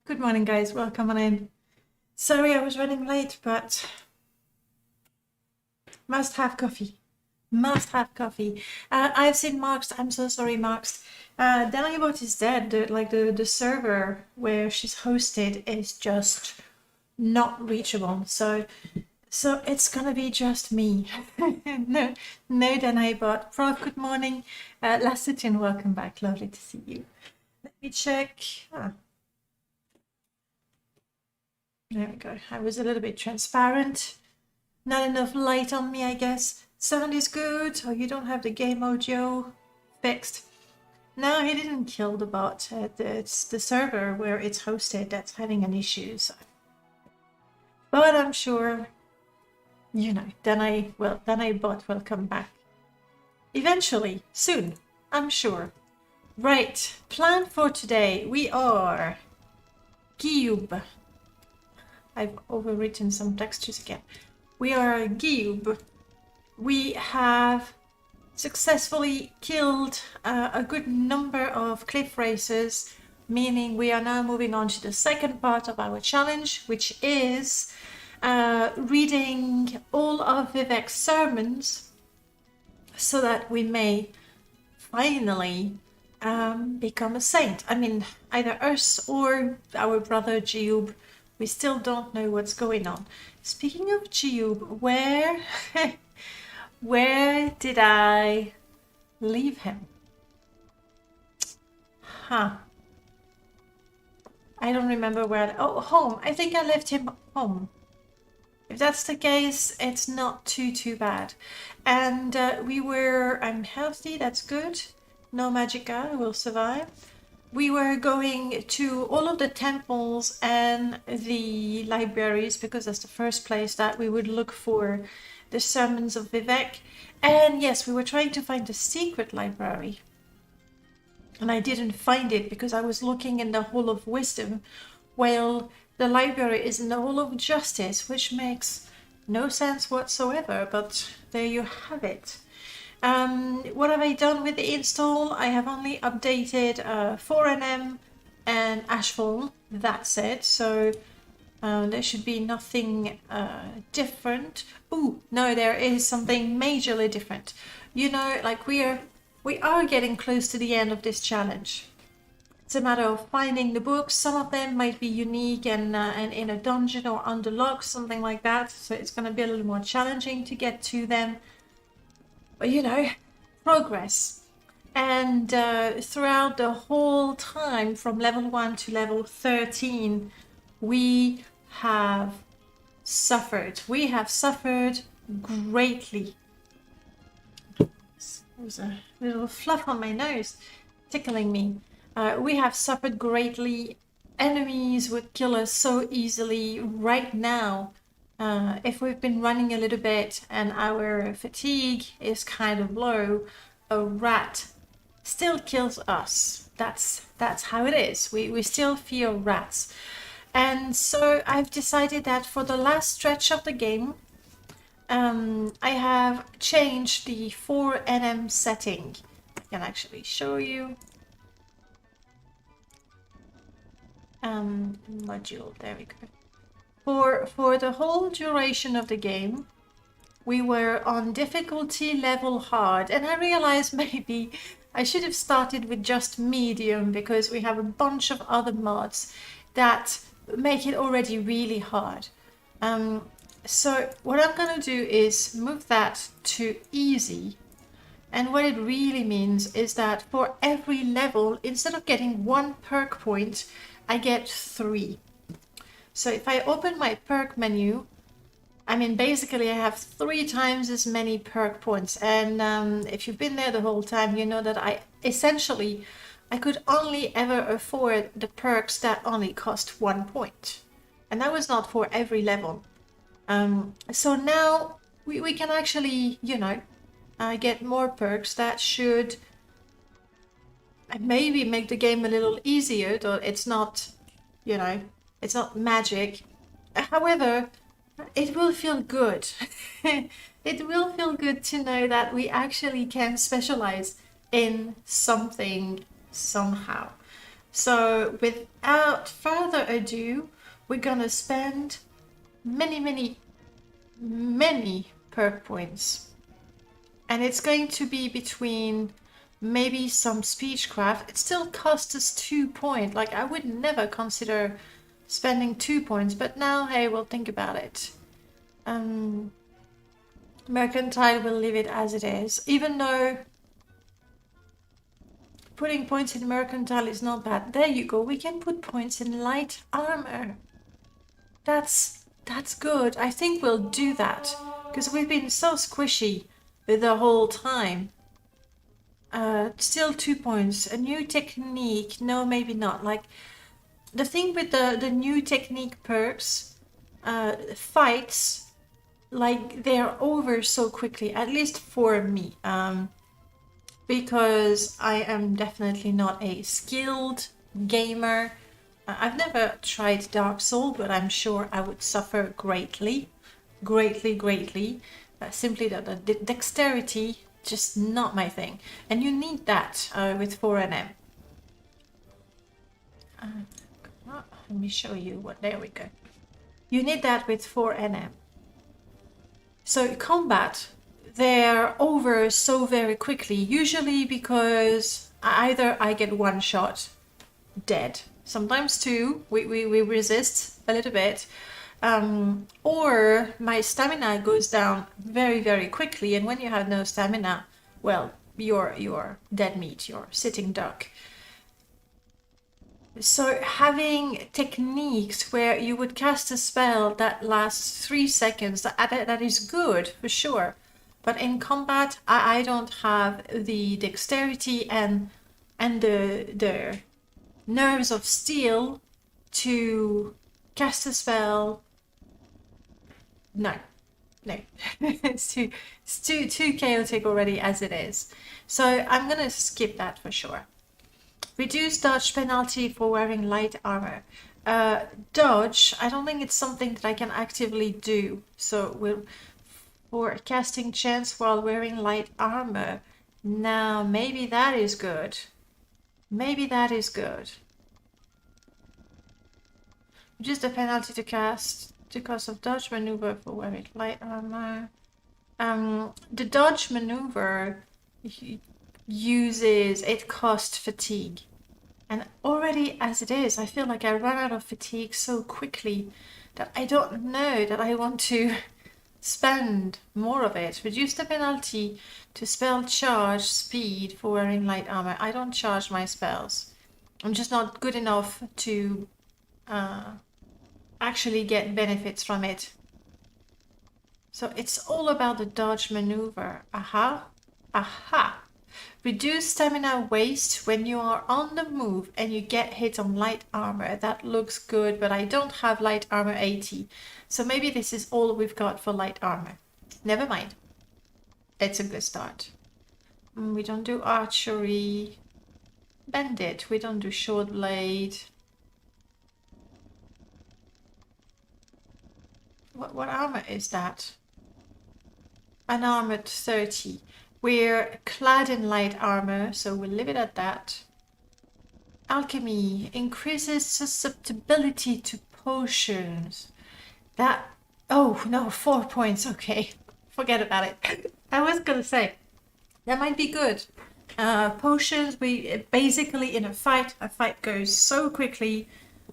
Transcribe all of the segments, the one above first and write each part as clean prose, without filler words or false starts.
Good morning, guys. Welcome on in. Sorry I was running late, but must have coffee. Must have coffee. I've seen Mark's. I'm so sorry, Mark's. Delibot is dead. The server where she's hosted is just not reachable. So it's gonna be just me. No, no, Delibot. Prof, good morning. Lassitin, welcome back. Lovely to see you. Let me check. There we go. I was a little bit transparent. Not enough light on me, I guess. Sound is good. Oh, you don't have the game audio fixed. No, he didn't kill the bot. It's the server where it's hosted that's having an issue. So. But I'm sure, then I bot will come back. Eventually, soon, I'm sure. Right, plan for today. We are Jiub. I've overwritten some textures again. We are Jiub. We have successfully killed a good number of cliff racers, meaning we are now moving on to the second part of our challenge, which is reading all of Vivek's sermons so that we may finally become a saint. I mean, either us or our brother Jiub. We still don't know what's going on. Speaking of Jiub, where did I leave him? I don't remember where. Oh, home. I think I left him home. If that's the case, it's not too bad. And I'm healthy, that's good. No magicka, I will survive. We were going to all of the temples and the libraries because that's the first place that we would look for the sermons of Vivek. And yes, we were trying to find the secret library. And I didn't find it because I was looking in the Hall of Wisdom while the library is in the Hall of Justice, which makes no sense whatsoever, but there you have it. What have I done with the install? I have only updated 4NM and Ashfall, that's it. So there should be nothing different. Oh, no, there is something majorly different. Like we are getting close to the end of this challenge. It's a matter of finding the books. Some of them might be unique and in a dungeon or under lock, something like that. So it's going to be a little more challenging to get to them. But progress. And throughout the whole time from level 1 to level 13, we have suffered. We have suffered greatly. There's a little fluff on my nose tickling me. We have suffered greatly. Enemies would kill us so easily right now. If we've been running a little bit and our fatigue is kind of low, a rat still kills us. That's how it is. We still fear rats. And so I've decided that for the last stretch of the game, I have changed the 4NM setting. I can actually show you. Module, there we go. For the whole duration of the game, we were on difficulty level hard, and I realized maybe I should have started with just medium because we have a bunch of other mods that make it already really hard. So what I'm gonna do is move that to easy, and what it really means is that for every level, instead of getting 1 perk point, I get 3. So if I open my perk menu, I mean, basically I have 3 times as many perk points. And if you've been there the whole time, you know that I could only ever afford the perks that only cost 1 point. And that was not for every level. So now we can actually, get more perks that should maybe make the game a little easier, though it's not, it's not magic. However, it will feel good. It will feel good to know that we actually can specialize in something somehow. So without further ado, we're gonna spend many perk points. And it's going to be between maybe some speechcraft. It still costs us 2 points. Like, I would never consider spending 2 points, but now, hey, we'll think about it. Mercantile, will leave it as it is, even though putting points in mercantile is not bad. There you go. We can put points in light armor. That's good. I think we'll do that because we've been so squishy the whole time. Still 2 points. A new technique. No, maybe not. Like, the thing with the new technique perks, fights, like, they're over so quickly, at least for me. Because I am definitely not a skilled gamer. I've never tried Dark Souls, but I'm sure I would suffer greatly. Simply that the dexterity, just not my thing. And you need that with 4NM. Let me show you what, there we go. You need that with 4NM. So combat, they're over so very quickly, usually because either I get one shot, dead, sometimes two, we resist a little bit, or my stamina goes down very quickly, and when you have no stamina, well, you're dead meat, you're sitting duck. So having techniques where you would cast a spell that lasts 3 seconds, that is good for sure. But in combat, I don't have the dexterity and the nerves of steel to cast a spell. No. it's too chaotic already as it is. So I'm gonna skip that for sure. Reduce dodge penalty for wearing light armor. Dodge, I don't think it's something that I can actively do. So for casting chance while wearing light armor. Now, maybe that is good. Reduce the penalty to cast the cost of dodge maneuver for wearing light armor. The dodge maneuver it costs fatigue, and already as it is, I feel like I run out of fatigue so quickly that I don't know that I want to spend more of it. Reduce the penalty to spell charge speed for wearing light armor. I don't charge my spells. I'm just not good enough to actually get benefits from it. So it's all about the dodge maneuver. Aha. Reduce stamina waste when you are on the move and you get hit on light armor. That looks good, but I don't have light armor 80. So maybe this is all we've got for light armor. Never mind. It's a good start. We don't do archery. Bandit. We don't do short blade. What armor is that? Unarmored 30. We're clad in light armor, so we'll leave it at that. Alchemy increases susceptibility to potions. That, oh no, 4 points, okay. Forget about it. I was gonna say, that might be good. Potions, we basically in a fight goes so quickly,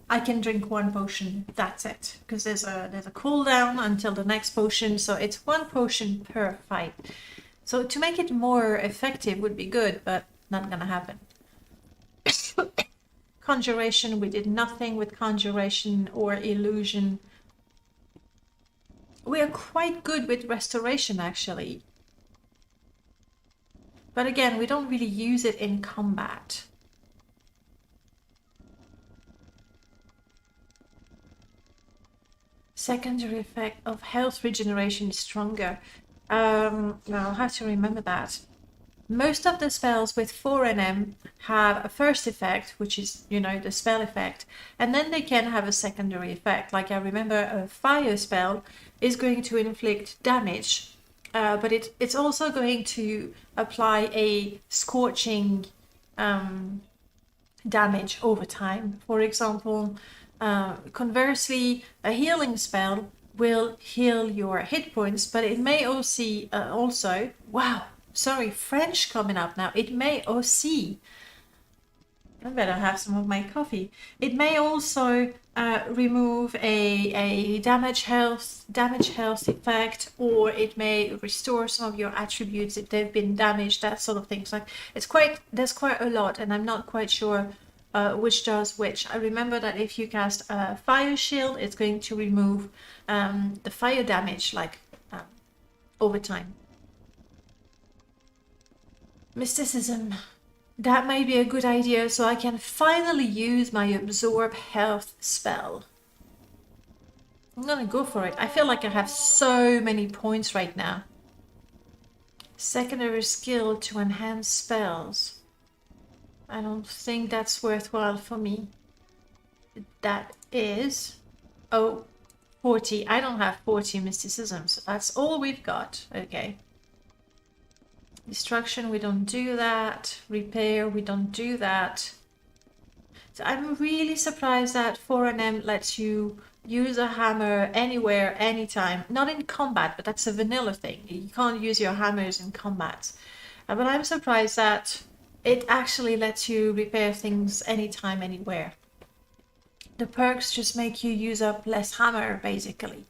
I can drink 1 potion, that's it. Because there's a cooldown until the next potion, so it's 1 potion per fight. So to make it more effective would be good, but not gonna happen. Conjuration, we did nothing with conjuration or illusion. We are quite good with restoration actually. But again, we don't really use it in combat. Secondary effect of health regeneration is stronger. Now I'll have to remember that. Most of the spells with 4NM have a first effect, which is, the spell effect, and then they can have a secondary effect. Like I remember a fire spell is going to inflict damage, but it's also going to apply a scorching damage over time. For example, conversely, a healing spell will heal your hit points, but it may also, wow, sorry, French coming up now. It may also, I better have some of my coffee. It may also remove a damage health effect, or it may restore some of your attributes if they've been damaged, that sort of things. Like there's quite a lot, and I'm not quite sure which does which. I remember that if you cast a fire shield, it's going to remove the fire damage over time. Mysticism. That may be a good idea, so I can finally use my absorb health spell. I'm gonna go for it. I feel like I have so many points right now. Secondary skill to enhance spells. I don't think that's worthwhile for me. That is... Oh, 40. I don't have 40 mysticism, so that's all we've got. Okay. Destruction, we don't do that. Repair, we don't do that. So I'm really surprised that 4NM lets you use a hammer anywhere, anytime. Not in combat, but that's a vanilla thing. You can't use your hammers in combat. But I'm surprised that it actually lets you repair things anytime, anywhere. The perks just make you use up less hammer, basically.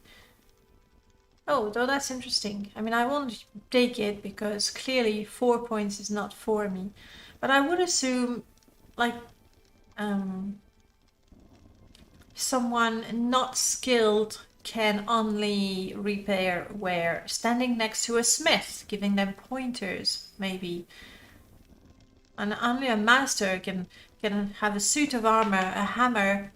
Oh, though that's interesting. I mean, I won't take it because clearly 4 points is not for me. But I would assume, like, someone not skilled can only repair where standing next to a smith, giving them pointers, maybe. And only a master can have a suit of armor, a hammer,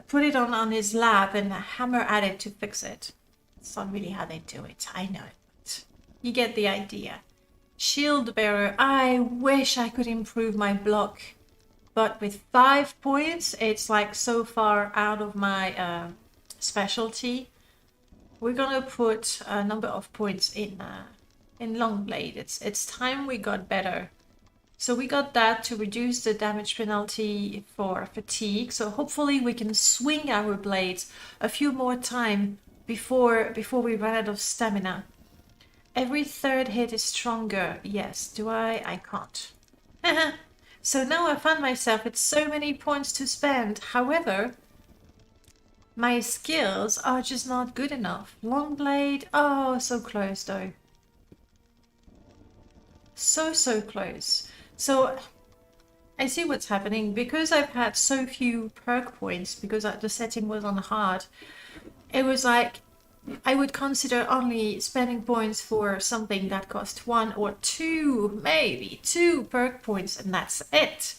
put it on his lap and hammer at it to fix it. It's not really how they do it, I know, but you get the idea. Shield bearer, I wish I could improve my block, but with 5 points, it's like so far out of my specialty. We're gonna put a number of points in Longblade. It's time we got better. So we got that to reduce the damage penalty for fatigue. So hopefully we can swing our blades a few more times before we run out of stamina. Every third hit is stronger. Yes, do I? I can't. So now I find myself with so many points to spend. However, my skills are just not good enough. Longblade, oh, so close though. So close. So I see what's happening. Because I've had so few perk points, because the setting was on hard, it was like I would consider only spending points for something that cost 1 or 2, maybe 2 perk points, and that's it.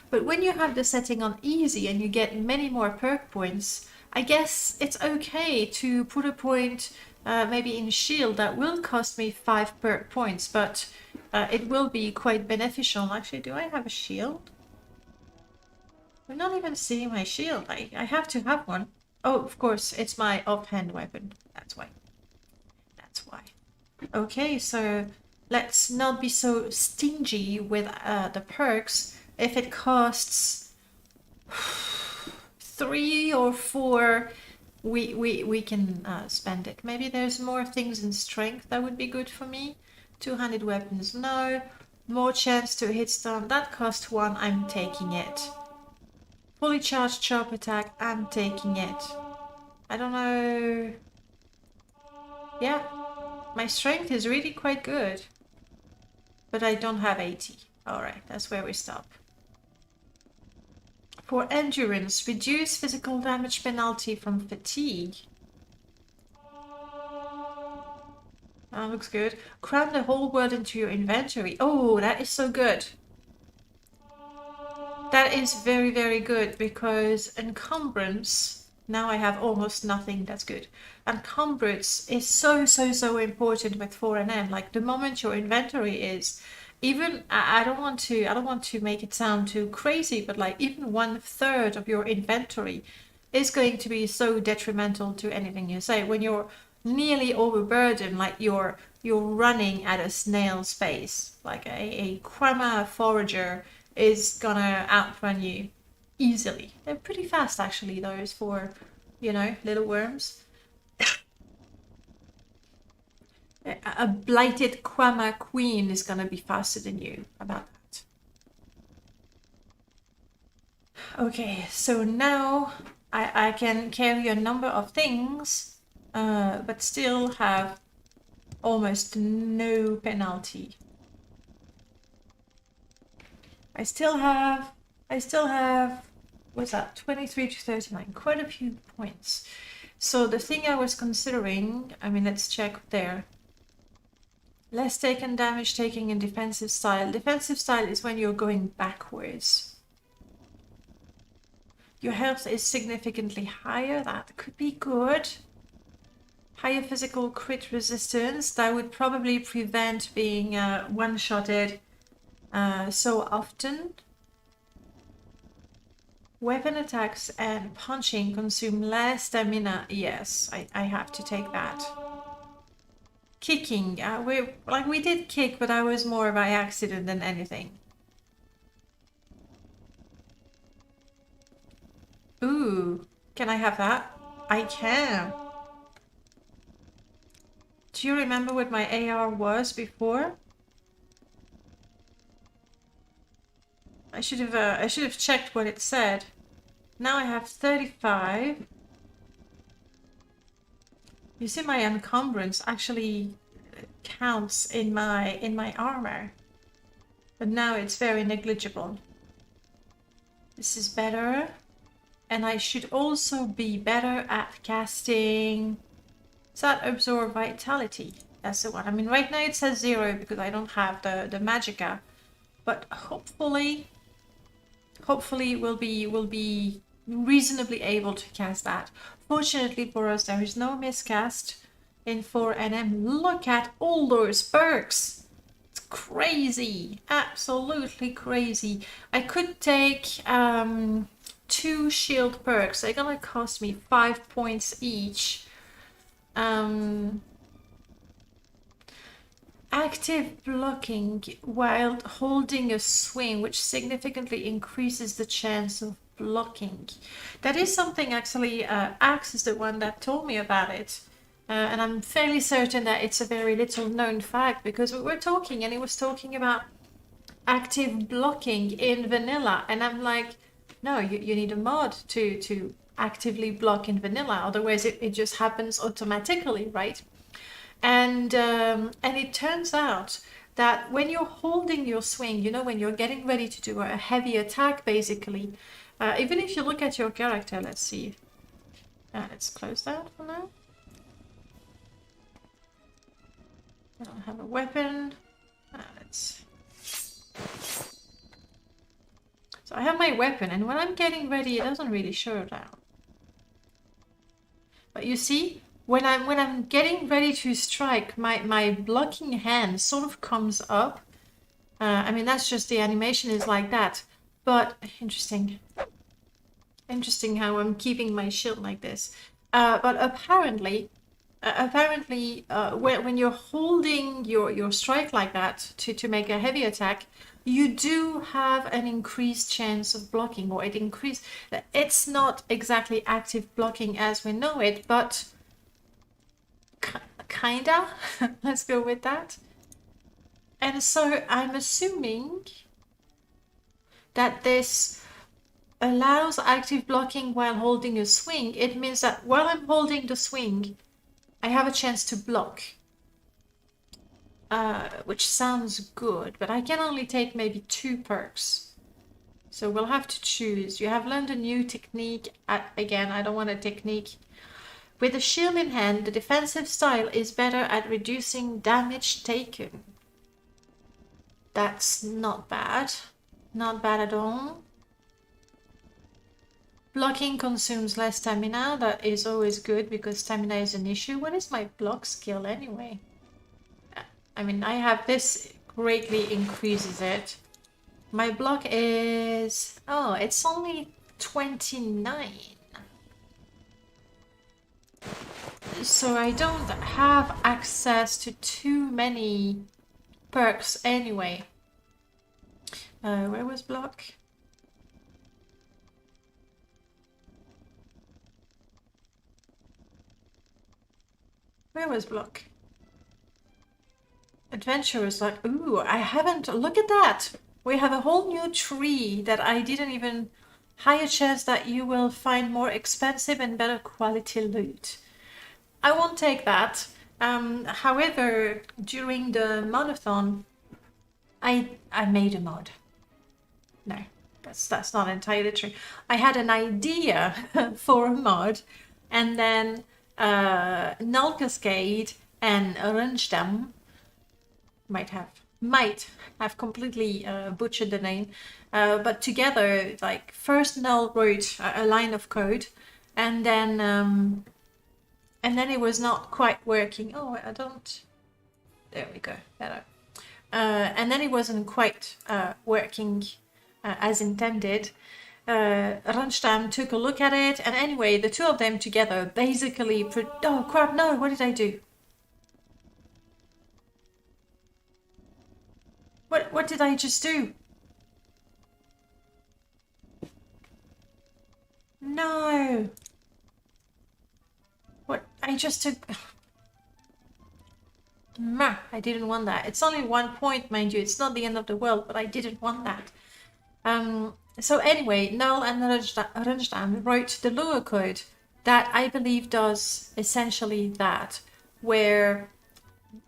But when you have the setting on easy and you get many more perk points, I guess it's okay to put a point maybe in shield that will cost me 5 perk points, but it will be quite beneficial. Actually, do I have a shield? I'm not even seeing my shield. I have to have one. Oh, of course, it's my offhand weapon. That's why. That's why. Okay, so let's not be so stingy with the perks. If it costs 3 or 4, we can spend it. Maybe there's more things in strength that would be good for me. Two-handed weapons, no. More chance to hit stun. That cost 1, I'm taking it. Fully charged sharp attack, I'm taking it. I don't know. Yeah, my strength is really quite good. But I don't have 80. Alright, that's where we stop. For endurance, reduce physical damage penalty from fatigue. That looks good. Cram the whole world into your inventory. Oh, that is so good. That is very, very good because encumbrance, now I have almost nothing, that's good. Encumbrance is so important with 4NM. Like the moment your inventory is, even, I don't want to make it sound too crazy, but like even 1/3 of your inventory is going to be so detrimental to anything you say. When you're nearly overburdened, like you're running at a snail's pace, like a Krama forager is gonna outrun you easily. They're pretty fast actually, those for, you know, little worms. A blighted Quama queen is gonna be faster than you about that. Okay, so now I can carry a number of things, but still have almost no penalty. I still have, what's that, 23 to 39, quite a few points. So the thing I was considering, I mean, let's check there. Less taken damage taking in defensive style. Defensive style is when you're going backwards. Your health is significantly higher, that could be good. Higher physical crit resistance, that would probably prevent being one-shotted so often. Weapon attacks and punching consume less stamina. Yes, I have to take that. Kicking, we did kick, but I was more by accident than anything. Ooh, can I have that? I can. Do you remember what my AR was before? I should have checked what it said. Now I have 35. You see, my encumbrance actually counts in my armor, but now it's very negligible. This is better, and I should also be better at casting. Is that absorb vitality? That's the one. I mean, right now it says 0 because I don't have the magicka, but hopefully we'll be reasonably able to cast that. Fortunately for us, there is no miscast in 4NM. Look at all those perks. It's crazy, absolutely crazy. I could take 2 shield perks. They're gonna cost me 5 points each. Active blocking while holding a swing, which significantly increases the chance of blocking. That is something actually, Axe is the one that told me about it. And I'm fairly certain that it's a very little known fact because we were talking and he was talking about active blocking in vanilla. And I'm like, no, you need a mod to actively block in vanilla. Otherwise it just happens automatically, right? And it turns out that when you're holding your swing, you know, when you're getting ready to do a heavy attack, basically, even if you look at your character, let's see. Let's close that for now. I don't have a weapon. So I have my weapon, and when I'm getting ready, it doesn't really show that. But you see, when I'm getting ready to strike, my blocking hand sort of comes up. I mean, that's just the animation is like that. But interesting how I'm keeping my shield like this. But apparently, when you're holding your strike like that to make a heavy attack, you do have an increased chance of blocking, or it's not exactly active blocking as we know it, but kinda. Let's go with that. And so I'm assuming that this allows active blocking while holding a swing. It means that while I'm holding the swing, I have a chance to block. Which sounds good, but I can only take maybe 2 perks. So we'll have to choose. You have learned a new technique. Again, I don't want a technique. With a shield in hand, the defensive style is better at reducing damage taken. That's not bad. Not bad at all. Blocking consumes less stamina. That is always good because stamina is an issue. What is my block skill anyway? I mean, I have this greatly increases it. My block is... oh, it's only 29. So I don't have access to too many perks anyway. Where was block? Where was block? Adventure is like, ooh, I haven't, look at that. We have a whole new tree that I didn't even, higher chance that you will find more expensive and better quality loot. I won't take that. However, during the modathon, I made a mod. No, that's not entirely true. I had an idea for a mod, and then Null Cascade and Rundstern might have completely butchered the name, but together, like first Null wrote a line of code, and then it was not quite working. Oh, I don't. There we go, better. And then it wasn't quite working as intended. Rundstern took a look at it, and anyway, the two of them together basically. Oh crap! No, what did I do? What did I just do? No. What I just took. I didn't want that. It's only 1 point, mind you. It's not the end of the world, but I didn't want that. So anyway, Null and Rundstern wrote the Lua code that I believe does essentially that, where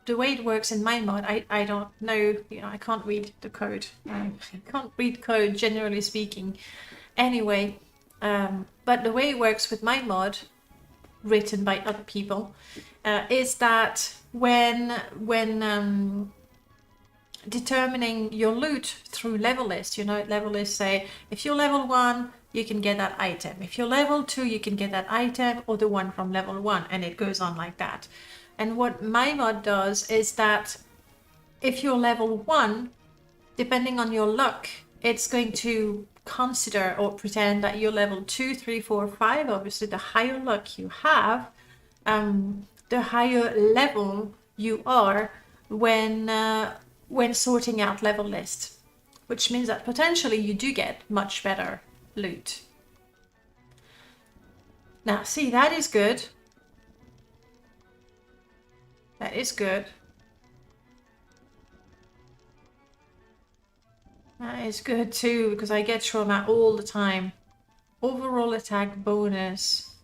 the way it works in my mod, I don't know, I can't read the code. I can't read code, generally speaking. Anyway, but the way it works with my mod, written by other people, is that when determining your loot through level list, level lists say if you're level 1 you can get that item, if you're level 2 you can get that item or the one from level 1, and it goes on like that. And what my mod does is that if you're level 1, depending on your luck, it's going to consider or pretend that you're level 2, 3, 4, 5. Obviously, the higher luck you have, the higher level you are when sorting out level lists, which means that potentially you do get much better loot. Now, see, that is good. That is good. That is good too, because I get trauma all the time. Overall attack bonus.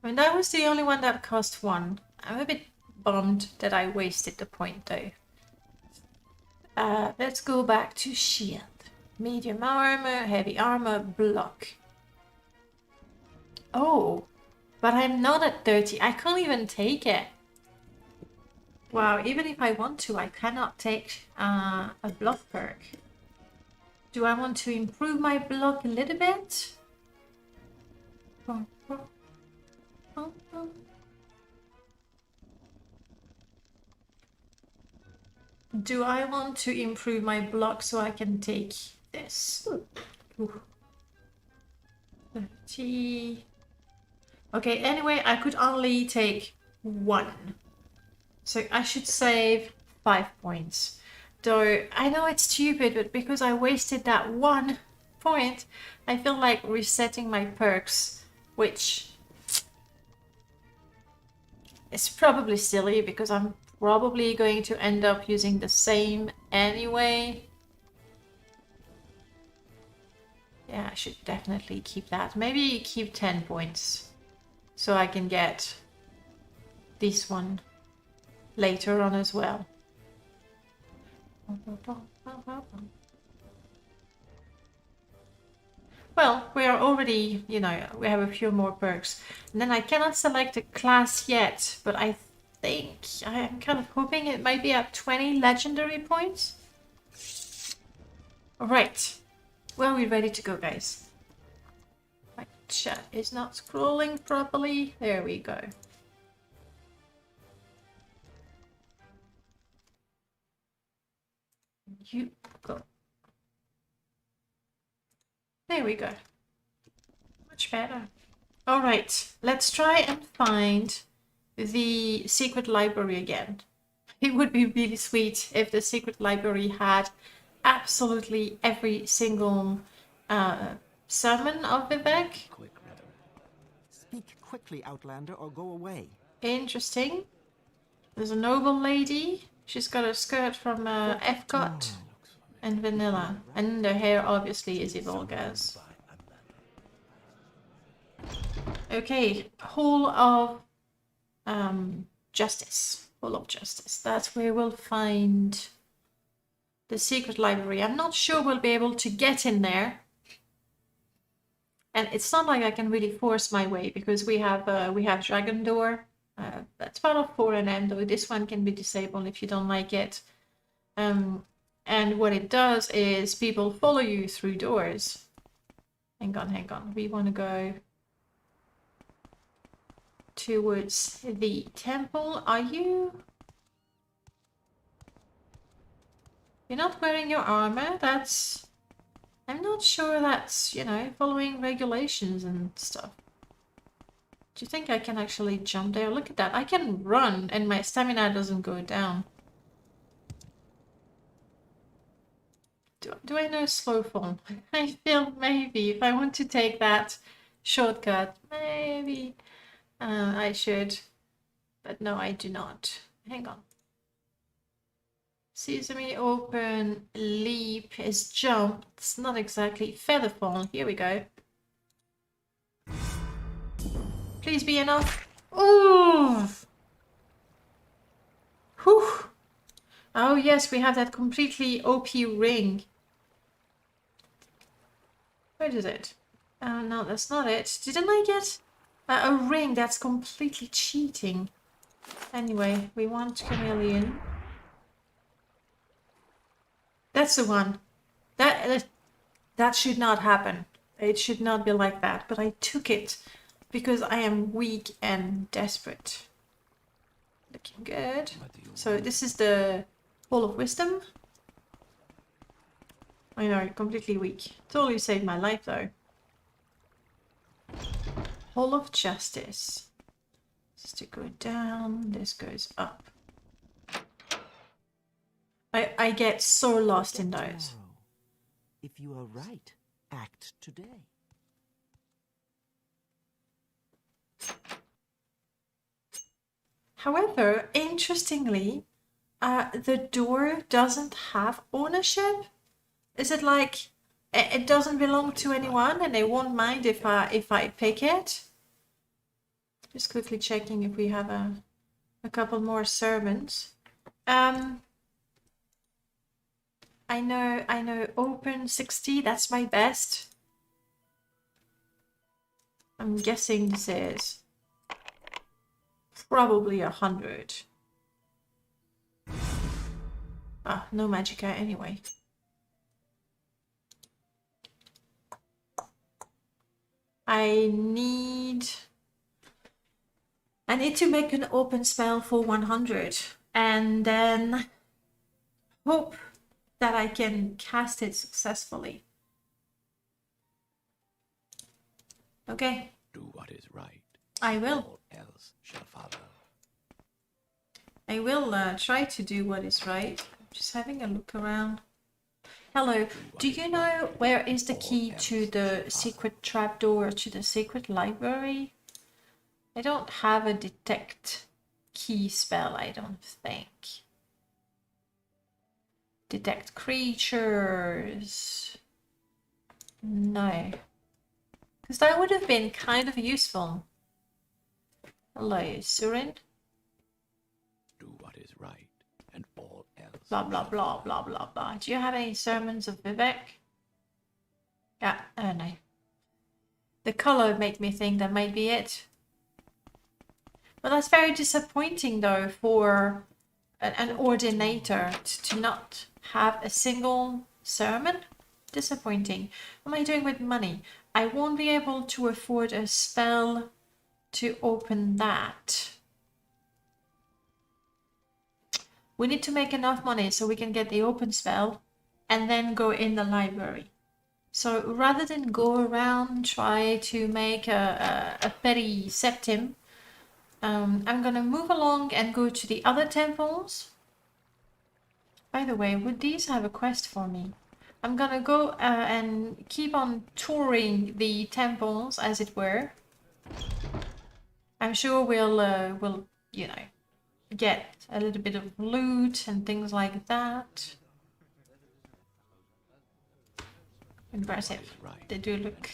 I mean, that was the only one that cost 1. I'm a bit bummed that I wasted the point though. Let's go back to shield. Medium armor, heavy armor, block. Oh, but I'm not at 30. I can't even take it. Wow, even if I want to, I cannot take a block perk. Do I want to improve my block a little bit? Do I want to improve my block so I can take this? Ooh. 30. Okay, anyway, I could only take 1. So I should save 5 points. Though I know it's stupid, but because I wasted that 1 point, I feel like resetting my perks, which is probably silly because I'm probably going to end up using the same anyway. Yeah, I should definitely keep that. Maybe keep 10 points so I can get this one later on as well. Well, we are already, we have a few more perks. And then I cannot select a class yet, but I think, I am kind of hoping it might be at 20 legendary points. Alright, well, we're ready to go, guys. My chat is not scrolling properly. There we go. You go. There we go. Much better. All right, let's try and find the secret library again. It would be really sweet if the secret library had absolutely every single sermon of Vivek. Speak quickly, Outlander, or go away. Interesting. There's a noble lady. She's got a skirt from Epcot and vanilla. And her hair obviously is Evolga's. Okay, Hall of Justice. Hall of Justice. That's where we'll find the secret library. I'm not sure we'll be able to get in there. And it's not like I can really force my way because we have Dragon Door. That's part of 4NM, though this one can be disabled if you don't like it. And what it does is people follow you through doors. Hang on. We want to go towards the temple. Are you? You're not wearing your armor? That's... I'm not sure that's, you know, following regulations and stuff. Do you think I can actually jump there? Look at that. I can run and my stamina doesn't go down. Do I know slow fall? I feel maybe if I want to take that shortcut, maybe I should. But no, I do not. Hang on. Sesame open, leap is jump. It's not exactly feather fall. Here we go. Please be enough. Ooh. Whew. Oh yes, we have that completely OP ring. Where is it? Oh no, that's not it. Didn't I get a ring? That's completely cheating. Anyway, we want chameleon. That's the one. That should not happen. It should not be like that. But I took it because I am weak and desperate. Looking good. So this is the Hall of Wisdom. I know, completely weak. Totally saved my life though. Hall of Justice. This to go down, this goes up. I get so lost in those. If you are right, act today. However, interestingly, the door doesn't have ownership. Is it like it doesn't belong to anyone and they won't mind if I pick it? Just quickly checking if we have a couple more servants. I know open 60, that's my best. I'm guessing this is probably 100. Ah, no magicka anyway. I need to make an open spell for 100 and then hope that I can cast it successfully. Okay. Do what is right. I will. All else shall follow. I will try to do what is right. Just having a look around. Hello. Do you know where is the key to the secret trapdoor, to the secret library? I don't have a detect key spell, I don't think. Detect creatures. No. Because that would have been kind of useful. Hello, Surin. Do what is right, and all else. Blah, blah, blah, blah, blah, blah. Do you have any sermons of Vivek? Yeah, oh no. The color made me think that might be it. But that's very disappointing though for an ordinator to not have a single sermon. Disappointing. What am I doing with money? I won't be able to afford a spell to open that. We need to make enough money so we can get the open spell and then go in the library. So rather than go around try to make a petty septim, I'm gonna move along and go to the other temples By the way, would these have a quest for me? I'm gonna go and keep on touring the temples, as it were. I'm sure we'll you know, get a little bit of loot and things like that. Impressive. Right. They do look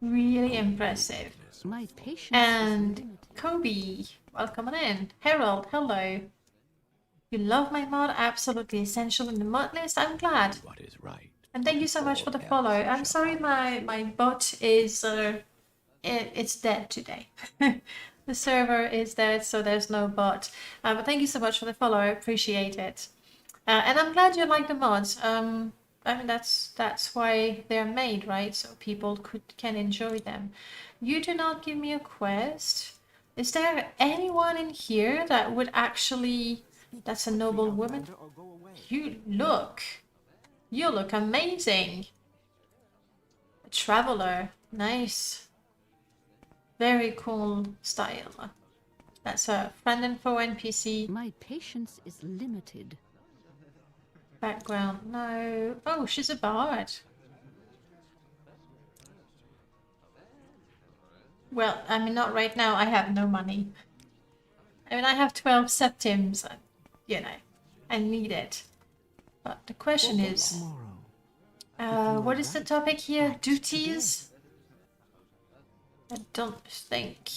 really impressive. My patience And is limited. Kobe, welcome on in. Harold, hello. You love my mod, absolutely essential in the mod list. I'm glad. What is right. And thank you so much All for the else follow. I'm shall sorry follow. my bot is it's dead today. The server is dead, so there's no bot. But thank you so much for the follow. I appreciate it. And I'm glad you like the mods. I mean that's why they're made, right? So people can enjoy them. You do not give me a quest. Is there anyone in here that would actually? That's a noble woman. Outlander, or go away. You look amazing. A traveler, nice. Very cool style. That's a friend info NPC. My patience is limited. Background, no. Oh, she's a bard. Well, I mean, not right now. I have no money. I mean, I have 12 septims. You know, I need it. But the question is, Tomorrow. what is the topic here? Duties? I don't think.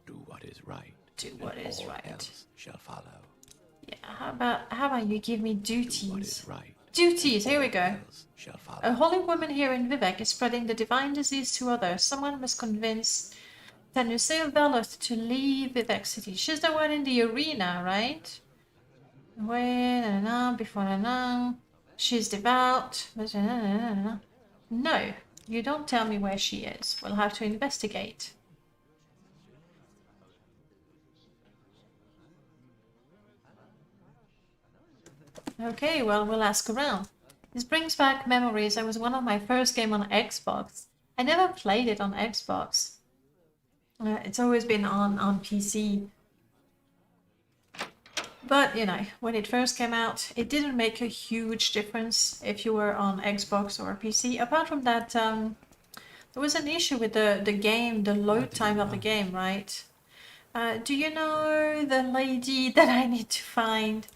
Do what is right. Do and what is all right. else shall follow. Yeah, how about you give me Do what duties? is right. Duties, here we all go. else shall follow. A holy woman here in Vivek is spreading the divine disease to others. Someone must convince Tanusea Veloth to leave Vivek City. She's the one in the arena, right? Before she's devout. No, you don't tell me where she is. We'll have to investigate. Okay, well, we'll ask around. This brings back memories. It was one of my first game on Xbox. I never played it on Xbox. It's always been on PC. But, you know, when it first came out, it didn't make a huge difference if you were on Xbox or PC. Apart from that, there was an issue with the game, the load time of the game, right? Do you know the lady that I need to find?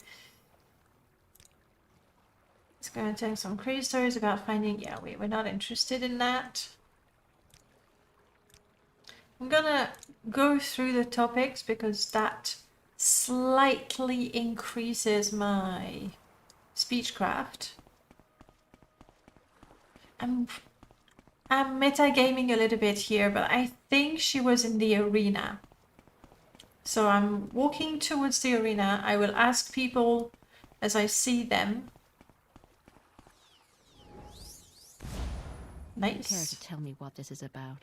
It's going to tell some crazy stories about finding... Yeah, we're not interested in that. I'm gonna go through the topics because that slightly increases my speechcraft. I'm metagaming a little bit here, but I think she was in the arena. So I'm walking towards the arena. I will ask people as I see them. Care Nice. to tell me what this is about?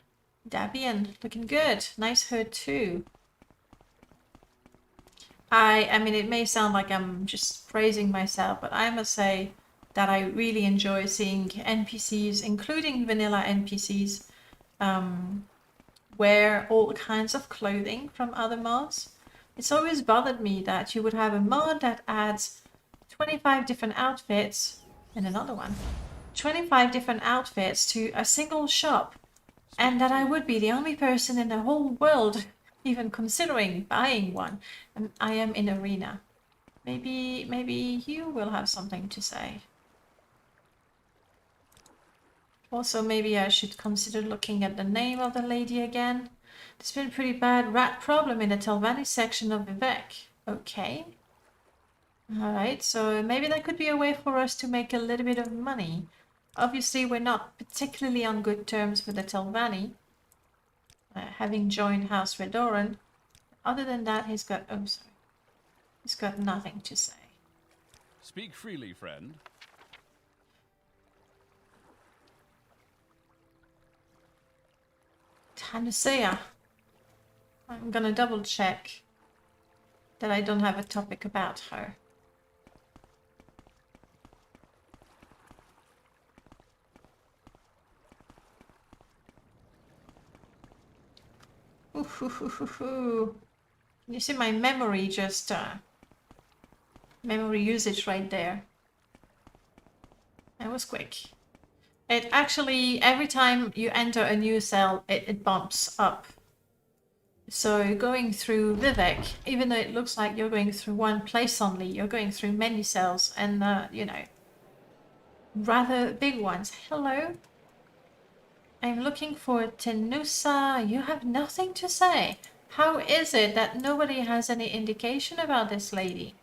Dabian, looking good. Nice hood too. I mean, it may sound like I'm just praising myself, but I must say that I really enjoy seeing NPCs, including vanilla NPCs, wear all kinds of clothing from other mods. It's always bothered me that you would have a mod that adds 25 different outfits and another one. 25 different outfits to a single shop, and that I would be the only person in the whole world even considering buying one, and I am in arena. Maybe you will have something to say. Also, maybe I should consider looking at the name of the lady again. There's been a pretty bad rat problem in the Telvanni section of Vivek. Okay. Alright, so maybe that could be a way for us to make a little bit of money. Obviously, we're not particularly on good terms with the Telvanni, having joined House Redoran. Other than that, he's got... Oh, sorry. He's got nothing to say. Speak freely, friend. Tanusea. I'm gonna double check that I don't have a topic about her. Ooh. You see my memory just memory usage right there. That was quick. It actually, every time you enter a new cell, it bumps up. So going through Vivek, even though it looks like you're going through one place only, you're going through many cells and, you know, rather big ones. Hello? I'm looking for Tenusa. You have nothing to say. How is it that nobody has any indication about this lady?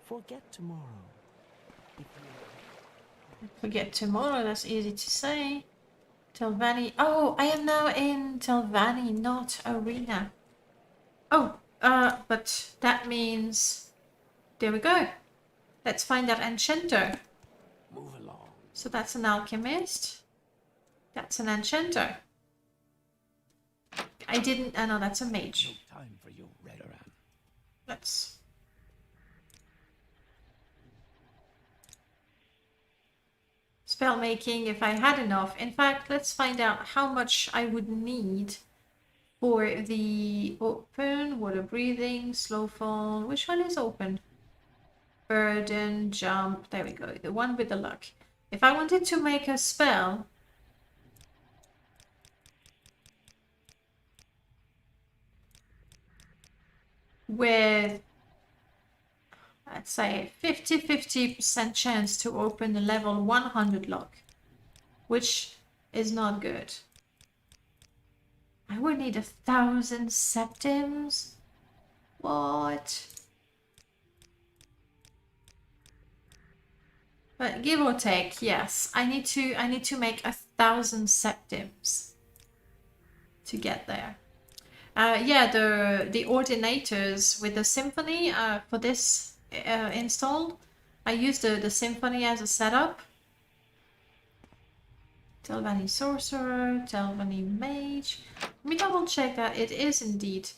Forget tomorrow. Forget tomorrow, that's easy to say. Telvanni. Oh, I am now in Telvanni, not Arena. Oh, but that means... There we go. Let's find that enchanter. Move along. So that's an alchemist. That's an enchanter. I didn't... Oh no, that's a mage. No time for your rhetoric. Let's... Spell making, if I had enough. In fact, let's find out how much I would need for the open, water breathing, slow fall. Which one is open? Burden, jump. There we go. The one with the luck. If I wanted to make a spell, with, let's say, 50% chance to open the level 100 lock, which is not good. I would need 1,000 septims. What? But give or take, yes, I need to make 1,000 septims to get there. Yeah, the ordinators with the symphony for this installed, I used the symphony as a setup. Telvanni sorcerer, Telvanni mage. Let me double check that it is indeed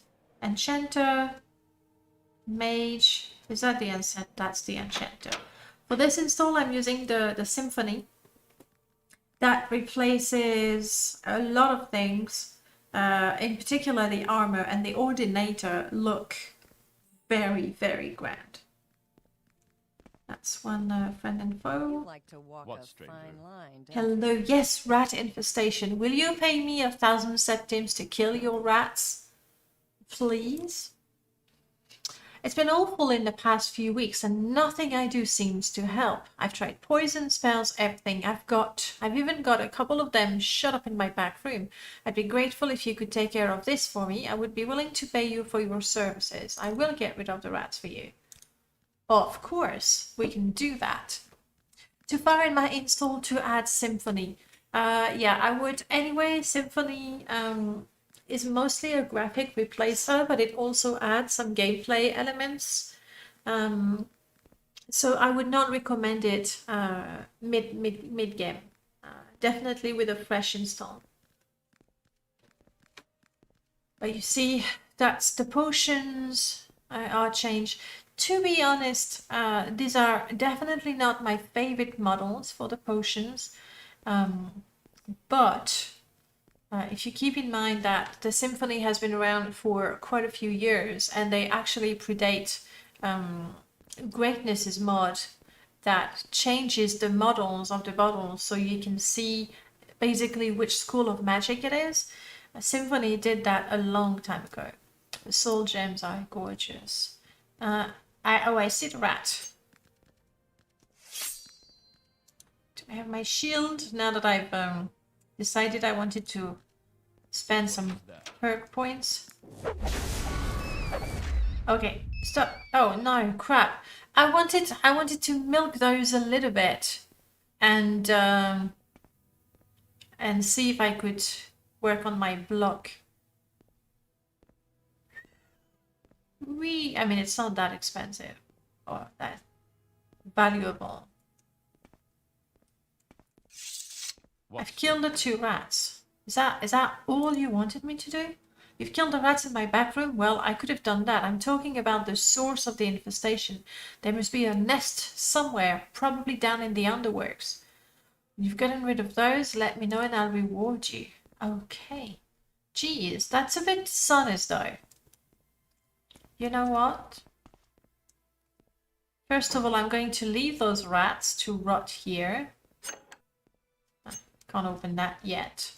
enchanter, mage. Is that the enchanter? That's the enchanter. For this install, I'm using the symphony. That replaces a lot of things. In particular, the armor and the ordinator look very, very grand. That's one friend and foe. Like to walk What, a stranger? fine line, don't Hello, yes, rat infestation. Will you pay me 1,000 septims to kill your rats? Please? It's been awful in the past few weeks and nothing I do seems to help. I've tried poison spells, everything. I've even got a couple of them shut up in my back room. I'd be grateful if you could take care of this for me. I would be willing to pay you for your services. I will get rid of the rats for you. Of course, we can do that. Too far in my install to add symphony. Yeah, I would anyway. Symphony is mostly a graphic replacer, but it also adds some gameplay elements. So I would not recommend it mid game. Definitely with a fresh install. But you see, that's the potions are changed. To be honest, these are definitely not my favorite models for the potions, but if you keep in mind that the Symphony has been around for quite a few years and they actually predate Greatness's mod that changes the models of the bottles so you can see basically which school of magic it is. Symphony did that a long time ago. The soul gems are gorgeous. I see the rat. Do I have my shield? Now that I've decided I wanted to spend some perk points. Okay, stop. Oh no, crap. I wanted to milk those a little bit and see if I could work on my block. I mean, it's not that expensive or that valuable. I've killed the 2 rats. Is that all you wanted me to do? You've killed the rats in my back room? Well, I could have done that. I'm talking about the source of the infestation. There must be a nest somewhere, probably down in the underworks. You've gotten rid of those, let me know and I'll reward you. Okay. Geez, that's a bit dishonest though. You know what? First of all, I'm going to leave those rats to rot here. Can't open that yet.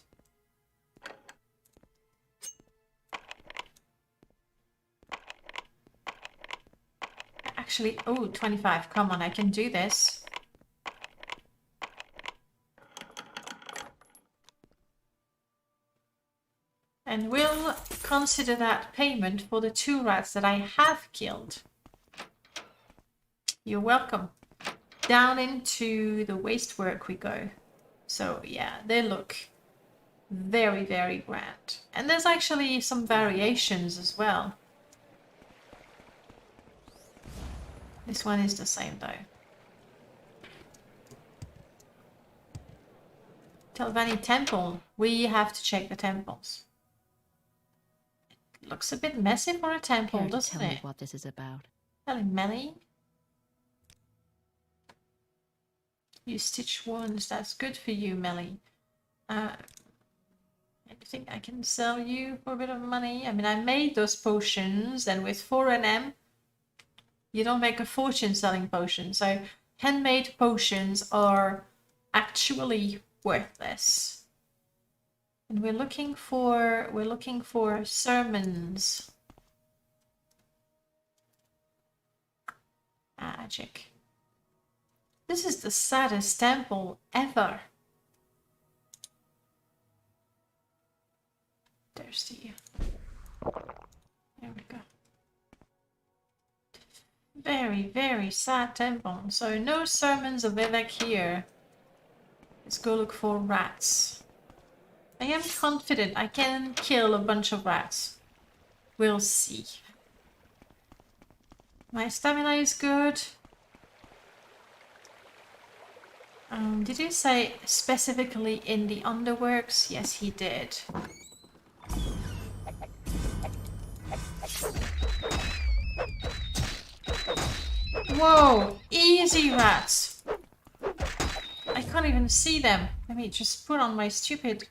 Actually, oh, 25. Come on, I can do this. And we'll consider that payment for the 2 rats that I have killed. You're welcome. Down into the waste work we go. So yeah, they look very, very grand. And there's actually some variations as well. This one is the same though. Telvanni Temple. We have to check the temples. It looks a bit messy for a temple, Care to doesn't tell it? me what this is about? Hello, Melly. You stitch wounds. That's good for you, Melly. Anything I can sell you for a bit of money? I mean, I made those potions, and with 4NM, you don't make a fortune selling potions. So handmade potions are actually worthless. And we're looking for sermons. Magic. This is the saddest temple ever. Thirsty. There we go. Very, very sad temple. So no sermons of Vivek here. Let's go look for rats. I am confident I can kill a bunch of rats. We'll see. My stamina is good. Did you say specifically in the underworks? Yes, he did. Whoa! Easy, rats! I can't even see them. Let me just put on my stupid...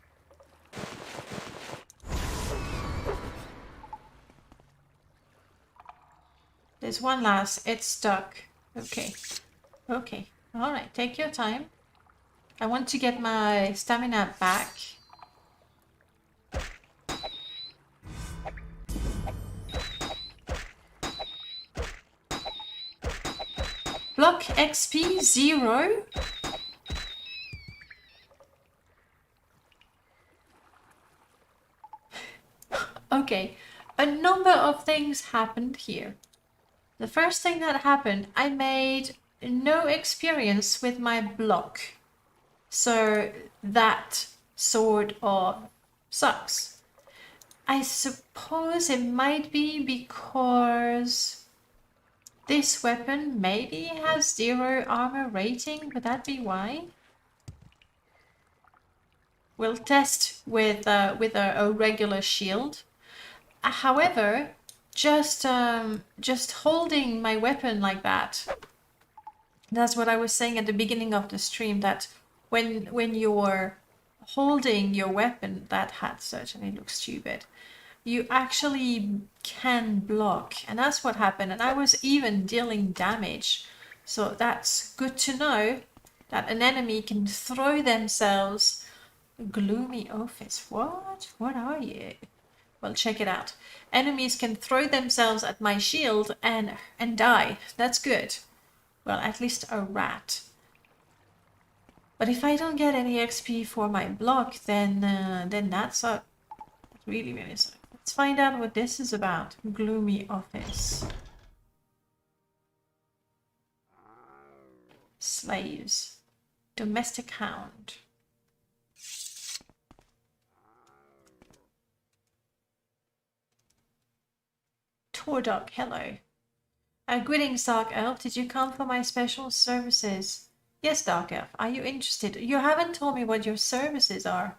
There's one last. It's stuck. Okay. Okay. Alright, take your time. I want to get my stamina back. Block XP 0. Okay, a number of things happened here. The first thing that happened, I made no experience with my block. So that sort of sucks. I suppose it might be because this weapon maybe has 0 armor rating. Would that be why? We'll test with a regular shield. However, just holding my weapon like that. That's what I was saying at the beginning of the stream, that when you're holding your weapon, that hat certainly looks stupid, you actually can block, and that's what happened. And I was even dealing damage, so that's good to know that an enemy can throw themselves. Gloomy office. What are you? Well, check it out. Enemies can throw themselves at my shield and die. That's good. Well, at least a rat. But if I don't get any XP for my block, then that sucks. Really, really sucks. Let's find out what this is about. Gloomy office. Slaves. Domestic hound. Tordok, hello. Greetings, Dark Elf. Did you come for my special services? Yes, Dark Elf. Are you interested? You haven't told me what your services are.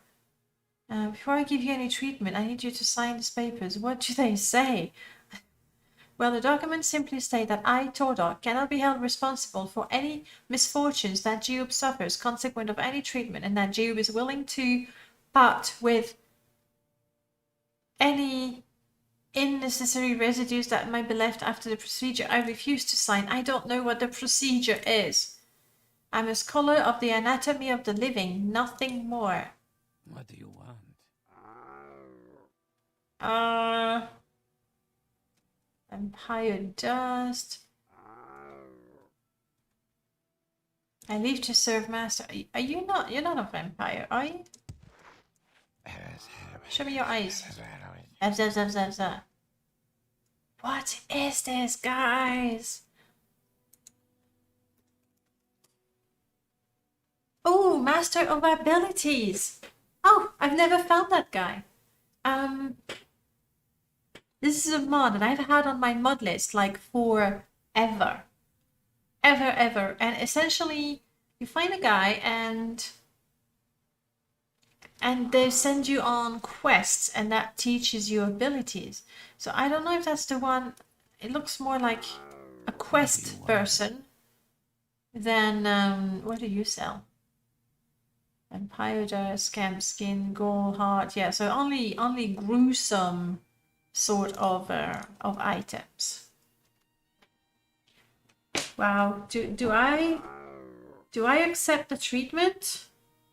Before I give you any treatment, I need you to sign these papers. What do they say? Well, the documents simply state that I, Tordok, cannot be held responsible for any misfortunes that Jiub suffers consequent of any treatment, and that Jiub is willing to part with any unnecessary residues that might be left after the procedure, I refuse to sign. I don't know what the procedure is. I'm a scholar of the anatomy of the living, nothing more. What do you want? Vampire dust. I leave to serve master. Are you not? You're not a vampire, are you? Show me your eyes. What is this, guys? Oh, master of abilities. Oh, I've never found that guy. This is a mod that I've had on my mod list like forever. Ever. And essentially, you find a guy and they send you on quests, and that teaches you abilities. So I don't know if that's the one. It looks more like a quest person than what do you sell? Vampire dust, scamp skin, gold heart. Yeah, so only gruesome sort of items. Wow, do I accept the treatment?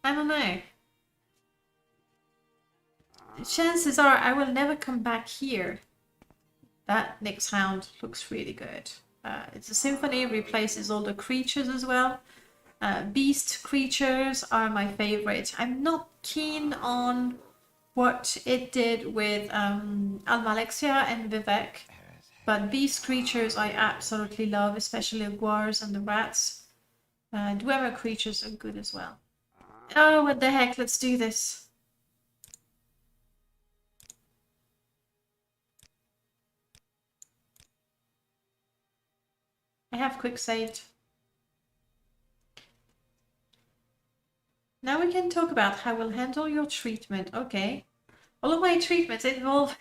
I don't know. Chances are I will never come back here. That next hound looks really good. It's a symphony, replaces all the creatures as well. Beast creatures are my favorite. I'm not keen on what it did with Almalexia and Vivek, but beast creatures I absolutely love, especially Aguars and the rats. Dwemer creatures are good as well. Oh, what the heck, let's do this. I have quick saved. Now we can talk about how we'll handle your treatment. Okay. All of my treatments involve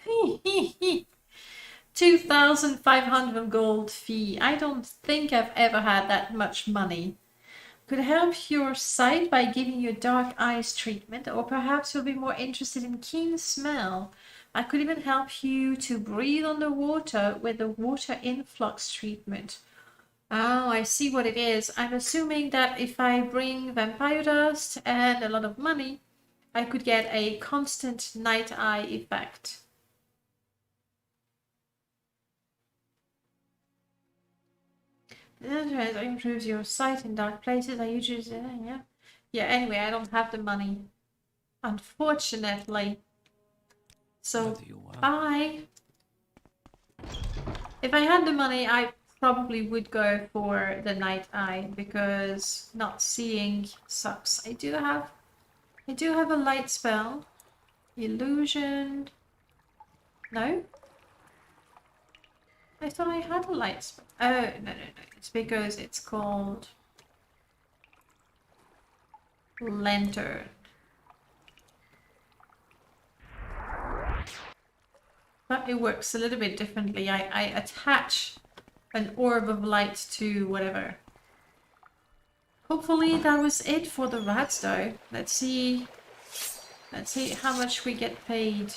2,500 gold fee. I don't think I've ever had that much money. Could help your sight by giving you dark eyes treatment, or perhaps you'll be more interested in keen smell. I could even help you to breathe underwater with the water influx treatment. Oh, I see what it is. I'm assuming that if I bring vampire dust and a lot of money, I could get a constant night eye effect. It improves your sight in dark places. I usually yeah. Anyway, I don't have the money, unfortunately. So bye. If I had the money, I probably would go for the night eye because not seeing sucks. I do have a light spell. Illusion. No? I thought I had a light spell. Oh, no. It's because it's called Lantern. But it works a little bit differently. I attach an orb of light to whatever. Hopefully that was it for the rats though. Let's see how much we get paid.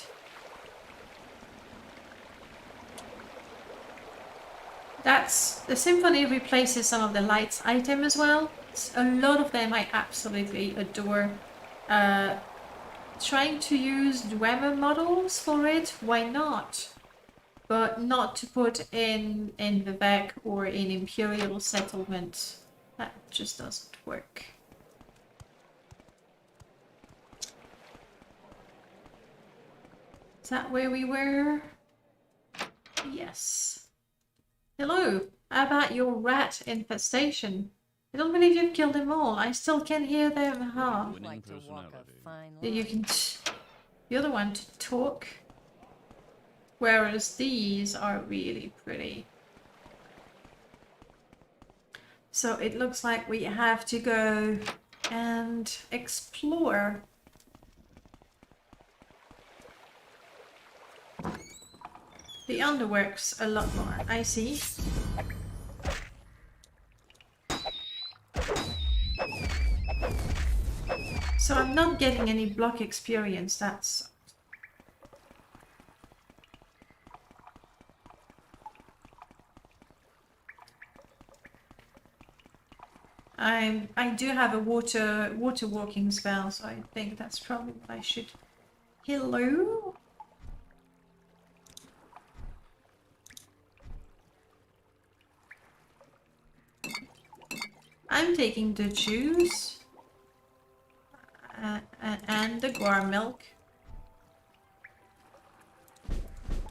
That's the symphony replaces some of the lights item as well. A lot of them I absolutely adore. Trying to use Dwemer models for it, why not? But not to put in Vivek or in Imperial Settlement. That just doesn't work. Is that where we were? Yes. Hello, how about your rat infestation? I don't believe you've killed them all. I still can hear them. Huh? You can. You're the one to talk. Whereas these are really pretty. So it looks like we have to go and explore. The underworks a lot more, I see. So I'm not getting any block experience, that's... I do have a water walking spell, so I think that's probably what I should. Hello? I'm taking the juice and the guar milk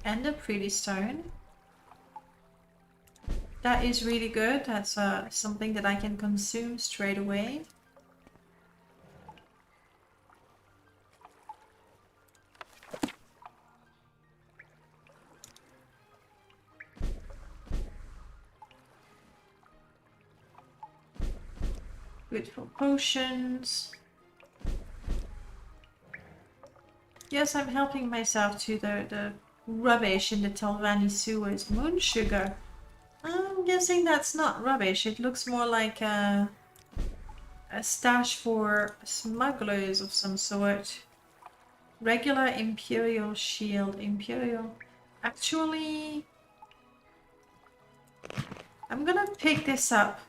and the pretty stone. That is really good. That's something that I can consume straight away. Good for potions. Yes, I'm helping myself to the rubbish in the Telvanni sewers. Moon sugar. I'm guessing that's not rubbish. It looks more like a stash for smugglers of some sort. Regular Imperial shield. Imperial. Actually, I'm gonna pick this up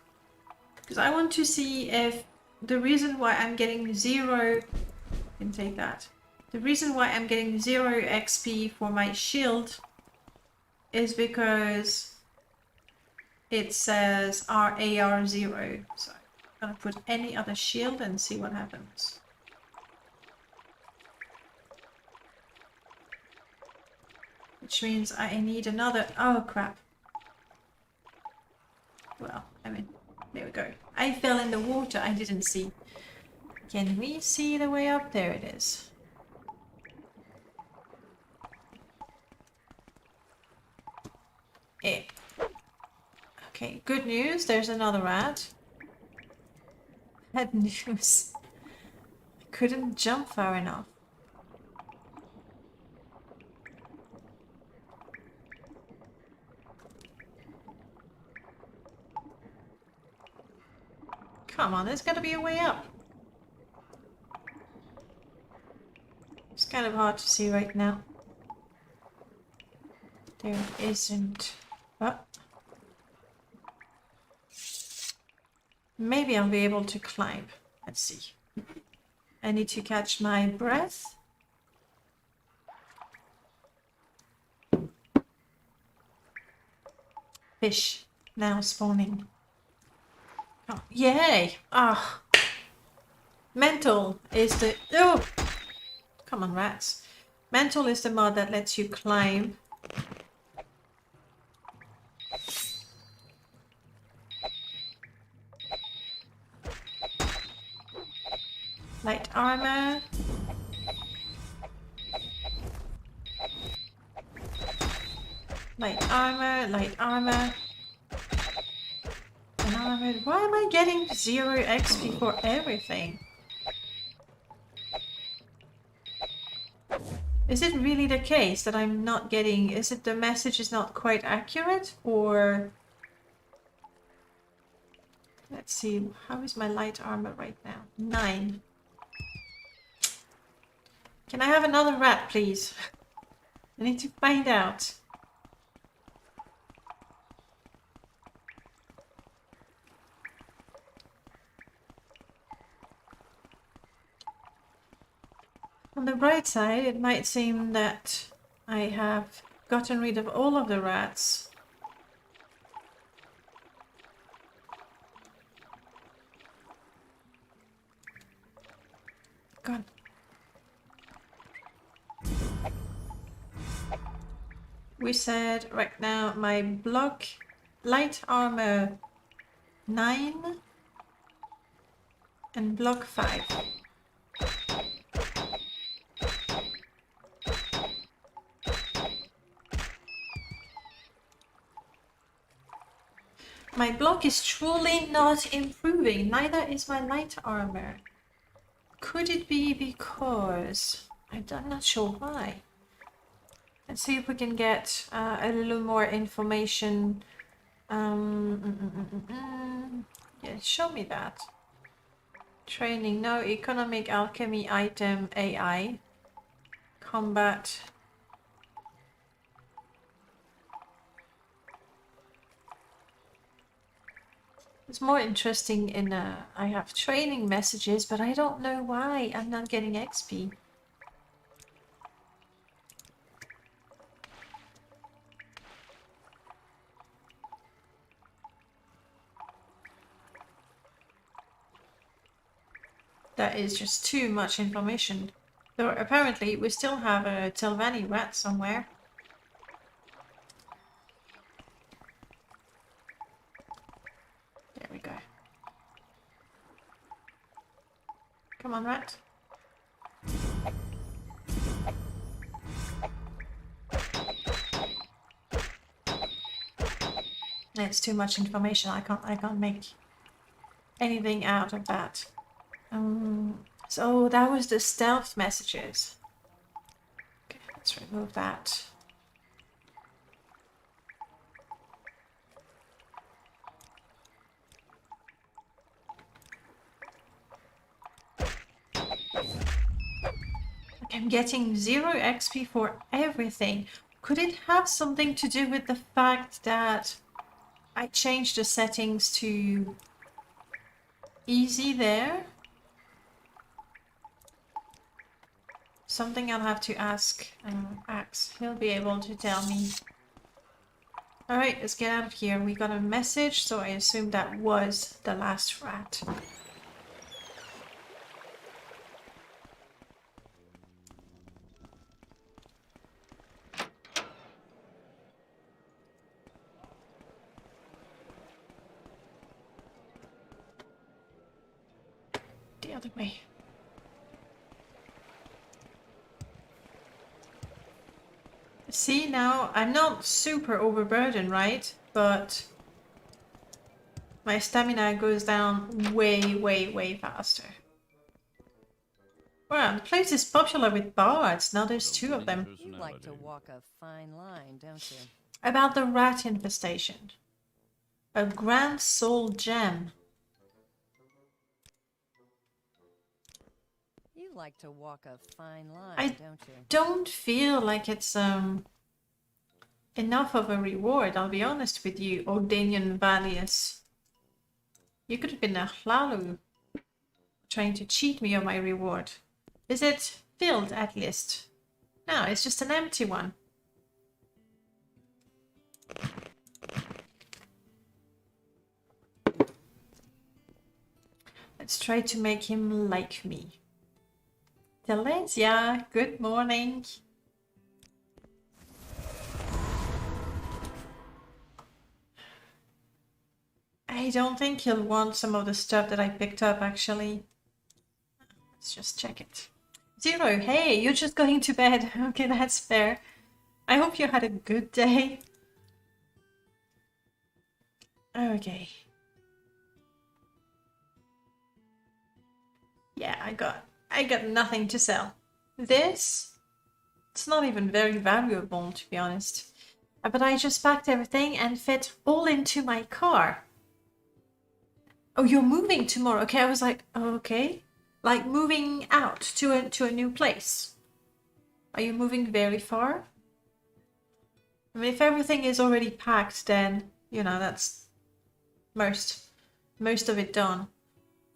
because I want to see if the reason why I'm getting 0... can take that. The reason why I'm getting 0 XP for my shield is because it says AR0. So I'm gonna put any other shield and see what happens. Which means I need another... oh crap. Well, I mean, there we go. I fell in the water, I didn't see. Can we see the way up? There it is. Eh. Okay, good news, there's another rat. Bad news. I couldn't jump far enough. Come on, there's gotta be a way up. It's kind of hard to see right now. There isn't. Oh. Maybe I'll be able to climb. Let's see. I need to catch my breath. Fish now spawning. Oh, yay! Ah, mental is the... oh, come on, rats. Mental is the mod that lets you climb. Light armor. Light armor, light armor. And armor. Why am I getting 0 XP for everything? Is it really the case that I'm not getting... is it the message is not quite accurate? Or... let's see, how is my light armor right now? 9. Can I have another rat, please? I need to find out. On the bright side, it might seem that I have gotten rid of all of the rats. God. We said right now my block light armor 9 and block 5. My block is truly not improving, neither is my light armor. Could it be because... I'm not sure why. Let's see if we can get a little more information. Yeah, show me that. Training, no. Economic, alchemy, item, AI. Combat. It's more interesting in I have training messages, but I don't know why I'm not getting XP. That is just too much information. Though apparently we still have a Telvanni rat somewhere. There we go. Come on, rat. It's too much information. I can't make anything out of that. So that was the stealth messages. Okay, let's remove that. Okay, I'm getting 0 XP for everything. Could it have something to do with the fact that I changed the settings to easy there? Something I'll have to ask Axe. He'll be able to tell me. Alright, let's get out of here. We got a message, so I assume that was the last rat. The other way. See, now I'm not super overburdened, right? But my stamina goes down way faster. Wow, the place is popular with bards. Now there's 2 of them. You like to walk a fine line, don't you? About the rat infestation. A grand soul gem. You like to walk a fine line, I don't you? don't feel like it's enough of a reward, I'll be honest with you, Ordanian Valius. You could have been a Hlalu, trying to cheat me of my reward. Is it filled at least? No, it's just an empty one. Let's try to make him like me. Telesia, good morning. I don't think he'll want some of the stuff that I picked up, actually. Let's just check it. 0, hey, you're just going to bed. Okay, that's fair. I hope you had a good day. Okay. Yeah, I got nothing to sell. This, it's not even very valuable, to be honest. But I just packed everything and fit all into my car. Oh, you're moving tomorrow. Okay, I was like, oh, okay. Like moving out to a new place. Are you moving very far? I mean, if everything is already packed, then, you know, that's most of it done.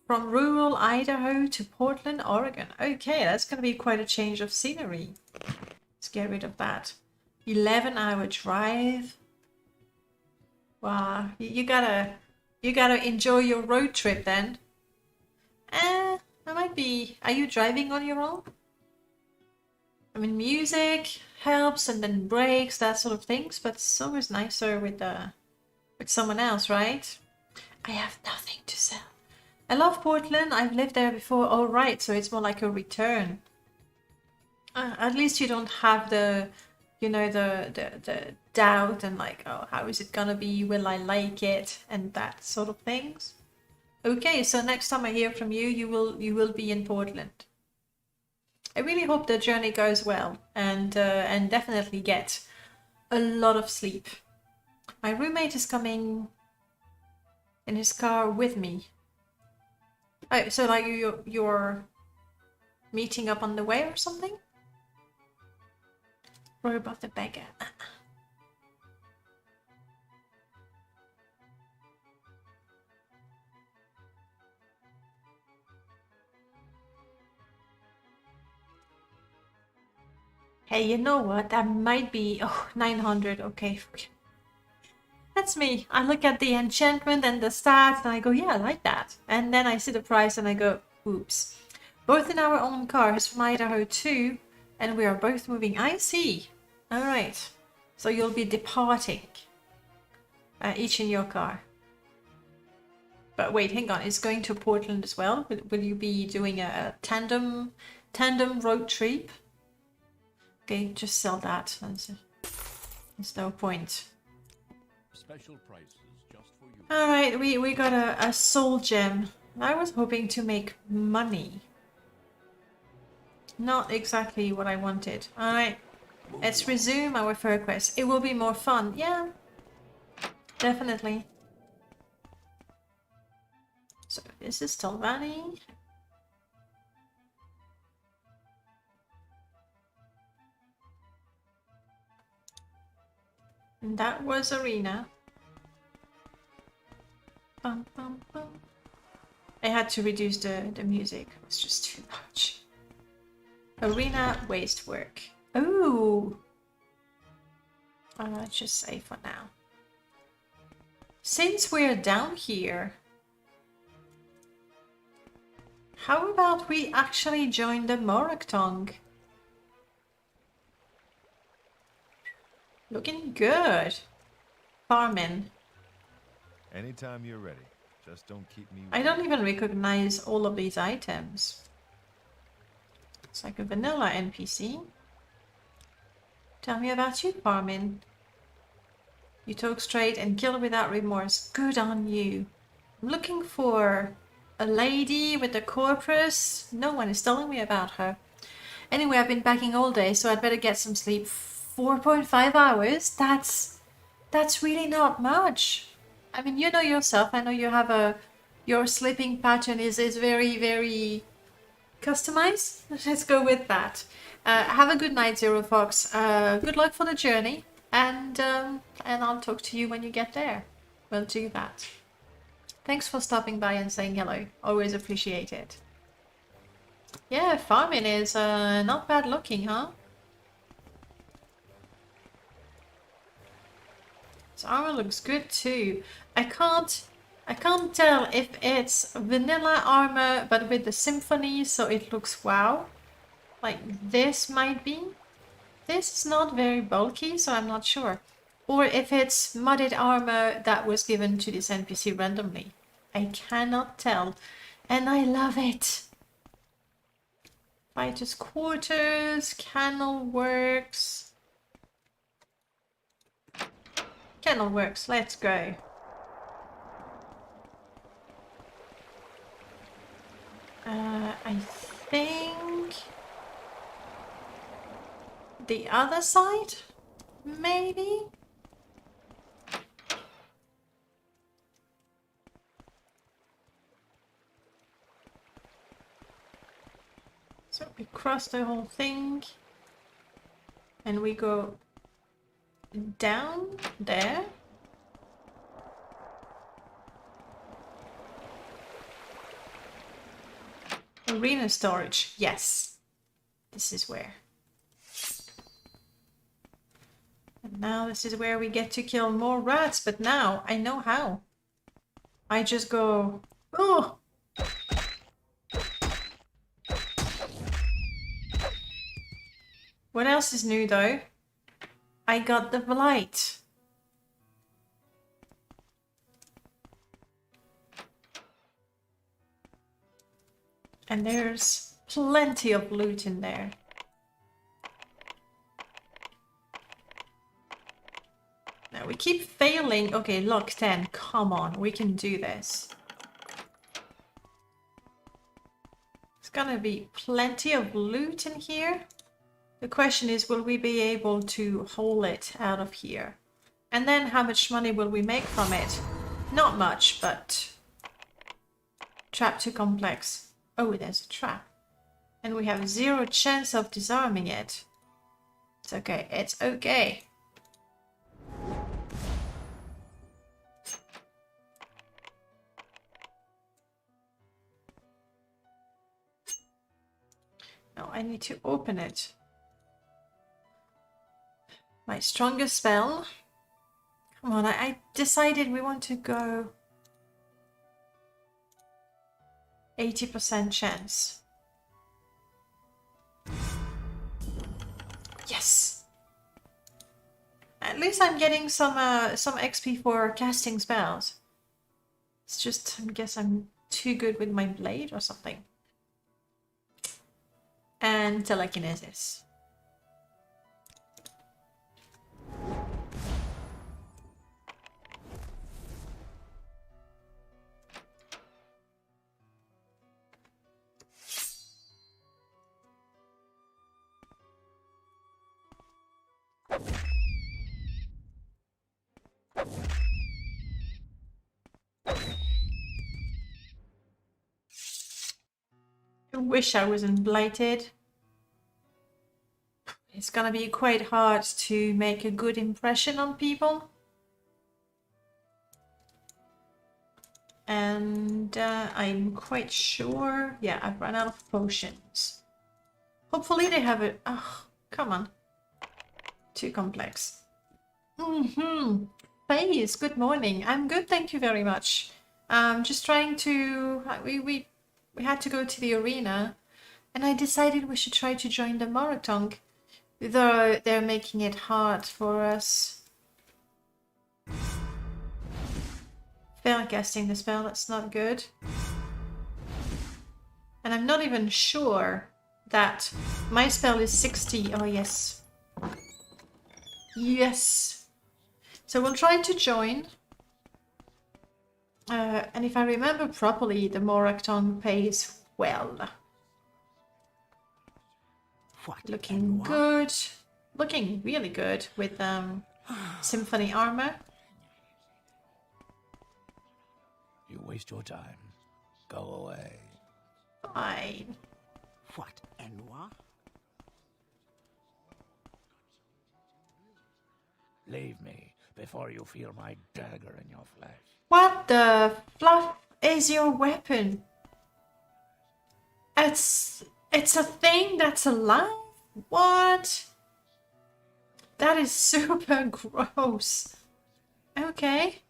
From rural Idaho to Portland, Oregon. Okay, that's going to be quite a change of scenery. Let's get rid of that. 11-hour drive. Wow, you gotta enjoy your road trip then. I might be. Are you driving on your own? I mean, music helps, and then breaks, that sort of things. But it's always nicer with someone else, right? I have nothing to sell. I love Portland. I've lived there before. All right, so it's more like a return. At least you don't have the, you know, the doubt and like, oh, how is it gonna be? Will I like it? And that sort of things. Okay, so next time I hear from you, you will be in Portland. I really hope the journey goes well, and definitely get a lot of sleep. My roommate is coming in his car with me. Oh, so like you're meeting up on the way or something? Robot the beggar. Hey, you know what? That might be... Oh, 900. Okay. That's me. I look at the enchantment and the stats and I go, yeah, I like that. And then I see the price and I go, oops. Both in our own cars from Idaho 2, and we are both moving. I see. All right. So you'll be departing, each in your car. But wait, hang on. It's going to Portland as well. Will you be doing a tandem road trip? Okay, just sell that. There's no point. Special prices just for you. All right, we got a soul gem. I was hoping to make money. Not exactly what I wanted. All right, let's resume our fur quest. It will be more fun. Yeah, definitely. So this is Talvani. And that was Arena. Bum, bum, bum. I had to reduce the music. It's just too much. Arena waste work. Ooh. Just say for now. Since we're down here, how about we actually join the Moraktong? Looking good. Farming. Anytime you're ready. Just don't keep me I don't even recognize all of these items. It's like a vanilla NPC. Tell me about you, Farmin. You talk straight and kill without remorse. Good on you. I'm looking for a lady with a corpus. No one is telling me about her. Anyway, I've been packing all day, so I'd better get some sleep. 4.5 hours? That's really not much. I mean, you know yourself. I know you have your sleeping pattern is very, very customized. Let's go with that. Have a good night, Zero Fox. Good luck for the journey, and I'll talk to you when you get there. We'll do that. Thanks for stopping by and saying hello. Always appreciate it. Yeah, farming is not bad looking, huh? His armor looks good too. I can't tell if it's vanilla armor but with the symphony, so it looks wow. Like this might be. This is not very bulky, so I'm not sure. Or if it's modded armor that was given to this NPC randomly. I cannot tell. And I love it. Fighters quarters, Kennel works. Kennel works, let's go. I think the other side, maybe? So we cross the whole thing and we go down there. Arena storage, yes. This is where. And now this is where we get to kill more rats, but now I know how. I just go, oh! What else is new though? I got the blight. And there's plenty of loot in there. Now we keep failing. Okay, lock 10. Come on, we can do this. There's gonna be plenty of loot in here. The question is, will we be able to haul it out of here? And then how much money will we make from it? Not much, but... Trap too complex. Oh, there's a trap. And we have 0 chance of disarming it. It's okay, it's okay. No, I need to open it. My strongest spell. Come on, I decided we want to go 80% chance. Yes! At least I'm getting some XP for casting spells. It's just, I guess I'm too good with my blade or something. And telekinesis. I wish I wasn't blighted. It's gonna be quite hard to make a good impression on people. And I'm quite sure... Yeah, I've run out of potions. Hopefully they have it... Oh, come on. Too complex. Faze, good morning. I'm good, thank you very much. Just trying to... We had to go to the arena, and I decided we should try to join the marathon, though they're making it hard for us. Fail casting the spell, that's not good. And I'm not even sure that my spell is 60. Oh, yes. Yes. So we'll try to join. And if I remember properly, the Morakton pays well. What? Looking good. Looking really good with Symphony armor. You waste your time. Go away. Fine. What? Enwa? Leave me before you feel my dagger in your flesh. What the fluff is your weapon? It's a thing that's alive? What? That is super gross. Okay.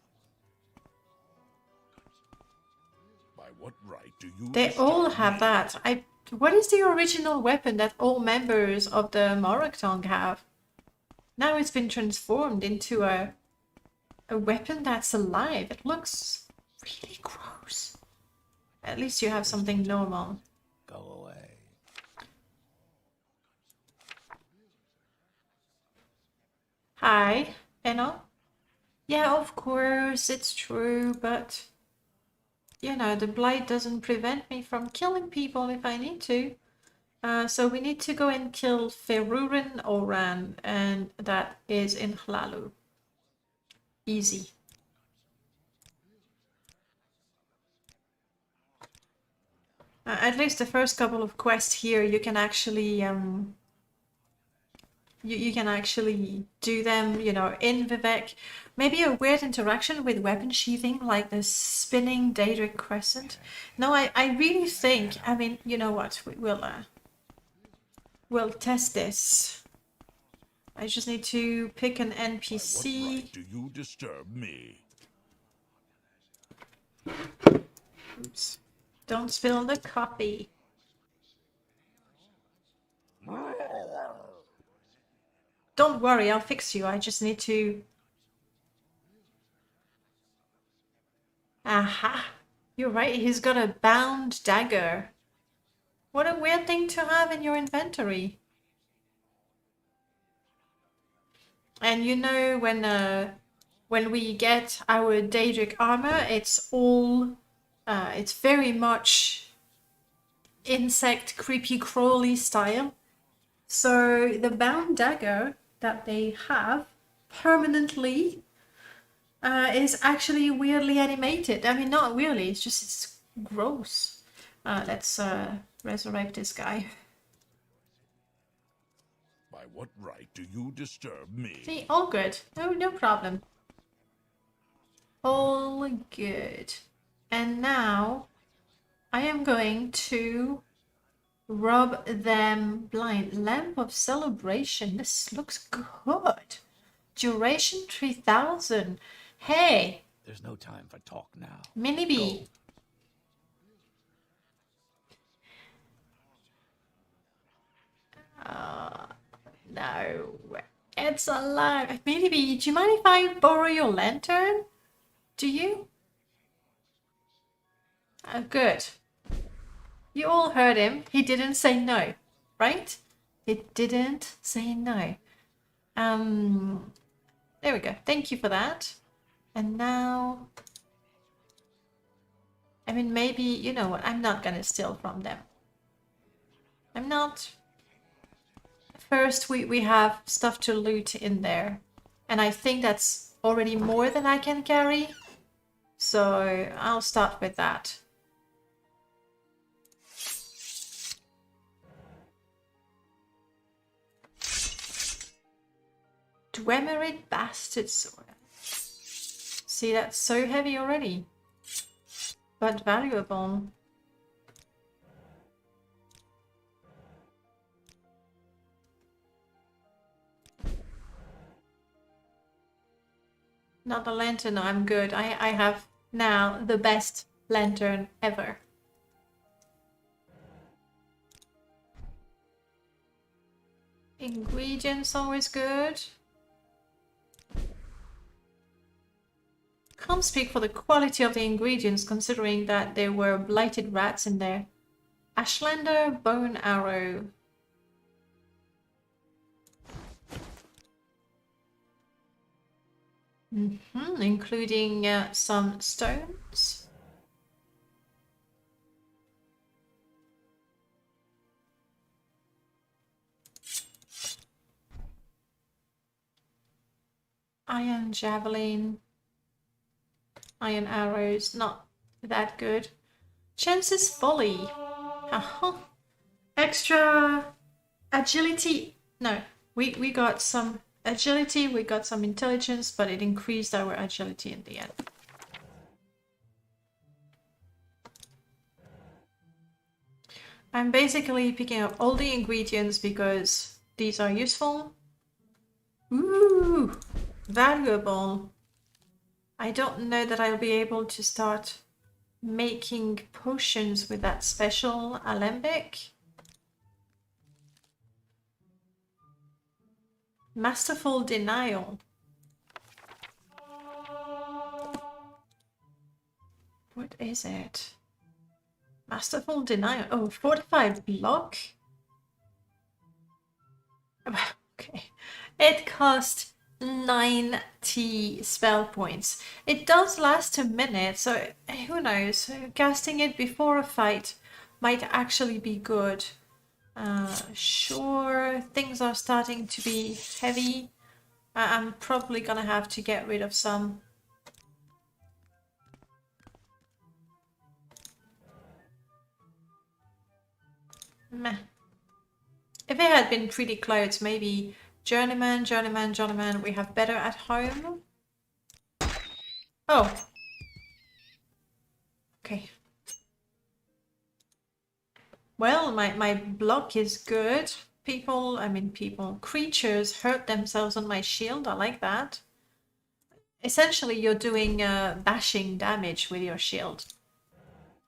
By what right do you They all disturb have me? that. What is the original weapon that all members of the Morakton have? Now it's been transformed into a weapon that's alive. It looks really gross. At least you have something normal. Go away. Hi, Eno. Yeah, of course, it's true, but... You know, the blight doesn't prevent me from killing people if I need to. So we need to go and kill Ferurin Oran, and that is in Hlalu. Easy. At least the first couple of quests here, you can actually you can actually do them, you know, in Vivek. Maybe a weird interaction with weapon sheathing, like the spinning Daedric Crescent. No, I really think, I mean, you know what, we'll test this. I just need to pick an By what NPC. right do you disturb me? Oops. Don't spill the coffee. Don't worry, I'll fix you. I just need to... Aha! You're right, he's got a bound dagger. What a weird thing to have in your inventory. And you know, when we get our Daedric armor, it's all... it's very much insect creepy crawly style. So the bound dagger that they have permanently is actually weirdly animated. I mean, not weirdly, it's gross. Let's resurrect this guy. By what right do you disturb me? See, all good. No problem. All good. And now I am going to rub them blind. Lamp of Celebration. This looks good. Duration 3000. Hey, There's no time for talk now. Mini B. No, it's alive. Mini B, do you mind if I borrow your lantern? Do you? Oh, good. You all heard him. He didn't say no, right? He didn't say no. There we go. Thank you for that. And now, I mean, maybe, you know what? I'm not gonna steal from them. I'm not. First, we have stuff to loot in there. And I think that's already more than I can carry. So I'll start with that. Dwemerate Bastard Sword. See, that's so heavy already. But valuable. Not the lantern, no, I'm good. I have now the best lantern ever. Ingredients always good. Can't speak for the quality of the ingredients considering that there were blighted rats in there. Ashlander bone arrow. Including some stones. Iron javelin. Iron arrows, not that good. Chances folly. Extra agility. No, we got some agility, we got some intelligence, but it increased our agility in the end. I'm basically picking up all the ingredients because these are useful. Ooh, valuable. I don't know that I'll be able to start making potions with that special alembic. Masterful denial. What is it? Masterful denial. Oh, fortified block. Okay. It cost 90 spell points. It does last a minute, so who knows? Casting it before a fight might actually be good. Sure, things are starting to be heavy. I'm probably gonna have to get rid of some. Meh. If it had been pretty close, maybe journeyman, we have better at home. Oh. Okay. Well, my block is good. Creatures hurt themselves on my shield. I like that. Essentially, you're doing bashing damage with your shield.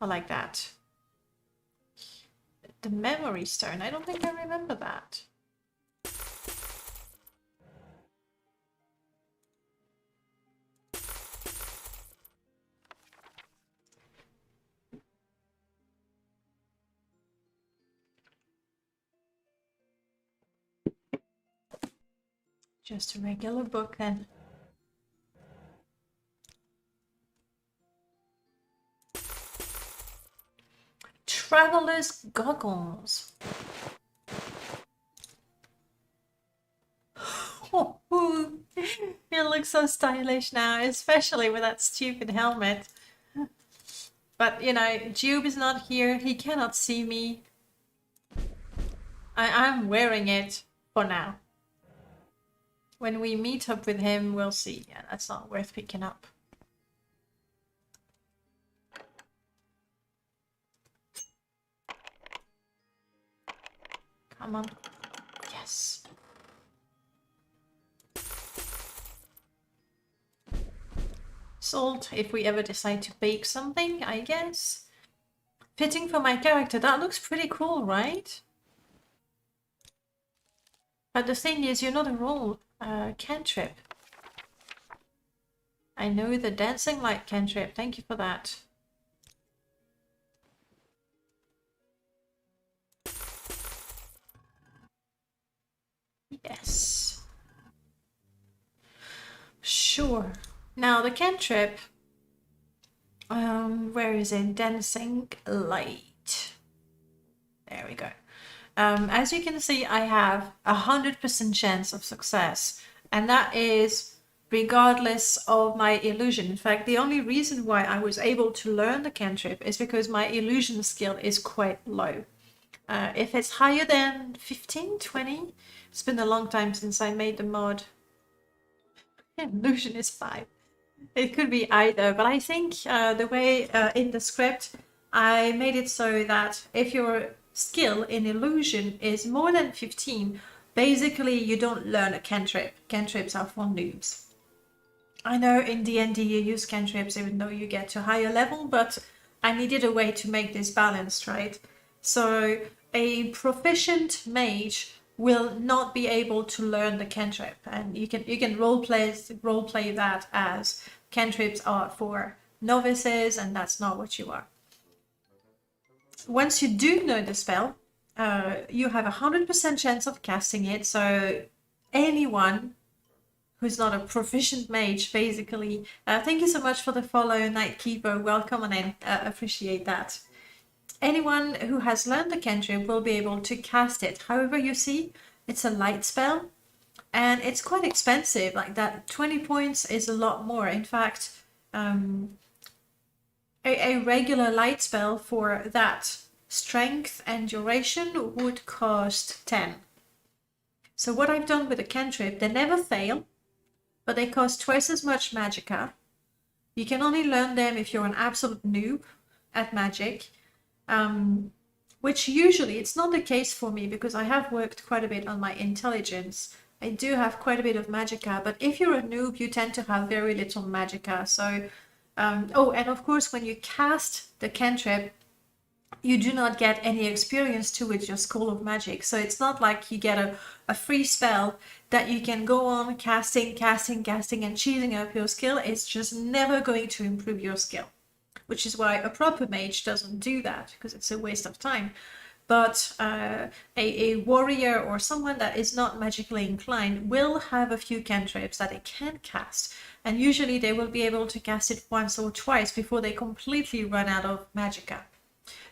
I like that. The memory stone. I don't think I remember that. Just a regular book then. Traveler's goggles. It looks so stylish now, especially with that stupid helmet. But, you know, Jiub is not here. He cannot see me. I'm wearing it for now. When we meet up with him, we'll see. Yeah, that's not worth picking up. Come on. Yes. salt if we ever decide to bake something, I guess. Fitting for my character. That looks pretty cool, right? But the thing is, you're not a roll cantrip. I know the dancing light cantrip. Thank you for that. Yes. Sure. Now the cantrip. Where is it? Dancing light. There we go. As you can see, I have 100% chance of success, and that is regardless of my illusion. In fact, the only reason why I was able to learn the cantrip is because my illusion skill is quite low. If it's higher than 15, 20, it's been a long time since I made the mod. Illusion is 5. It could be either, but I think the way in the script I made it so that if your skill in illusion is more than 15, basically you don't learn a cantrip. Cantrips are for noobs. I know in D&D you use cantrips even though you get to higher level, but I needed a way to make this balanced, right? So a proficient mage will not be able to learn the cantrip, and you can role play that as cantrips are for novices, and that's not what you are. Once you do know the spell, you have 100% chance of casting it. So anyone who's not a proficient mage, basically. Thank you so much for the follow, Nightkeeper. Welcome on in. Appreciate that. Anyone who has learned the cantrip will be able to cast it. However, you see, it's a light spell and it's quite expensive. Like that 20 points is a lot more. In fact, a regular light spell for that strength and duration would cost 10. So what I've done with the cantrip, they never fail, but they cost twice as much magicka. You can only learn them if you're an absolute noob at magic. Which usually it's not the case for me because I have worked quite a bit on my intelligence. I do have quite a bit of magicka, but if you're a noob, you tend to have very little magicka. So, oh, and of course, when you cast the cantrip, you do not get any experience to with your School of Magic. So it's not like you get a free spell that you can go on casting and cheesing up your skill. It's just never going to improve your skill. Which is why a proper mage doesn't do that, because it's a waste of time. But a warrior or someone that is not magically inclined will have a few cantrips that they can cast. And usually they will be able to cast it once or twice before they completely run out of magicka.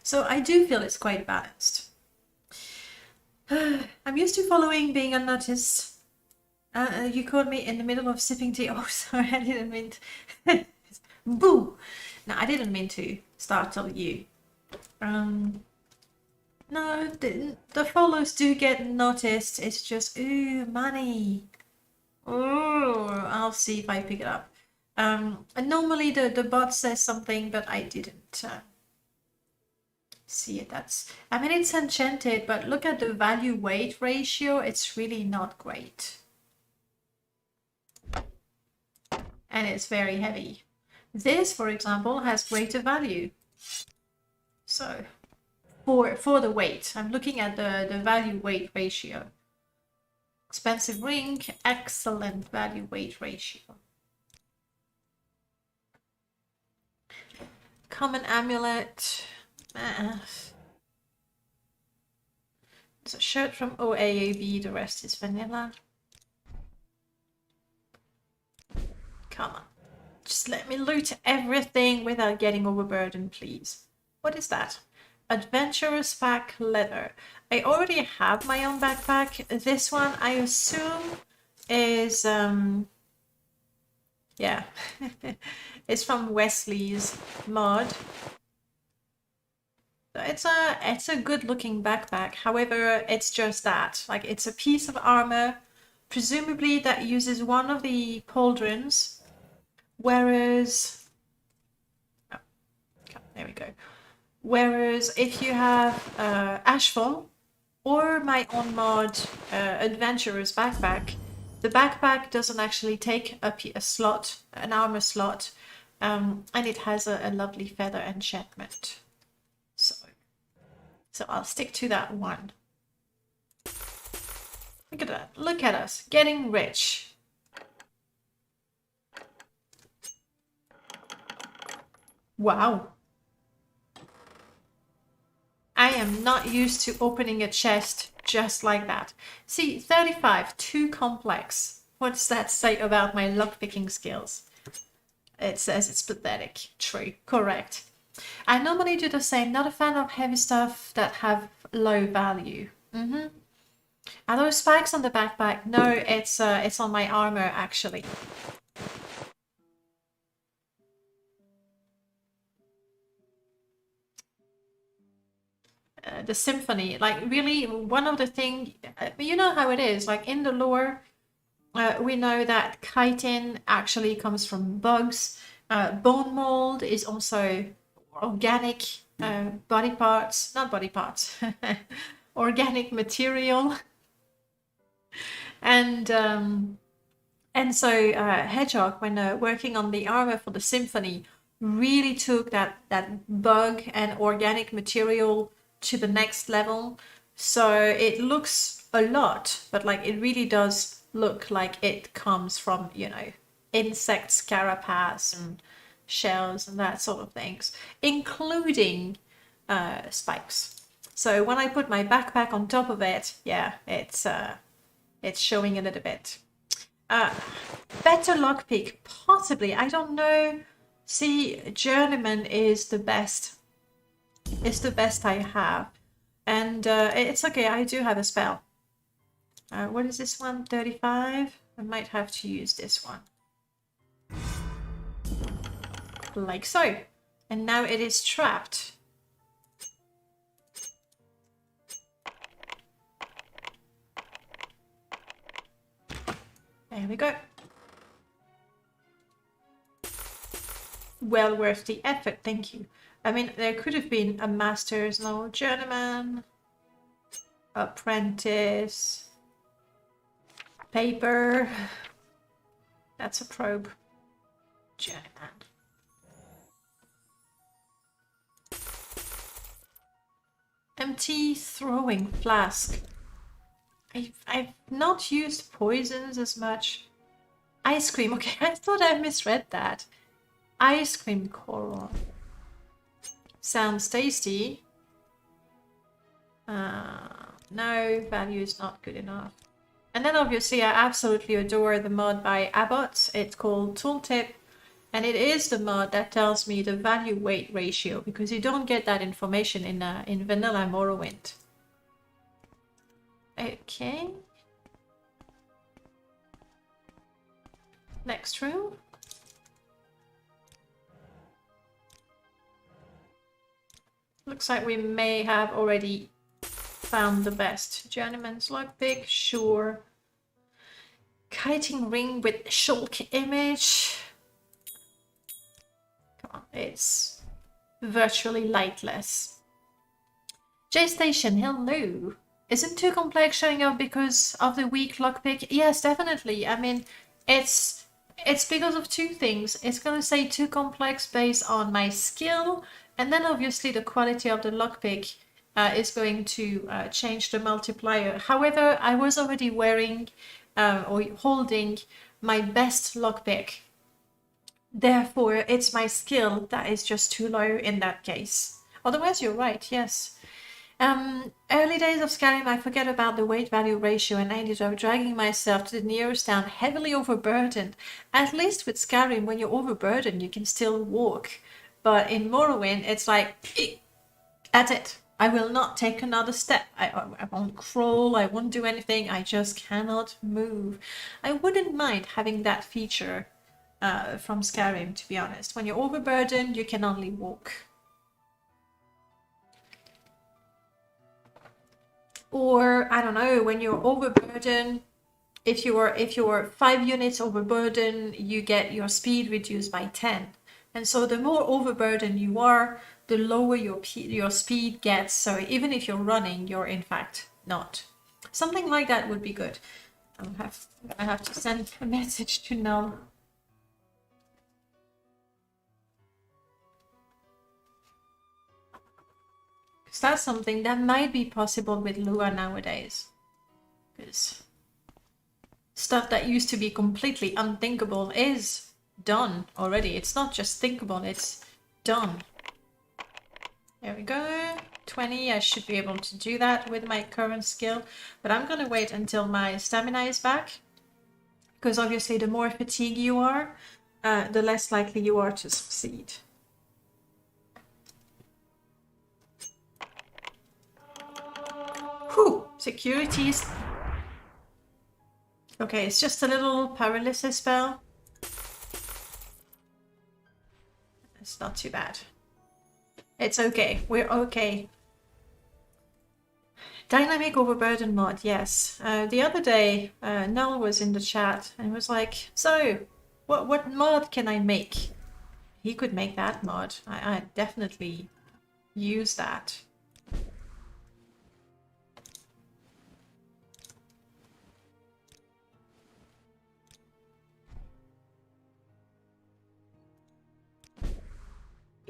So I do feel it's quite balanced. I'm used to following being unnoticed. You caught me in the middle of sipping tea. Oh, sorry, I didn't mean to. Boo! No, I didn't mean to startle you. No, the follows do get noticed. It's just, ooh, money. Oh, I'll see if I pick it up. And normally the bot says something, but I didn't see it. I mean, it's enchanted, but look at the value-weight ratio. It's really not great. And it's very heavy. This, for example, has greater value. So, for the weight, I'm looking at the value-weight ratio. Expensive ring, excellent value-weight ratio. Common amulet. It's a shirt from OAAB, the rest is vanilla. Come on. Just let me loot everything without getting overburdened, please. What is that? Adventurous pack leather. I already have my own backpack. This one, I assume, is yeah, it's from Wesley's mod. It's a good-looking backpack. However, it's just that, like, it's a piece of armor, presumably that uses one of the pauldrons. Whereas, oh, there we go. Whereas if you have Ashfall or my own mod Adventurer's backpack, the backpack doesn't actually take a slot, an armor slot. And it has a lovely feather enchantment. So I'll stick to that one. Look at that. Look at us getting rich. Wow. I am not used to opening a chest just like that. See, 35, too complex. What's that say about my lockpicking skills? It says it's pathetic. True. Correct. I normally do the same. Not a fan of heavy stuff that have low value. Are those spikes on the backpack? No, it's on my armor actually. The symphony, like really one of the thing, you know how it is, like in the lore, we know that chitin actually comes from bugs. Bone mold is also organic body parts, not body parts, organic material. And so Hedgehog, when working on the armor for the symphony, really took that bug and organic material to the next level. So it looks a lot, but like it really does look like it comes from, you know, insects, carapace and shells and that sort of things, including spikes. So when I put my backpack on top of it, yeah, it's showing a little bit. Better lockpick, possibly. I don't know. See, journeyman is the best. It's the best I have, and it's okay. I do have a spell. What is this one? 35. I might have to use this one, like so. And now it is trapped. There we go. Well worth the effort, thank you. I mean, there could have been a master's, no, journeyman, apprentice, paper. That's a probe. Journeyman. Empty throwing flask. I've not used poisons as much. Ice cream. Okay, I thought I misread that. Ice cream coral. Sounds tasty. No, value is not good enough. And then obviously I absolutely adore the mod by Abbott. It's called Tooltip. And it is the mod that tells me the value-weight ratio, because you don't get that information in vanilla Morrowind. Okay. Next room. Looks like we may have already found the best. Journeyman's lockpick, sure. Kiting ring with shulk image. Come on, it's virtually lightless. J-Station, hello. Isn't too complex showing up because of the weak lockpick? Yes, definitely. I mean, it's because of two things. It's going to say too complex based on my skill, and then obviously the quality of the lockpick is going to change the multiplier. However, I was already wearing or holding my best lockpick. Therefore, it's my skill that is just too low in that case. Otherwise, you're right, yes. Early days of Skyrim, I forget about the weight-value ratio and I ended up dragging myself to the nearest town heavily overburdened. At least with Skyrim, when you're overburdened, you can still walk. But in Morrowind, it's like, that's it. I will not take another step. I won't crawl, I won't do anything. I just cannot move. I wouldn't mind having that feature from Skyrim, to be honest. When you're overburdened, you can only walk. Or, I don't know, when you're overburdened, if you're 5 units overburdened, you get your speed reduced by 10. And so the more overburdened you are, the lower your speed gets. So even if you're running, you're in fact not. Something like that would be good. I have to send a message to Null. Because that's something that might be possible with Lua nowadays. Because stuff that used to be completely unthinkable is done already. It's not just thinkable, it's done. There we go. 20, I should be able to do that with my current skill. But I'm going to wait until my stamina is back. Because obviously the more fatigued you are, the less likely you are to succeed. Whew! Security is... Okay, it's just a little paralysis spell. It's not too bad. It's okay. We're okay. Dynamic overburden mod, yes. The other day, Null was in the chat and was like, so, what mod can I make? He could make that mod. I definitely use that.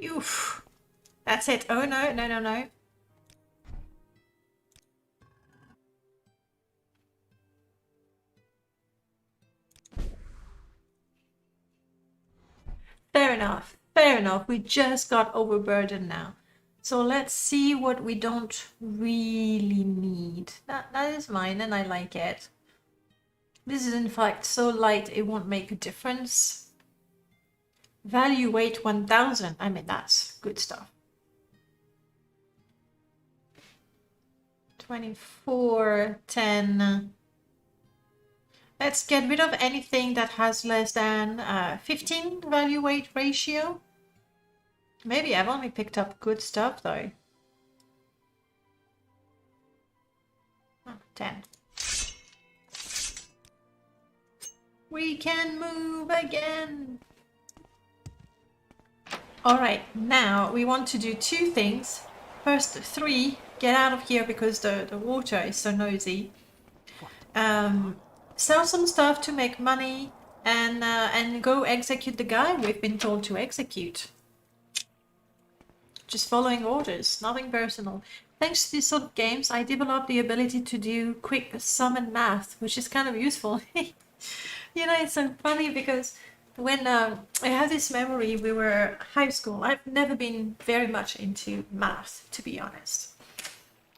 Oof. That's it. Oh no, no, no, no. Fair enough. Fair enough. We just got overburdened now. So let's see what we don't really need. That is mine and I like it. This is in fact so light it won't make a difference. Value weight 1000. I mean, that's good stuff. 24, 10. Let's get rid of anything that has less than 15 value weight ratio. Maybe I've only picked up good stuff though. Oh, 10. We can move again. Alright, now we want to do two things. First, 3, get out of here because the water is so noisy. Sell some stuff to make money and go execute the guy we've been told to execute. Just following orders, nothing personal. Thanks to these sort of games, I developed the ability to do quick sum and math, which is kind of useful. You know, it's so funny because when I have this memory, we were high school. I've never been very much into math, to be honest.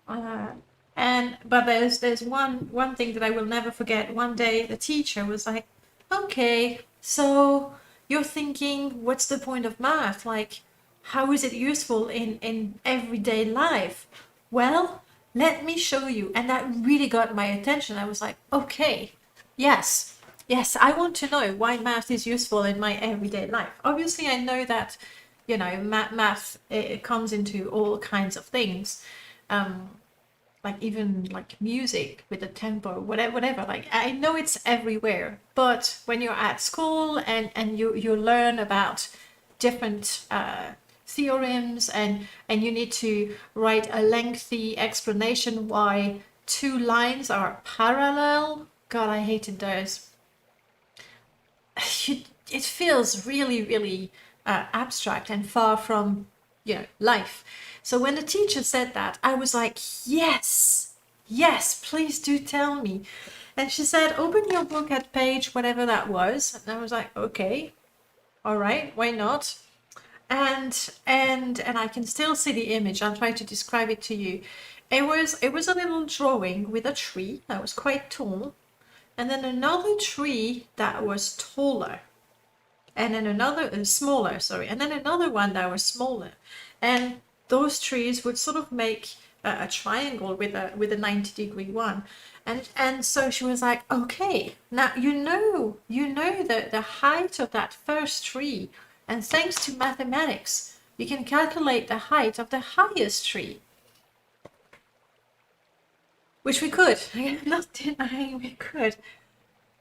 But there's one thing that I will never forget. One day the teacher was like, "Okay, so you're thinking, what's the point of math? Like, how is it useful in everyday life? Well, let me show you." And that really got my attention. I was like, okay, yes, I want to know why math is useful in my everyday life. Obviously, I know that, you know, math it comes into all kinds of things. Like even like music with the tempo, whatever. Like I know it's everywhere, but when you're at school and you learn about different theorems and you need to write a lengthy explanation why two lines are parallel. God, I hated those. It feels really abstract and far from, you know, life. So when the teacher said that, I was like, yes, please do tell me. And she said, open your book at page whatever that was. And I was like, okay, all right, why not? And I can still see the image. I'll try to describe it to you. It was a little drawing with a tree that was quite tall, and then another tree that was taller, and then another smaller, sorry, and then another one that was smaller, and those trees would sort of make a triangle with a 90-degree one. And so she was like, okay, now you know the height of that first tree, and thanks to mathematics you can calculate the height of the highest tree, which we could. I'm not denying we could,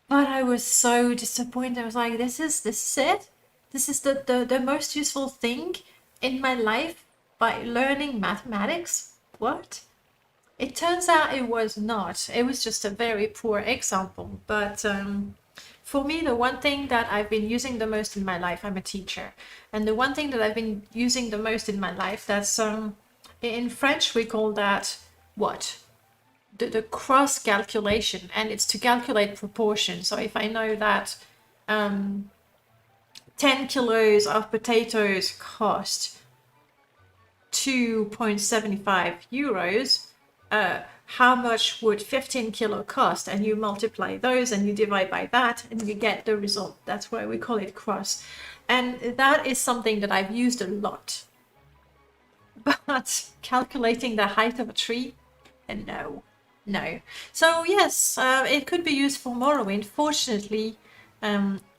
but I was so disappointed. I was like, this is it. This is the most useful thing in my life by learning mathematics. What? It turns out it was not. It was just a very poor example. But for me, the one thing that I've been using the most in my life, I'm a teacher, and the one thing that I've been using the most in my life that's In French, we call that what? The cross calculation, and it's to calculate proportion. So if I know that 10 kilos of potatoes cost 2.75 euros, how much would 15 kilo cost? And you multiply those and you divide by that and you get the result. That's why we call it cross. And that is something that I've used a lot. But calculating the height of a tree, no. So yes, it could be used for Morrowind. Fortunately,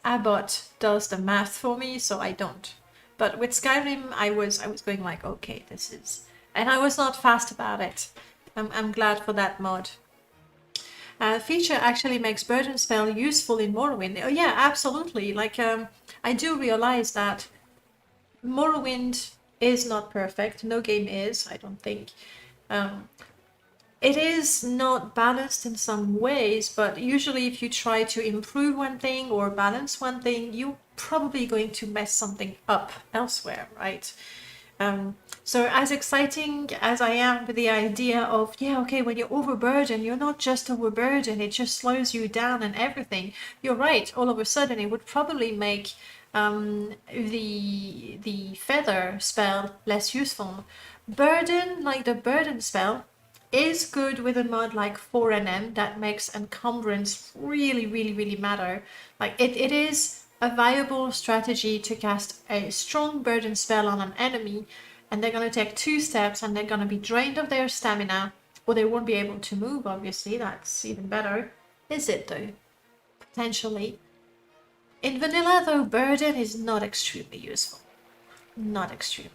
Abbott does the math for me, so I don't. But with Skyrim, I was going like, okay, this is, and I was not fast about it. I'm glad for that mod. Feature actually makes burden spell useful in Morrowind. Oh yeah, absolutely. Like I do realize that Morrowind is not perfect. No game is, I don't think. It is not balanced in some ways, but usually if you try to improve one thing or balance one thing, you're probably going to mess something up elsewhere, right? So as exciting as I am with the idea of, yeah, okay, when you're overburdened, you're not just overburdened, it just slows you down and everything. You're right, all of a sudden it would probably make the feather spell less useful. Burden, like the burden spell, is good with a mod like 4NM that makes encumbrance really matter. Like it is a viable strategy to cast a strong burden spell on an enemy, and they're going to take 2 steps and they're going to be drained of their stamina, or they won't be able to move. Obviously, that's even better. Is it though? Potentially. In vanilla though, burden is not extremely useful. Not extremely.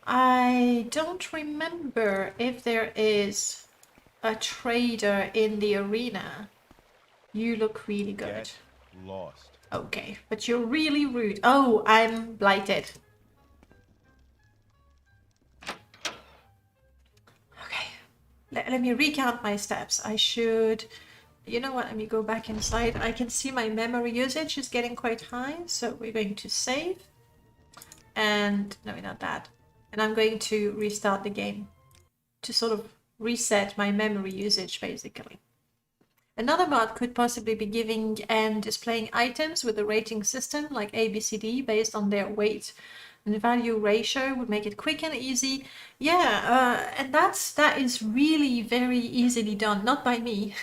I don't remember if there is a trader in the arena. You look really good. Get lost. Okay, but you're really rude. Oh, I'm blighted. Okay, let me recount my steps. I should... You know what, let me go back inside. I can see my memory usage is getting quite high, so we're going to save. And... no, not that. And I'm going to restart the game to sort of reset my memory usage, basically. Another mod could possibly be giving and displaying items with a rating system like ABCD based on their weight and value ratio would make it quick and easy. Yeah, and that is really very easily done, not by me.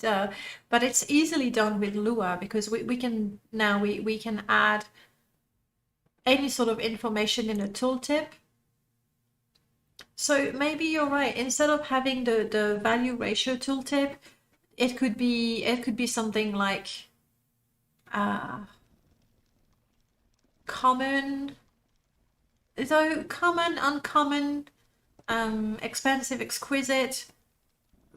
But it's easily done with Lua, because we can now we can add any sort of information in a tooltip. So maybe you're right. Instead of having the value ratio tooltip, it could be something like common, uncommon, expensive, exquisite.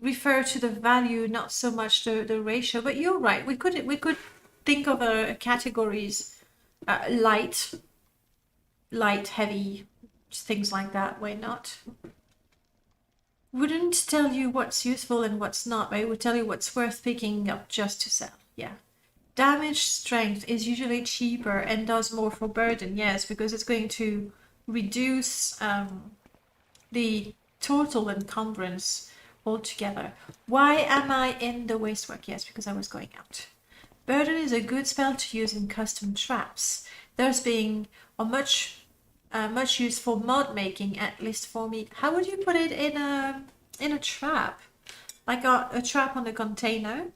Refer to the value, not so much the ratio. But you're right. We could think of categories, light, heavy, things like that. Why not? Wouldn't tell you what's useful and what's not, but it would tell you what's worth picking up just to sell. Yeah. Damage strength is usually cheaper and does more for burden. Yes, because it's going to reduce the total encumbrance altogether. Why am I in the wastework? Yes, because I was going out. Burden is a good spell to use in custom traps. Those being much use for mod making, at least for me. How would you put it in a trap? Like a trap on a container?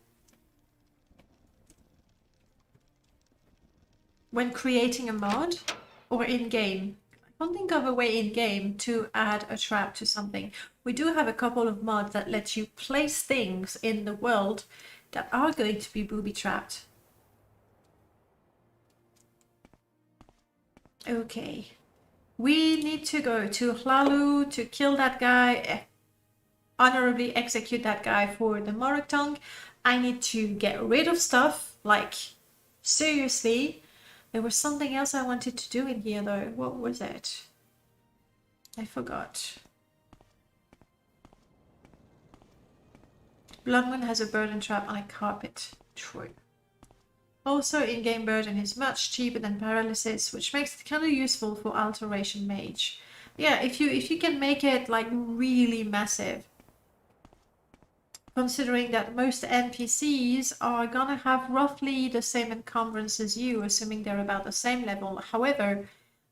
When creating a mod? Or in-game? I don't think of a way in-game to add a trap to something. We do have a couple of mods that let you place things in the world that are going to be booby-trapped. Okay. We need to go to Hlalu to kill that guy, honorably execute that guy for the Morag Tongue. I need to get rid of stuff, like, seriously. There was something else I wanted to do in here though. What was it? I forgot. Bloodmoon has a burden trap on a carpet. True. Also, in-game burden is much cheaper than paralysis, which makes it kind of useful for Alteration Mage. Yeah, if you can make it like really massive, considering that most NPCs are gonna have roughly the same encumbrance as you, assuming they're about the same level. However,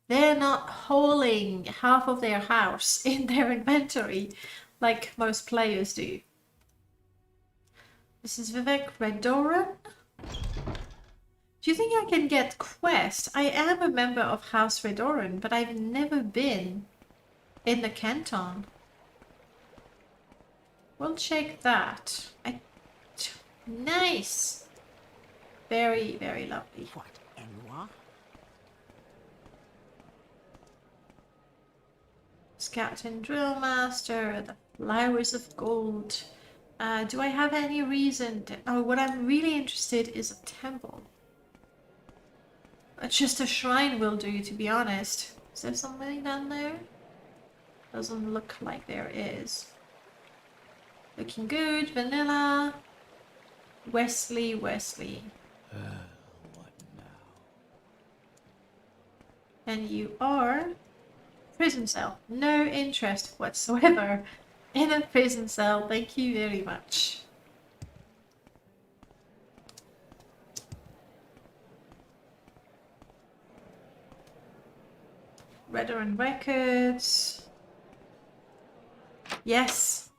they're not hauling half of their house in their inventory like most players do. This is Vivek Redoran. Do you think I can get quest? I am a member of House Redoran, but I've never been in the canton. We'll check that. Nice. Very, very lovely. What, Eloi? Scout and Drill Master, the Flowers of Gold. Do I have any reason to... Oh, what I'm really interested is a temple. Just a shrine will do, to be honest. Is there something down there? Doesn't look like there is. Looking good. Vanilla. Wesley. What now? And you are... prison cell. No interest whatsoever in a prison cell. Thank you very much. Veteran records. Yes.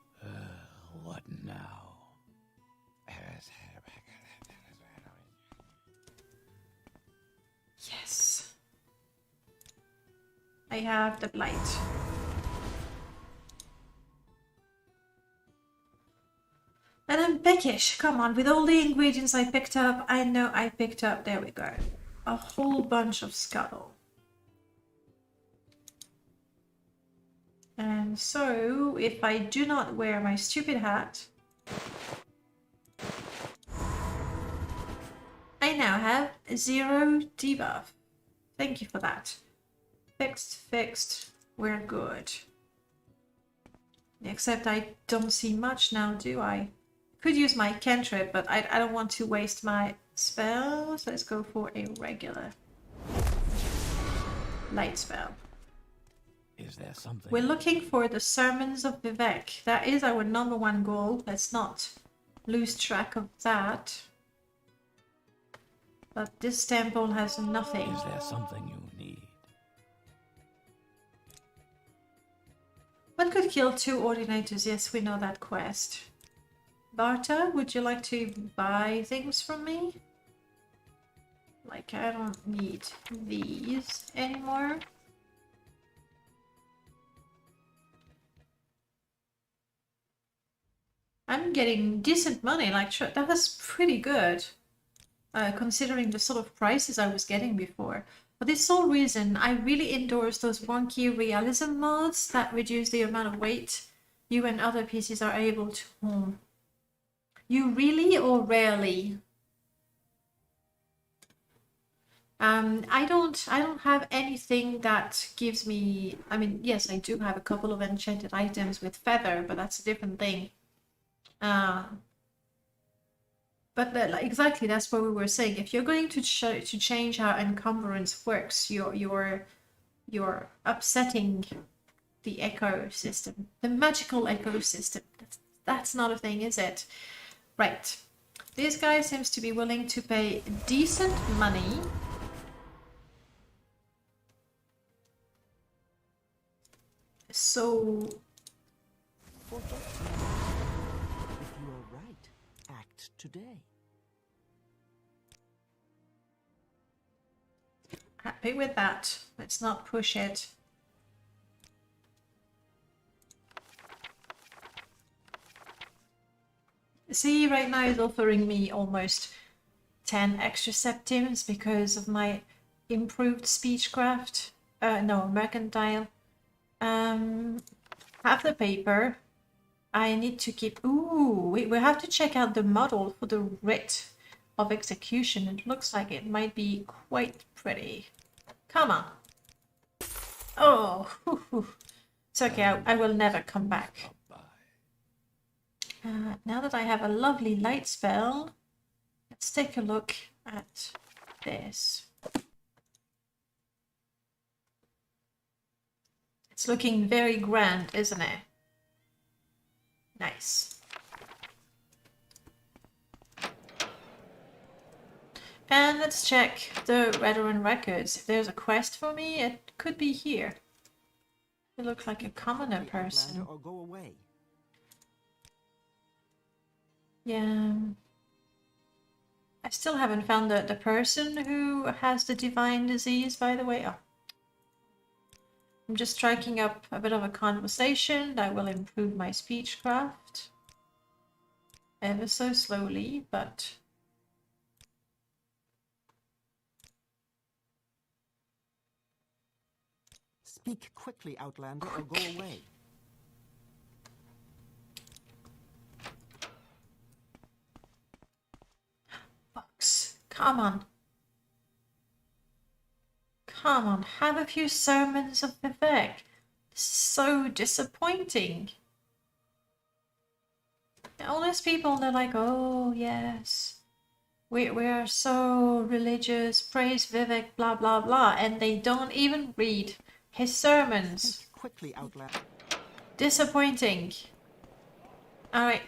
What now? Yes. I have the blight. And I'm peckish. Come on, with all the ingredients I picked up, I know I picked up, there we go, a whole bunch of scuttle. And so, if I do not wear my stupid hat, I now have 0 debuff. Thank you for that. Fixed. We're good. Except I don't see much now, do I? Could use my cantrip, but I don't want to waste my spells. Let's go for a regular light spell. Is there something? We're looking for the Sermons of Vivek. That is our #1 goal. Let's not lose track of that. But this temple has nothing. Is there something you need? What could kill 2 ordinators? Yes, we know that quest. Barta, would you like to buy things from me? Like, I don't need these anymore. I'm getting decent money, like, that was pretty good. Considering the sort of prices I was getting before. For this sole reason, I really endorse those wonky realism mods that reduce the amount of weight you and other PCs are able to hold. You really or rarely? I don't have anything that gives me... I mean, yes, I do have a couple of enchanted items with feather, but that's a different thing. But exactly, that's what we were saying. If you're going to change how encumbrance works, you're upsetting the ecosystem, the magical ecosystem. That's not a thing, is it? Right. This guy seems to be willing to pay decent money. So... If you are right, act today. Happy with that. Let's not push it. See, right now it's offering me almost 10 extra septims because of my improved speechcraft. No, mercantile. Have the paper. I need to keep... Ooh, we have to check out the model for the writ of execution. It looks like it might be quite pretty. Come on. Oh, it's okay. I will never come back. Now that I have a lovely light spell, let's take a look at this. It's looking very grand, isn't it? Nice. And let's check the Redorun records. If there's a quest for me, it could be here. You look like a commoner Quickly, person. Outlander, or go away. Yeah. I still haven't found the person who has the divine disease, by the way. Oh. I'm just striking up a bit of a conversation that will improve my speechcraft. Ever so slowly, but... Speak quickly, Outlander, or go away. Fox, come on. Come on, have a few sermons of Vivek. This is so disappointing. All these people, they're like, oh yes, we are so religious, praise Vivek, blah blah blah, and they don't even read his sermons. Speak quickly, Outlander. Disappointing. Alright.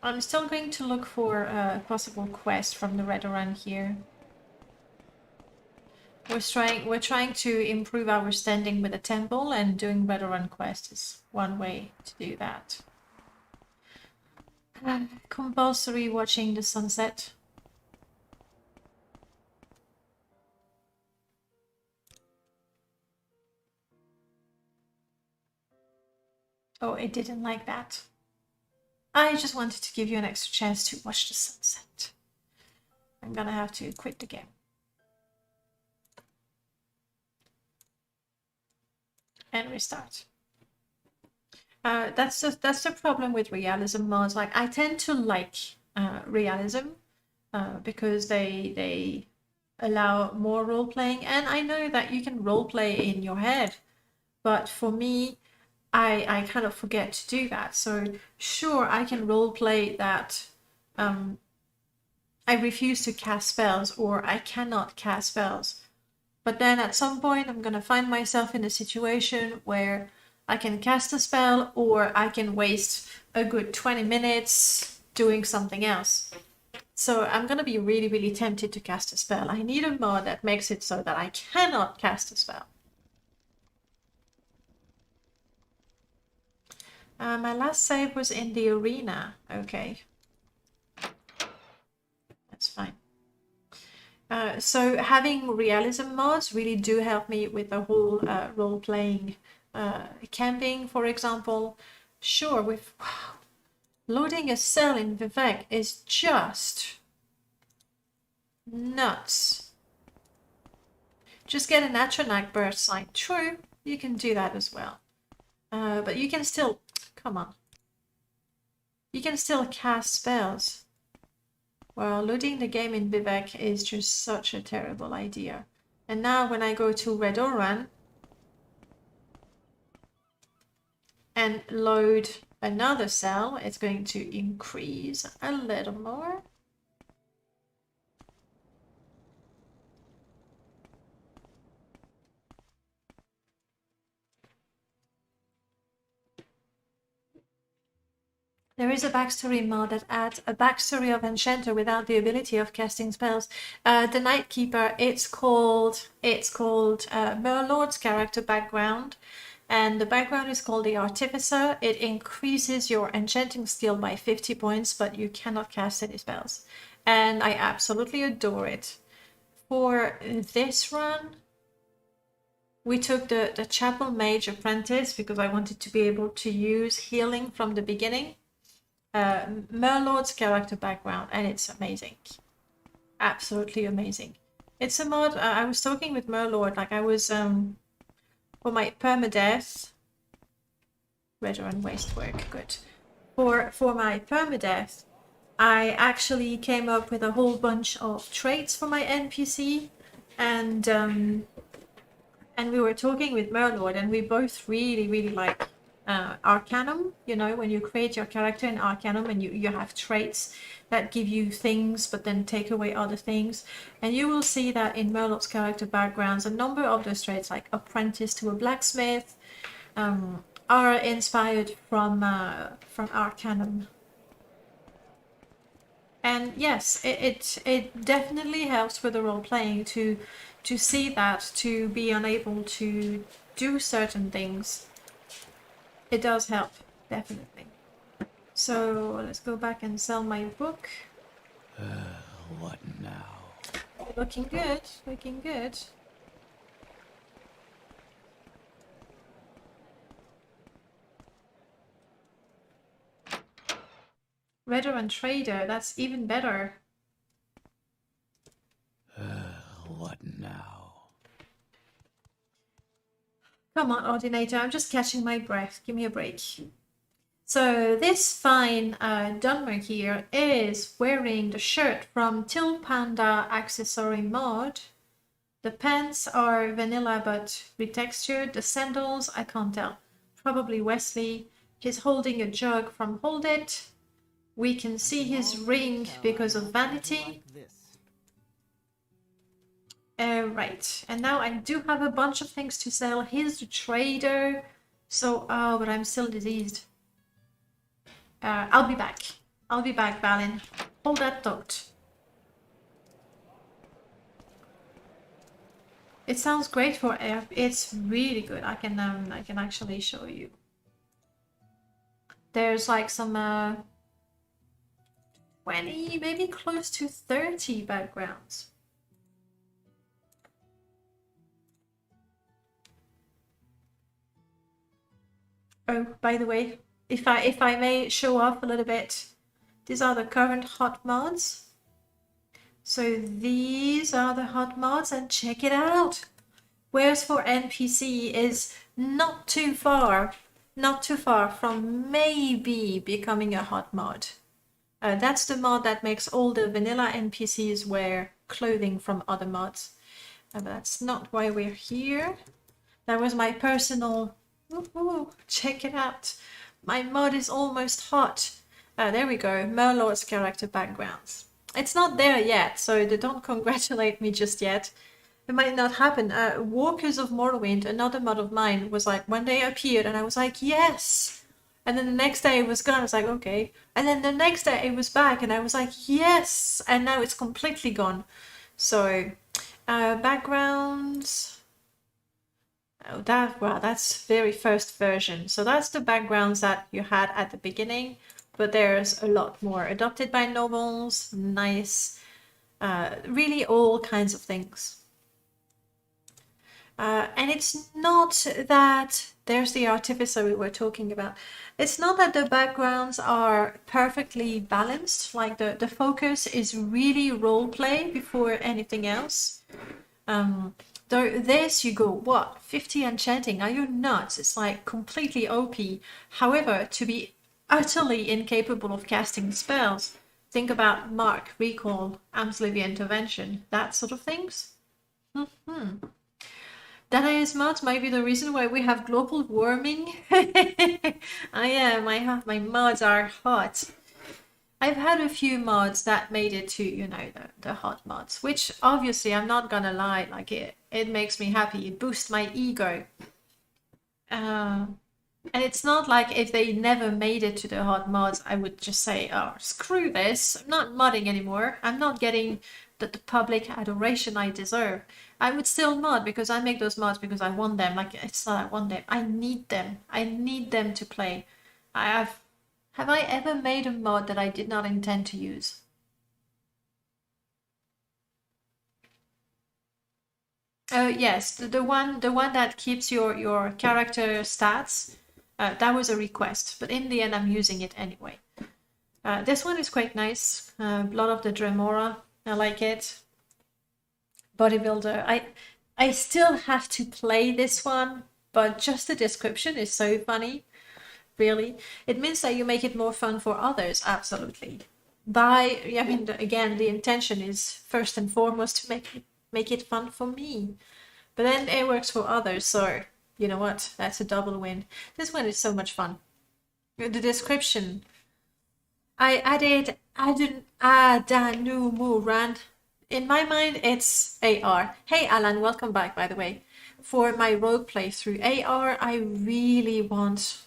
I'm still going to look for a possible quest from the Redorun here. We're trying to improve our standing with the temple, and doing Redorun quest is one way to do that. Compulsory watching the sunset. Oh, it didn't like that. I just wanted to give you an extra chance to watch the sunset. I'm gonna have to quit the game. And restart. That's the problem with realism mods. Like, I tend to like realism because they allow more role playing, and I know that you can role play in your head, but for me, I kind of forget to do that. So sure, I can role play that I refuse to cast spells, or I cannot cast spells. But then at some point, I'm gonna find myself in a situation where I can cast a spell, or I can waste a good 20 minutes doing something else. So I'm gonna be really, really tempted to cast a spell. I need a mod that makes it so that I cannot cast a spell. My last save was in the arena. Okay. That's fine. So having realism mods really do help me with the whole role-playing. Camping, for example. Sure, with loading a cell in Vivek is just nuts. Just get an Atronach burst sign. True, you can do that as well. But you can still, come on. You can still cast spells. Well, loading the game in Vivek is just such a terrible idea. And now when I go to Redorun and load another cell, it's going to increase a little more. There is a backstory mod that adds a backstory of Enchanter without the ability of casting spells. The Nightkeeper, it's called Merlord's character background, and the background is called the Artificer. It increases your enchanting skill by 50 points, but you cannot cast any spells. And I absolutely adore it. For this run, we took the Chapel Mage Apprentice because I wanted to be able to use healing from the beginning. Merlord's character background, and it's amazing. Absolutely amazing. It's a mod. I was talking with Merlord, like I was for my permadeath. Redorun waste work, good. For my permadeath, I actually came up with a whole bunch of traits for my NPC, and we were talking with Merlord, and we both really like Arcanum, you know, when you create your character in Arcanum and you have traits that give you things but then take away other things. And you will see that in Merlot's character backgrounds, a number of those traits, like apprentice to a blacksmith, are inspired from Arcanum. And yes, it definitely helps with the role playing to see that, to be unable to do certain things. It does help, definitely. So let's go back and sell my book. What now? Looking good, looking good. Veteran trader, that's even better. What now? Come on, Ordinator, I'm just catching my breath. Give me a break. So this fine Dunmer here is wearing the shirt from Till Panda Accessory Mod. The pants are vanilla but retextured. The sandals, I can't tell. Probably Wesley. He's holding a jug from Hold It. We can see his ring because of vanity. Right, and now I do have a bunch of things to sell. Here's the trader. So, oh, but I'm still diseased. I'll be back. I'll be back, Balin. Hold that thought. It sounds great for air. It's really good. I can actually show you. There's like some 20, maybe close to 30 backgrounds. Oh, by the way, if I may show off a little bit, these are the current hot mods. So these are the hot mods, and check it out. Whereas for NPC is not too far from maybe becoming a hot mod. That's the mod that makes all the vanilla NPCs wear clothing from other mods. But that's not why we're here. That was my personal... Ooh, check it out. My mod is almost hot. There we go. Merlot's character backgrounds. It's not there yet, so don't congratulate me just yet. It might not happen. Walkers of Morrowind, another mod of mine, was like, when they appeared, and I was like, yes! And then the next day it was gone, I was like, okay. And then the next day it was back, and I was like, yes! And now it's completely gone. So, backgrounds... Oh, that's very first version. So that's the backgrounds that you had at the beginning, but there's a lot more. Adopted by nobles, nice, really all kinds of things. And it's not that, there's the artificer we were talking about. It's not that the backgrounds are perfectly balanced, like the focus is really role play before anything else. Though this you go, what, 50 enchanting, are you nuts? It's like completely OP. However, to be utterly incapable of casting spells, think about Mark, Recall, Amslivy Intervention, that sort of things. Danae's mods might be the reason why we have global warming. Yeah, my mods are hot. I've had a few mods that made it to, you know, the hot mods, which obviously I'm not gonna lie, like it makes me happy. It boosts my ego. And it's not like if they never made it to the hot mods, I would just say, oh, screw this. I'm not modding anymore. I'm not getting the public adoration I deserve. I would still mod because I make those mods because I want them. Like, it's not I want them. I need them. I need them to play. Have I ever made a mod that I did not intend to use? Yes, the one that keeps your character stats. That was a request, but in the end I'm using it anyway. This one is quite nice. Blood of the Dremora. I like it. Bodybuilder. I still have to play this one, but just the description is so funny. Really, it means that you make it more fun for others. Absolutely. I mean, again, the intention is first and foremost to make it fun for me, but then it works for others. So You know what? That's a double win. This one is so much fun. The description. I added Adanumu. In my mind, it's AR. Hey Alan, welcome back, by the way. For my rogue playthrough, AR, I really want...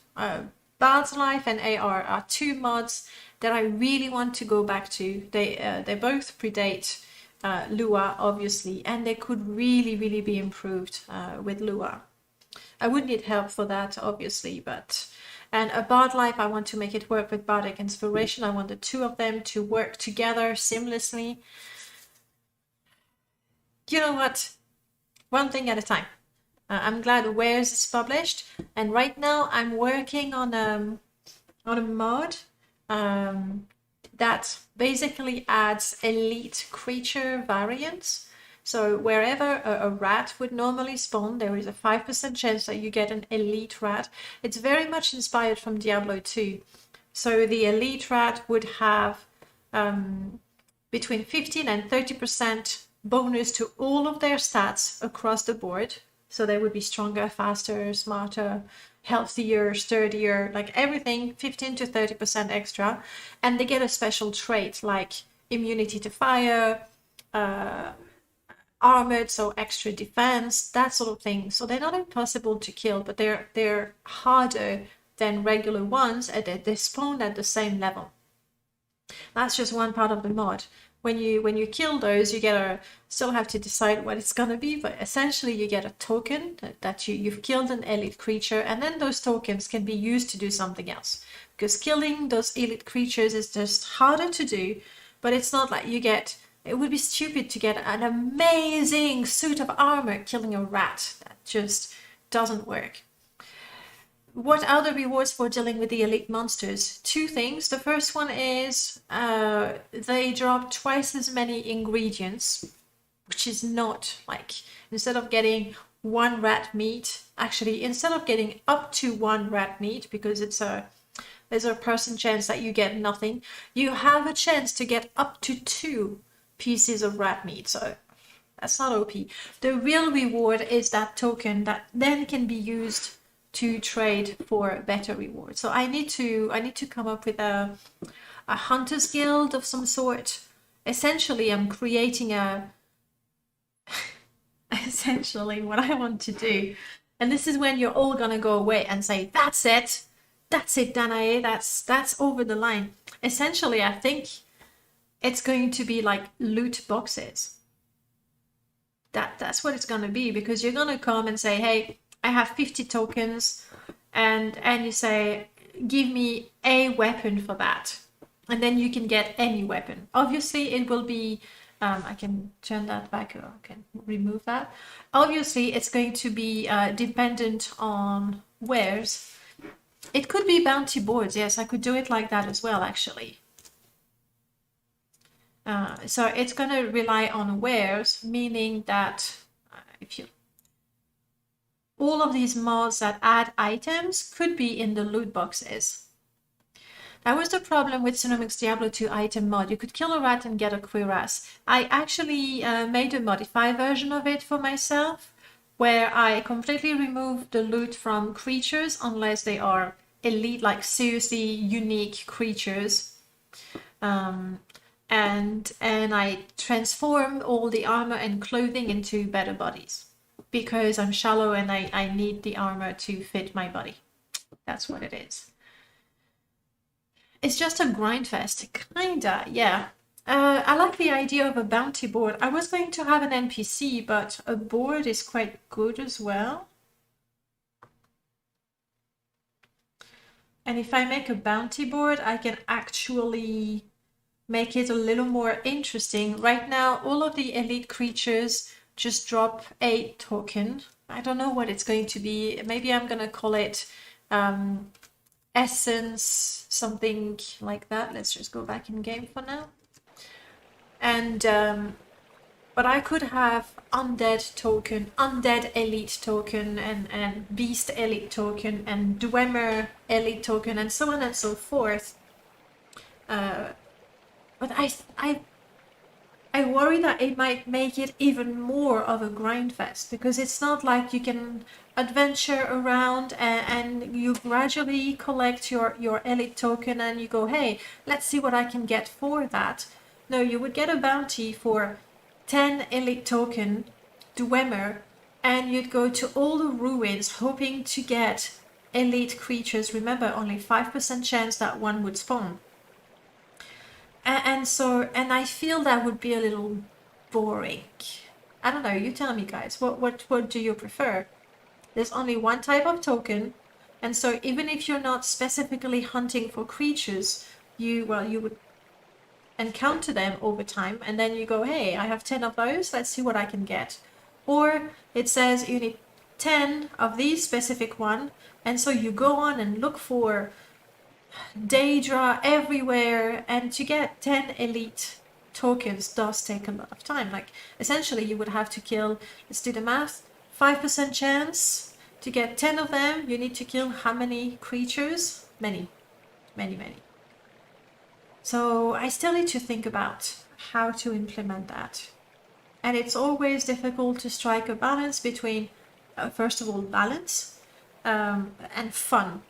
Bard's Life and AR are two mods that I really want to go back to. They both predate Lua, obviously, and they could really, really be improved with Lua. I would need help for that, obviously, but... And a Bard Life, I want to make it work with Bardic Inspiration. I want the two of them to work together seamlessly. You know what? One thing at a time. I'm glad Wares is published, and right now I'm working on a mod that basically adds elite creature variants. So wherever a rat would normally spawn, there is a 5% chance that you get an elite rat. It's very much inspired from Diablo 2. So the elite rat would have between 15 and 30% bonus to all of their stats across the board. So they would be stronger, faster, smarter, healthier, sturdier, like everything, 15 to 30% extra. And they get a special trait like immunity to fire, armored, so extra defense, that sort of thing. So they're not impossible to kill, but they're harder than regular ones, and they spawn at the same level. That's just one part of the mod. When you kill those, you still have to decide what it's gonna be, but essentially you get a token that you've killed an elite creature, and then those tokens can be used to do something else. Because killing those elite creatures is just harder to do, but it's not like you get... It would be stupid to get an amazing suit of armor killing a rat. That just doesn't work. What are the rewards for dealing with the elite monsters? Two things. The first one is they drop twice as many ingredients, which is not like, instead of getting one rat meat, actually instead of getting up to one rat meat, because there's a percent chance that you get nothing, you have a chance to get up to 2 pieces of rat meat. So that's not OP. The real reward is that token that then can be used to trade for better rewards. So I need to come up with a hunters guild of some sort. Essentially, I'm creating essentially what I want to do, and this is when you're all gonna go away and say, that's it, Danae, that's over the line. Essentially, I think it's going to be like loot boxes. That's what it's gonna be, because you're gonna come and say, hey, I have 50 tokens, and you say, give me a weapon for that, and then you can get any weapon. Obviously, it will be I can turn that back, or I can remove that. Obviously, it's going to be dependent on wares. It could be bounty boards. Yes, I could do it like that as well, actually. So it's going to rely on wares, meaning that if you... all of these mods that add items could be in the loot boxes. That was the problem with Cinemix Diablo 2 item mod. You could kill a rat and get a cuirass. I actually made a modified version of it for myself, where I completely removed the loot from creatures unless they are elite, like seriously unique creatures. And I transformed all the armor and clothing into better bodies, because I'm shallow and I need the armor to fit my body. That's what it is. It's just a grind fest, kinda, yeah. I like the idea of a bounty board. I was going to have an NPC, but a board is quite good as well. And if I make a bounty board, I can actually make it a little more interesting. Right now, all of the elite creatures just drop a token. I don't know what it's going to be. Maybe I'm gonna call it essence, something like that. Let's just go back in game for now. And but I could have undead token, undead elite token, and beast elite token, and dwemer elite token, and so on and so forth. But I I worry that it might make it even more of a grind fest, because it's not like you can adventure around and you gradually collect your elite token and you go, hey, let's see what I can get for that. No, you would get a bounty for 10 elite token Dwemer, and you'd go to all the ruins hoping to get elite creatures. Remember, only 5% chance that one would spawn. And I feel that would be a little boring. I don't know, you tell me guys, what do you prefer? There's only one type of token, and so even if you're not specifically hunting for creatures, you would encounter them over time, and then you go, hey, I have 10 of those, let's see what I can get. Or it says you need 10 of these specific one, and so you go on and look for Daedra everywhere, and to get 10 elite tokens does take a lot of time. Like, essentially you would have to kill, let's do the math, 5% chance to get 10 of them. You need to kill how many creatures? Many. So I still need to think about how to implement that. And it's always difficult to strike a balance between, first of all, balance and fun.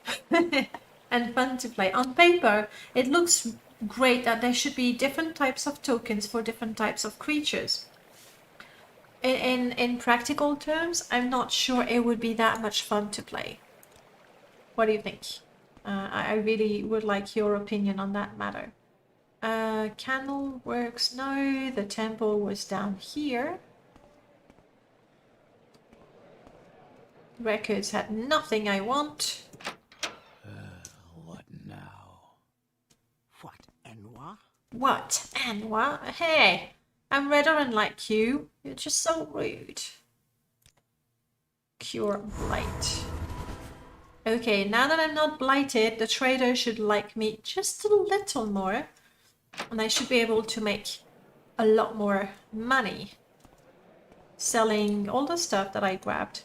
And fun to play. On paper, it looks great that there should be different types of tokens for different types of creatures. In practical terms, I'm not sure it would be that much fun to play. What do you think? I really would like your opinion on that matter. Candle works, no, the temple was down here. Records had nothing I want. What now? What, Enwa? What, Anwa? Hey, I'm redder and like you. You're just so rude. Cure blight. Okay, now that I'm not blighted, the trader should like me just a little more. And I should be able to make a lot more money selling all the stuff that I grabbed.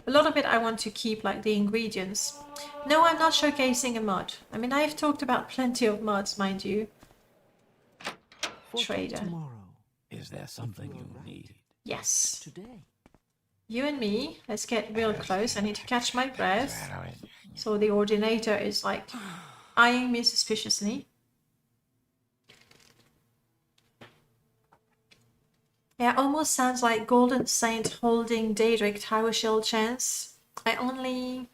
A lot of it I want to keep, like the ingredients. No, I'm not showcasing a mod. I mean, I've talked about plenty of mods, mind you. Trader. Tomorrow. Is there something you need? Yes. Today. You and me, let's get real close. I need to catch my breath. So the ordinator is like eyeing me suspiciously. Yeah, almost sounds like Golden Saint holding Daedric Tower Shield chance. I only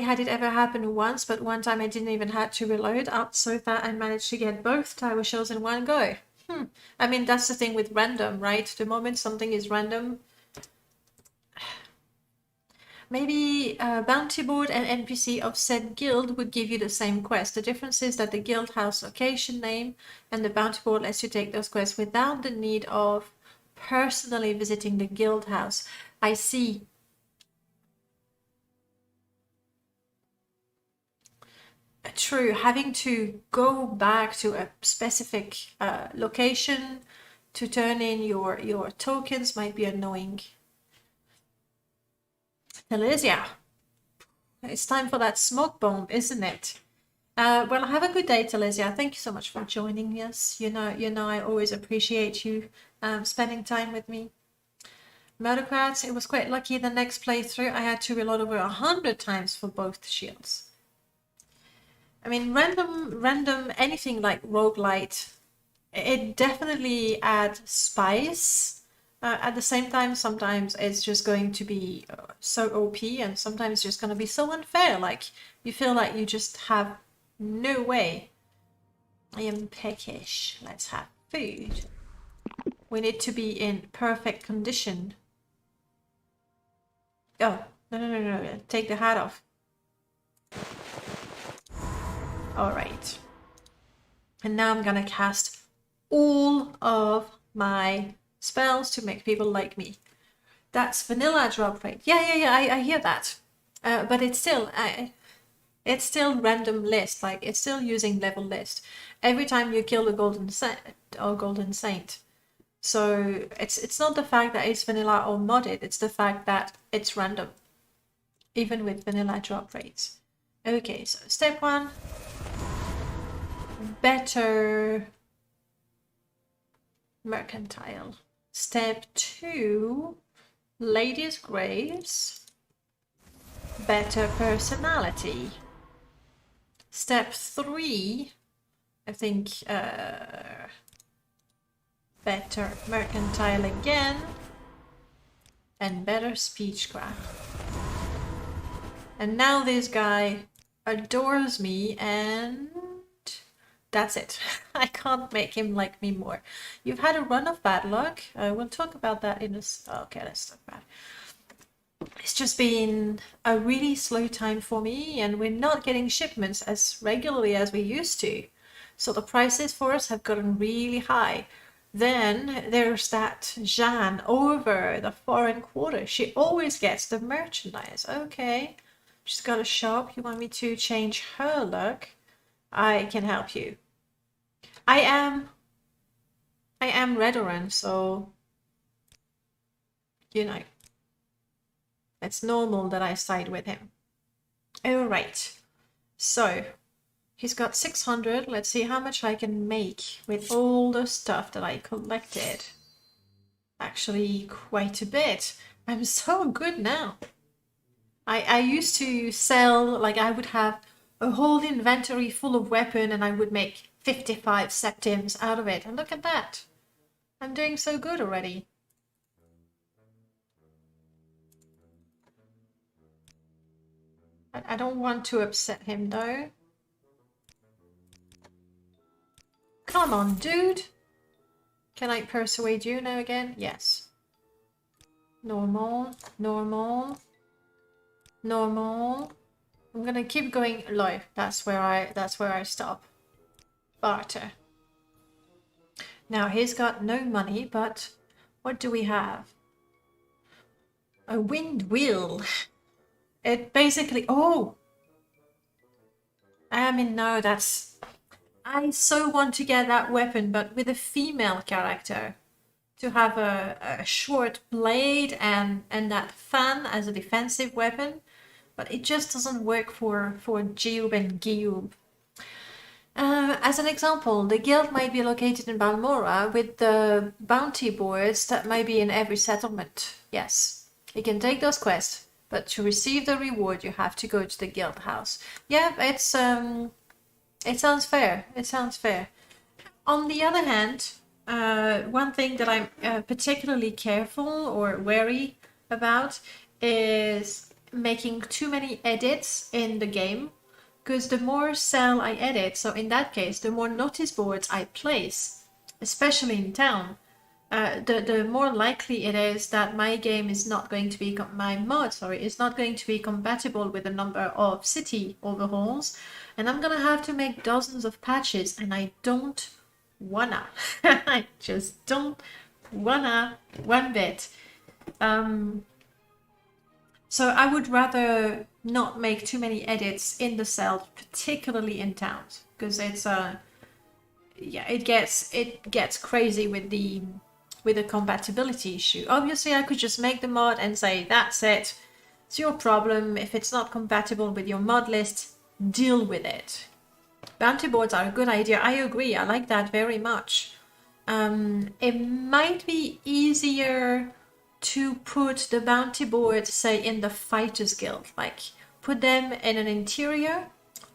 had it ever happen once, but one time I didn't even have to reload up, so that I managed to get both Tower Shields in one go. I mean, that's the thing with random, right? The moment something is random. Maybe bounty board and NPC of said guild would give you the same quest. The difference is that the guild house location name and the bounty board lets you take those quests without the need of personally visiting the guild house. I see. True, having to go back to a specific location to turn in your tokens might be annoying. Elysia, it's time for that smoke bomb, isn't it? Well, have a good day, Elysia. Thank you so much for joining us. You know, I always appreciate you spending time with me. Murdercrats, it was quite lucky the next playthrough. I had to reload over 100 times for both shields. I mean, random anything like roguelite, it definitely adds spice. At the same time, sometimes it's just going to be so OP, and sometimes it's just going to be so unfair. Like, you feel like you just have no way. I am peckish. Let's have food. We need to be in perfect condition. Oh, no. Take the hat off. Alright. And now I'm gonna cast all of my spells to make people like me. That's vanilla drop rate. Yeah, I hear that. But it's still random list. Like, it's still using level list every time you kill the golden saint. So it's not the fact that it's vanilla or modded. It's the fact that it's random, even with vanilla drop rates. Okay, so step 1. Better Mercantile. Step 2, Lady's Grace. Better personality. Step 3, I think better mercantile again. And better speechcraft. And now this guy adores me and that's it. I can't make him like me more. You've had a run of bad luck. We'll talk about that in a... Okay, let's talk about it. It's just been a really slow time for me and we're not getting shipments as regularly as we used to. So the prices for us have gotten really high. Then there's that Jeanne over the foreign quarter. She always gets the merchandise. Okay, she's got a shop. You want me to change her luck? I can help you. I am Redoran, so you know, it's normal that I side with him. All right, so he's got 600. Let's see how much I can make with all the stuff that I collected. Actually, quite a bit. I'm so good now. I used to sell, like I would have a whole inventory full of weapon and I would make 55 septims out of it. And look at that. I'm doing so good already. I don't want to upset him though. Come on, dude. Can I persuade you now again? Yes. Normal, normal, normal. I'm gonna keep going low. That's where I stop. Barter. Now he's got no money, but what do we have? A wind wheel. It basically, oh! I mean, no, that's... I so want to get that weapon, but with a female character. To have a short blade and that fan as a defensive weapon. But it just doesn't work for Jiub and Jiub. As an example, the guild might be located in Balmora with the bounty boards that might be in every settlement. Yes, you can take those quests, but to receive the reward you have to go to the guild house. Yeah, it sounds fair. It sounds fair. On the other hand, one thing that I'm particularly careful or wary about is making too many edits in the game, because the more cell I edit, so in that case the more notice boards I place, especially in town, the more likely it is that my game is not going to be my mod is not going to be compatible with a number of city overhauls, and I'm gonna have to make dozens of patches, and I don't wanna. I just don't wanna one bit. So I would rather not make too many edits in the cell, particularly in towns, because it's yeah, it gets crazy with the compatibility issue. Obviously, I could just make the mod and say that's it. It's your problem. If it's not compatible with your mod list, deal with it. Bounty boards are a good idea. I agree. I like that very much. It might be easier to put the bounty board, say, in the Fighters Guild, like put them in an interior,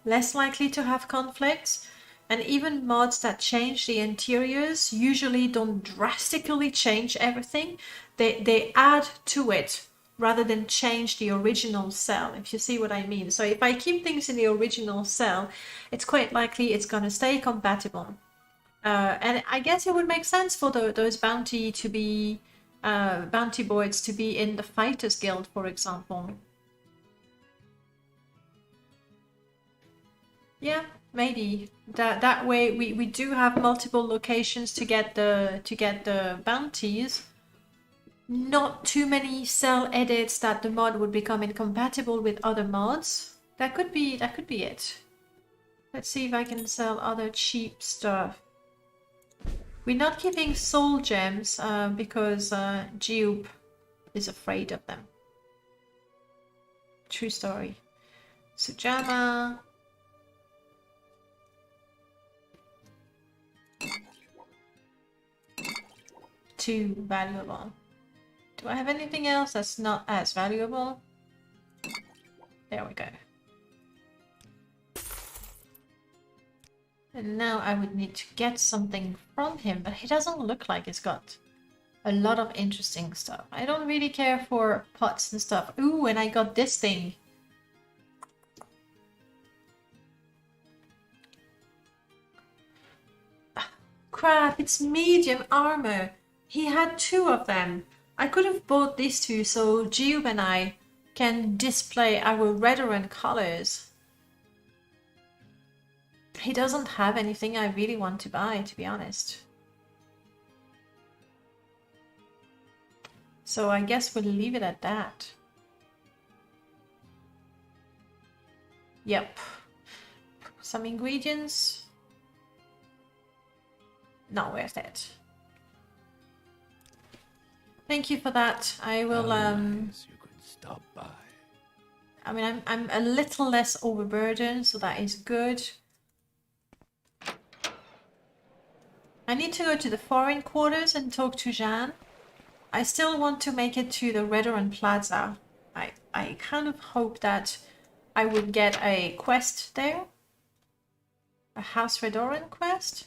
less likely to have conflicts, and even mods that change the interiors usually don't drastically change everything. They add to it rather than change the original cell, if you see what I mean. So if I keep things in the original cell, it's quite likely it's gonna stay compatible. And I guess it would make sense for those bounty boards to be in the Fighters Guild, for example. Yeah, maybe that way we do have multiple locations to get the bounties. Not too many cell edits that the mod would become incompatible with other mods. That could be it. Let's see if I can sell other cheap stuff. We're not keeping soul gems because Jiub is afraid of them. True story. Sujama. too valuable. Do I have anything else that's not as valuable? There we go. And now I would need to get something from him, but he doesn't look like he's got a lot of interesting stuff. I don't really care for pots and stuff. Ooh, and I got this thing. Crap, it's medium armor. He had 2 of them. I could have bought these 2 so Jiub and I can display our veteran colors. He doesn't have anything I really want to buy, to be honest. So I guess we'll leave it at that. Yep. Some ingredients. Not worth it. Thank you for that. I will Nice, you could stop by. I mean I'm a little less overburdened, so that is good. I need to go to the foreign quarters and talk to Jeanne. I still want to make it to the Redoran Plaza. I kind of hope that I would get a quest there. A House Redoran quest.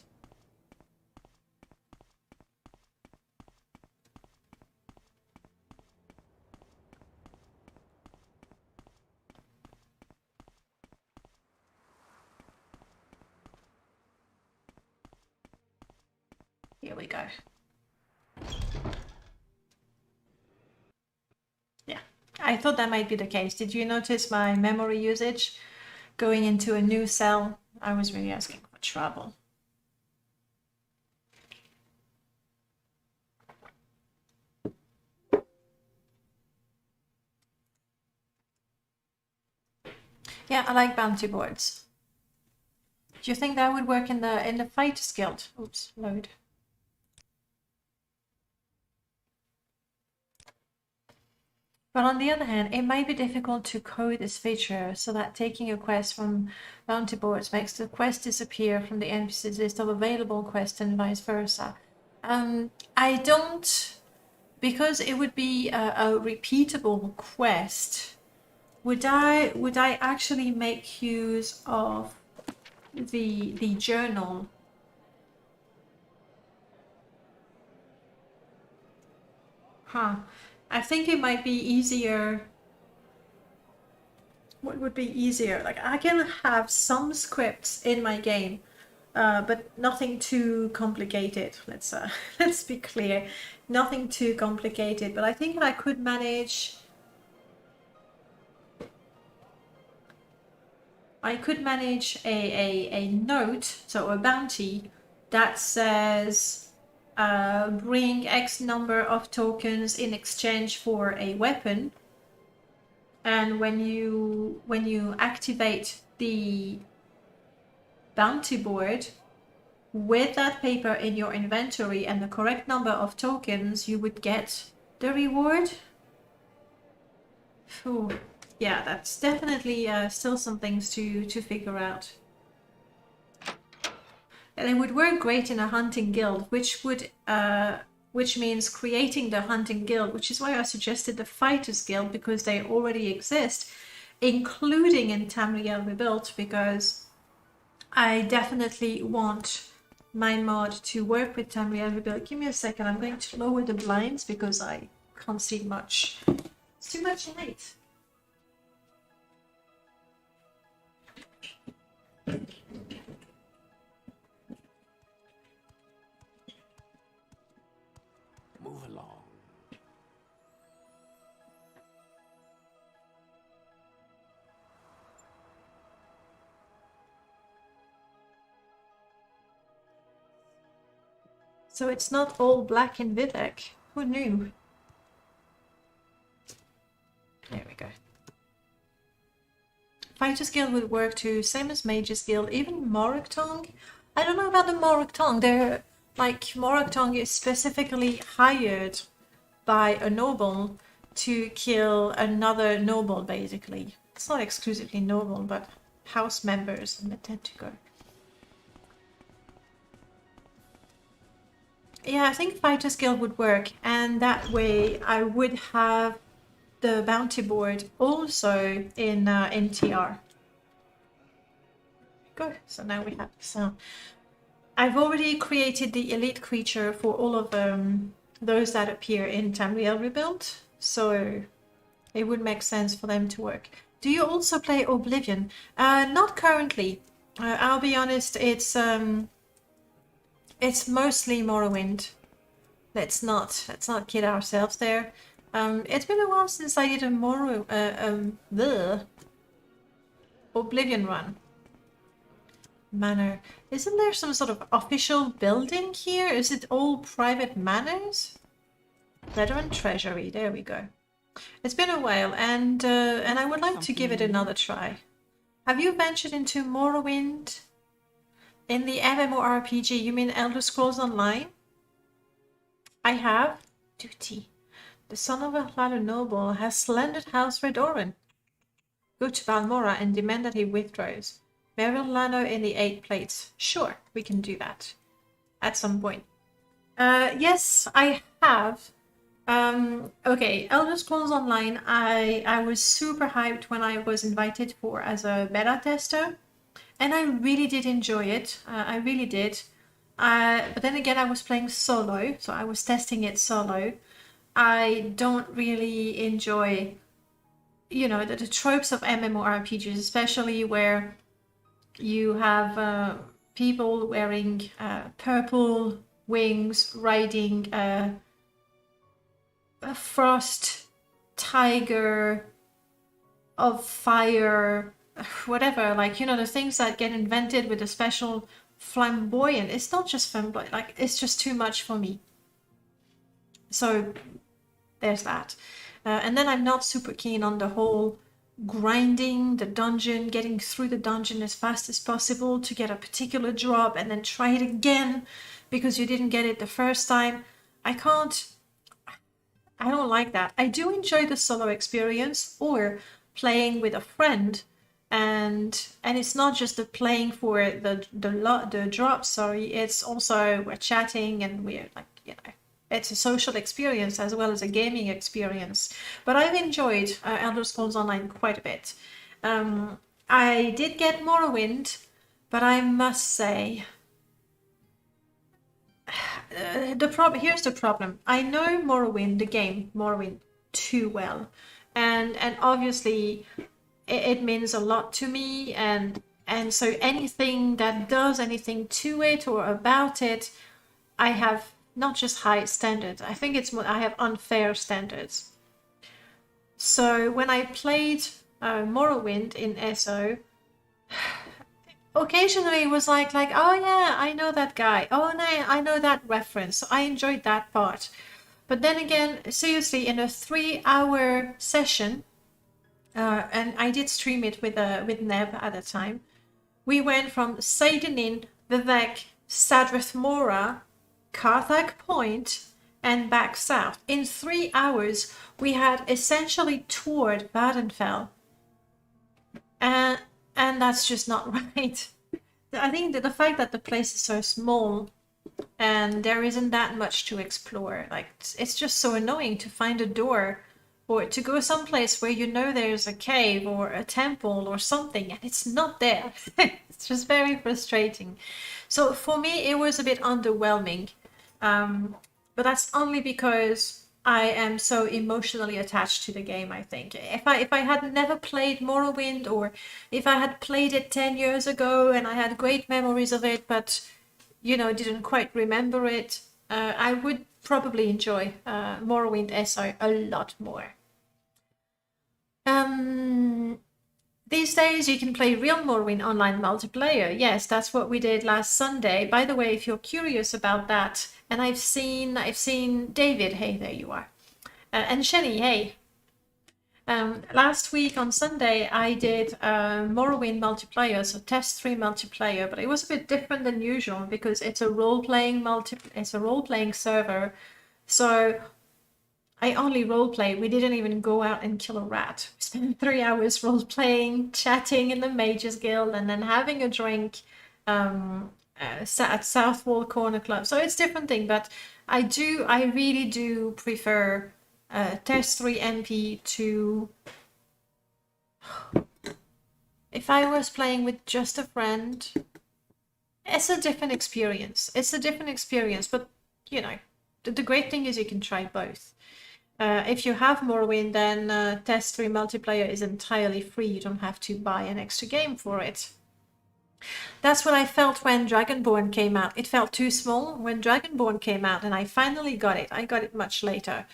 Here we go. Yeah, I thought that might be the case. Did you notice my memory usage going into a new cell? I was really asking for trouble. Yeah, I like bounty boards. Do you think that would work in the Fighters Guild? Oops, load. But on the other hand, it might be difficult to code this feature so that taking a quest from bounty boards makes the quest disappear from the NPC's list of available quests and vice versa. I don't, because it would be a repeatable quest. Would I actually make use of the journal? Huh. I think it might be easier. What would be easier? Like, I can have some scripts in my game, but nothing too complicated. Let's be clear, nothing too complicated. But I think I could manage. I could manage a note, so a bounty that says. Bring X number of tokens in exchange for a weapon, and when you activate the bounty board with that paper in your inventory and the correct number of tokens, you would get the reward. Ooh, yeah, that's definitely still some things to figure out. And it would work great in a hunting guild, which means creating the hunting guild, which is why I suggested the Fighters Guild, because they already exist, including in Tamriel Rebuilt, because I definitely want my mod to work with Tamriel Rebuilt. Give me a second, I'm going to lower the blinds because I can't see much. It's too much light. Move along. So it's not all black in Vivek. Who knew? There we go. Fighters Guild would work too, same as Mages Guild, even Moragtong. I don't know about the Moragtong. They're like, Moragtong is specifically hired by a noble to kill another noble, basically. It's not exclusively noble, but house members, and they tend to go. Yeah, I think Fighters Guild would work, and that way I would have the bounty board also in TR. Good. So now we have. So I've already created the elite creature for all of those that appear in Tamriel Rebuild, so it would make sense for them to work. Do you also play Oblivion? Not currently. I'll be honest. It's mostly Morrowind. Let's not kid ourselves there. It's been a while since I did a the Oblivion run. Manor. Isn't there some sort of official building here? Is it all private manors? Veteran Treasury. There we go. It's been a while, and I would like to give it another try. Have you ventured into Morrowind? In the MMORPG, you mean Elder Scrolls Online? I have. Duty. The son of a Ladder noble has slandered House Redoran. Go to Balmora and demand that he withdraws. Meryl Lano in the 8 plates. Sure, we can do that. At some point. Yes, I have. Okay, Elder Scrolls Online, I was super hyped when I was invited for as a beta tester. And I really did enjoy it. I really did. But then again, I was playing solo, so I was testing it solo. I don't really enjoy, you know, the tropes of MMORPGs, especially where you have people wearing purple wings, riding a frost tiger of fire, whatever, like, you know, the things that get invented with a special flamboyant. It's not just flamboyant, like, it's just too much for me. So there's that. And then I'm not super keen on the whole grinding the dungeon, getting through the dungeon as fast as possible to get a particular drop and then try it again because you didn't get it the first time. I don't like that. I do enjoy the solo experience or playing with a friend, and it's not just the playing for the drop, sorry, it's also we're chatting and we're like, you know, it's a social experience as well as a gaming experience. But I've enjoyed Elder Scrolls Online quite a bit. I did get Morrowind, but I must say, here's the problem. I know Morrowind, the game Morrowind, too well, and obviously it means a lot to me, and so anything that does anything to it or about it, I have not just high standards. I think it's more I have unfair standards. So when I played Morrowind in SO, occasionally it was like, oh yeah, I know that guy. Oh no, I know that reference. So I enjoyed that part. But then again, seriously, in a 3-hour session, and I did stream it with Neb at the time, we went from Seydenin, Vivek, Sadrith Mora, Carthag Point, and back south. In 3 hours, we had essentially toured Badenfell. And that's just not right. I think that the fact that the place is so small and there isn't that much to explore, like, it's just so annoying to find a door or to go someplace where you know there's a cave or a temple or something and it's not there. It's just very frustrating. So for me, it was a bit underwhelming. But that's only because I am so emotionally attached to the game, I think. If I had never played Morrowind, or if I had played it 10 years ago and I had great memories of it, but, you know, didn't quite remember it, I would probably enjoy Morrowind SO a lot more. These days you can play real Morrowind online multiplayer. Yes, that's what we did last Sunday. By the way, if you're curious about that, and I've seen David. Hey, there you are. And Shenny, hey. Last week on Sunday I did Morrowind multiplayer, so test 3 multiplayer, but it was a bit different than usual because it's a role-playing server. So I only roleplay. We didn't even go out and kill a rat. We spent 3 hours roleplaying, chatting in the Mages Guild, and then having a drink at Southwall Corner Club. So it's different thing, but I really do prefer Test 3 MP to if I was playing with just a friend. It's a different experience. It's a different experience, but you know, the great thing is you can try both. If you have Morrowind, then Test 3 multiplayer is entirely free. You don't have to buy an extra game for it. That's what I felt when Dragonborn came out. It felt too small when Dragonborn came out, and I finally got it. I got it much later.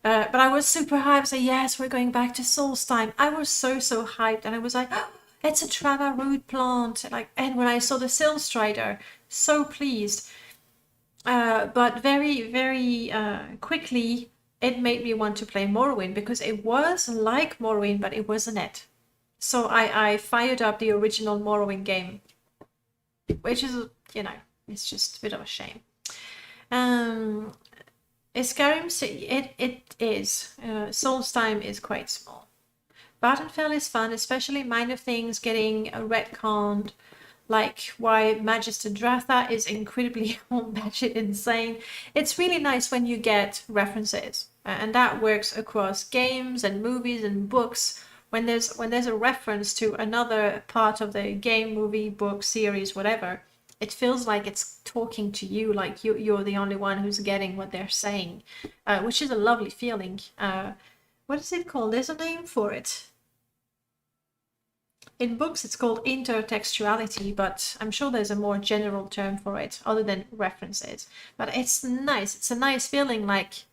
But I was super hyped. So yes, we're going back to Souls time. I was so hyped, and I was like, oh, it's a Trava root plant. Like, and when I saw the Silk Strider, so pleased. But very quickly, it made me want to play Morrowind because it was like Morrowind, but it wasn't it. So I fired up the original Morrowind game, which is, you know, it's just a bit of a shame. Skyrim, it is. Souls time is quite small. Battlefield is fun, especially minor things getting retconned, like why Magister Dratha is incredibly batshit insane. It's really nice when you get references, and that works across games and movies and books. When there's a reference to another part of the game, movie, book, series, whatever, it feels like it's talking to you, like you're the only one who's getting what they're saying, which is a lovely feeling. What is it called? There's a name for it. In books, it's called intertextuality, but I'm sure there's a more general term for it other than references. But it's nice. It's a nice feeling, like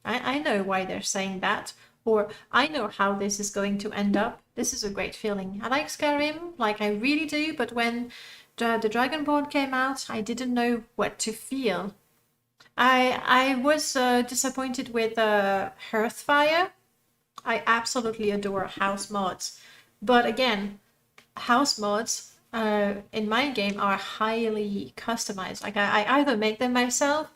I know why they're saying that, or I know how this is going to end up. This is a great feeling. I like Skyrim, like I really do, but when the Dragonborn came out, I didn't know what to feel. I was disappointed with Hearthfire. I absolutely adore house mods. But again, house mods in my game are highly customized. Like I either make them myself,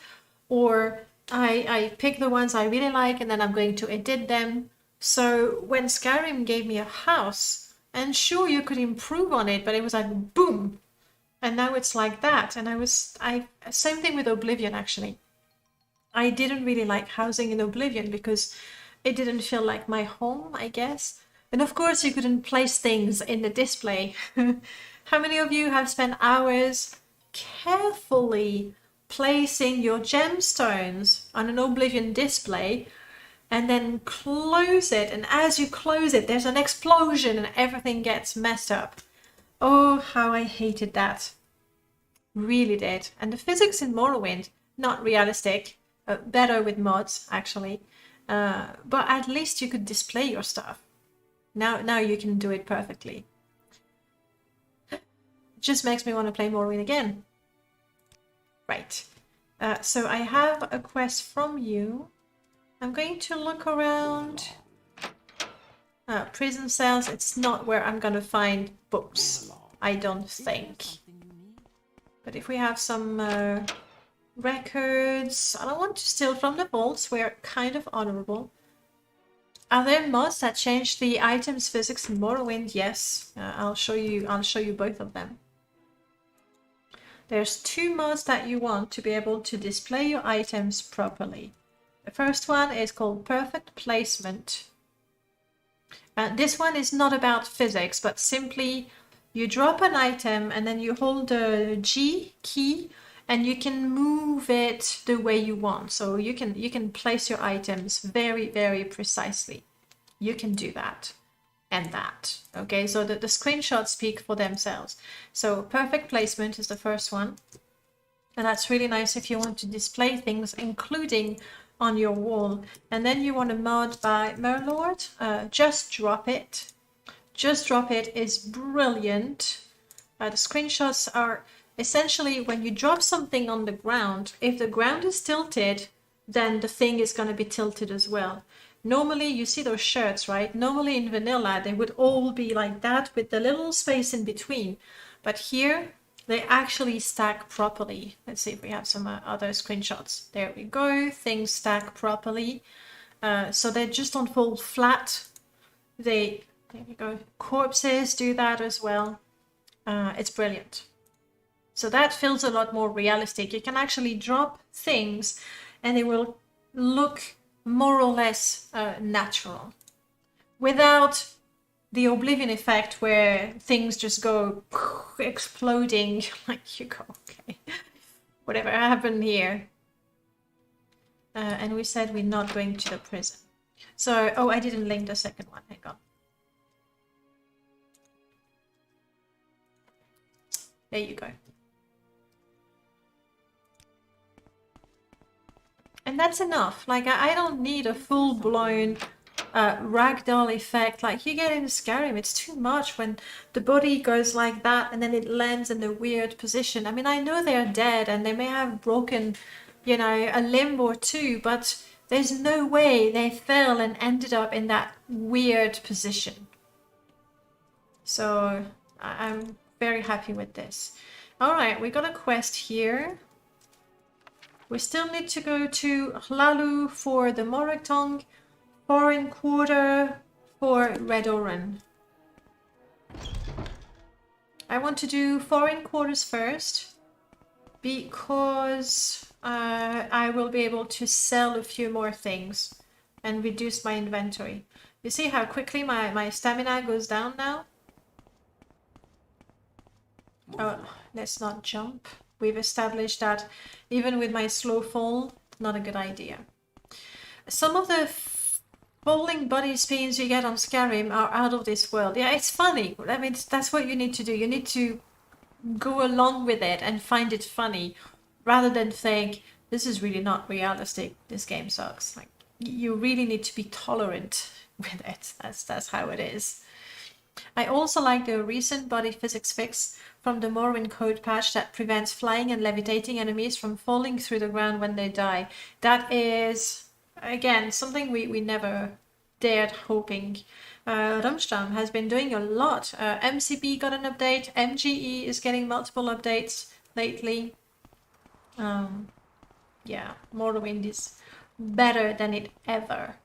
or I pick the ones I really like and then I'm going to edit them. So when Skyrim gave me a house, and sure you could improve on it, but it was like boom, and now it's like that. And same thing with Oblivion actually. I didn't really like housing in Oblivion because it didn't feel like my home, I guess. And of course, you couldn't place things in the display. How many of you have spent hours carefully placing your gemstones on an Oblivion display and then close it? And as you close it, there's an explosion and everything gets messed up. Oh, how I hated that. Really did. And the physics in Morrowind, not realistic. Better with mods, actually. But at least you could display your stuff. Now you can do it perfectly. It just makes me want to play Morrowind again. Right. So I have a quest from you. I'm going to look around. Prison cells. It's not where I'm going to find books, I don't think. But if we have some records. I don't want to steal from the vaults. We're kind of honorable. Are there mods that change the items physics in Morrowind? Yes, I'll show you both of them. There's two mods that you want to be able to display your items properly. The first one is called Perfect Placement. This one is not about physics, but simply you drop an item and then you hold the G key and you can move it the way you want. So you can place your items very, very precisely. You can do that and that. Okay, so the screenshots speak for themselves. So Perfect Placement is the first one. And that's really nice if you want to display things, including on your wall. And then you want a mod by Merlord. Just Drop It. Just Drop It is brilliant. The screenshots are essentially when you drop something on the ground, if the ground is tilted, then the thing is going to be tilted as well. Normally, you see those shirts, right? Normally in vanilla, they would all be like that with the little space in between. But here, they actually stack properly. Let's see if we have some other screenshots. There we go. Things stack properly. So they just don't fall flat. There we go. Corpses do that as well. It's brilliant. So that feels a lot more realistic. You can actually drop things and they will look more or less natural without the Oblivion effect where things just go exploding. Like you go, okay, whatever happened here. And we said we're not going to the prison. So, oh, I didn't link the second one. Hang on. There you go. And that's enough. Like, I don't need a full-blown ragdoll effect like you get in Skyrim. It's too much when the body goes like that and then it lands in a weird position. I mean, I know they're dead and they may have broken, you know, a limb or two, but there's no way they fell and ended up in that weird position. So I'm very happy with this. All right, we got a quest here. We still need to go to Hlalu for the Moraktong, Foreign Quarter for Red Oran. I want to do Foreign Quarters first because I will be able to sell a few more things and reduce my inventory. You see how quickly my stamina goes down now? Oh, let's not jump. We've established that even with my slow fall, not a good idea. Some of the falling body spins you get on Skyrim are out of this world. Yeah, it's funny. I mean, that's what you need to do. You need to go along with it and find it funny rather than think, this is really not realistic. This game sucks. Like, you really need to be tolerant with it. That's how it is. I also like the recent body physics fix from the Morrowind code patch that prevents flying and levitating enemies from falling through the ground when they die. That is, again, something we never dared hoping. Rumstam has been doing a lot. MCB got an update. MGE is getting multiple updates lately. Yeah, Morrowind is better than it ever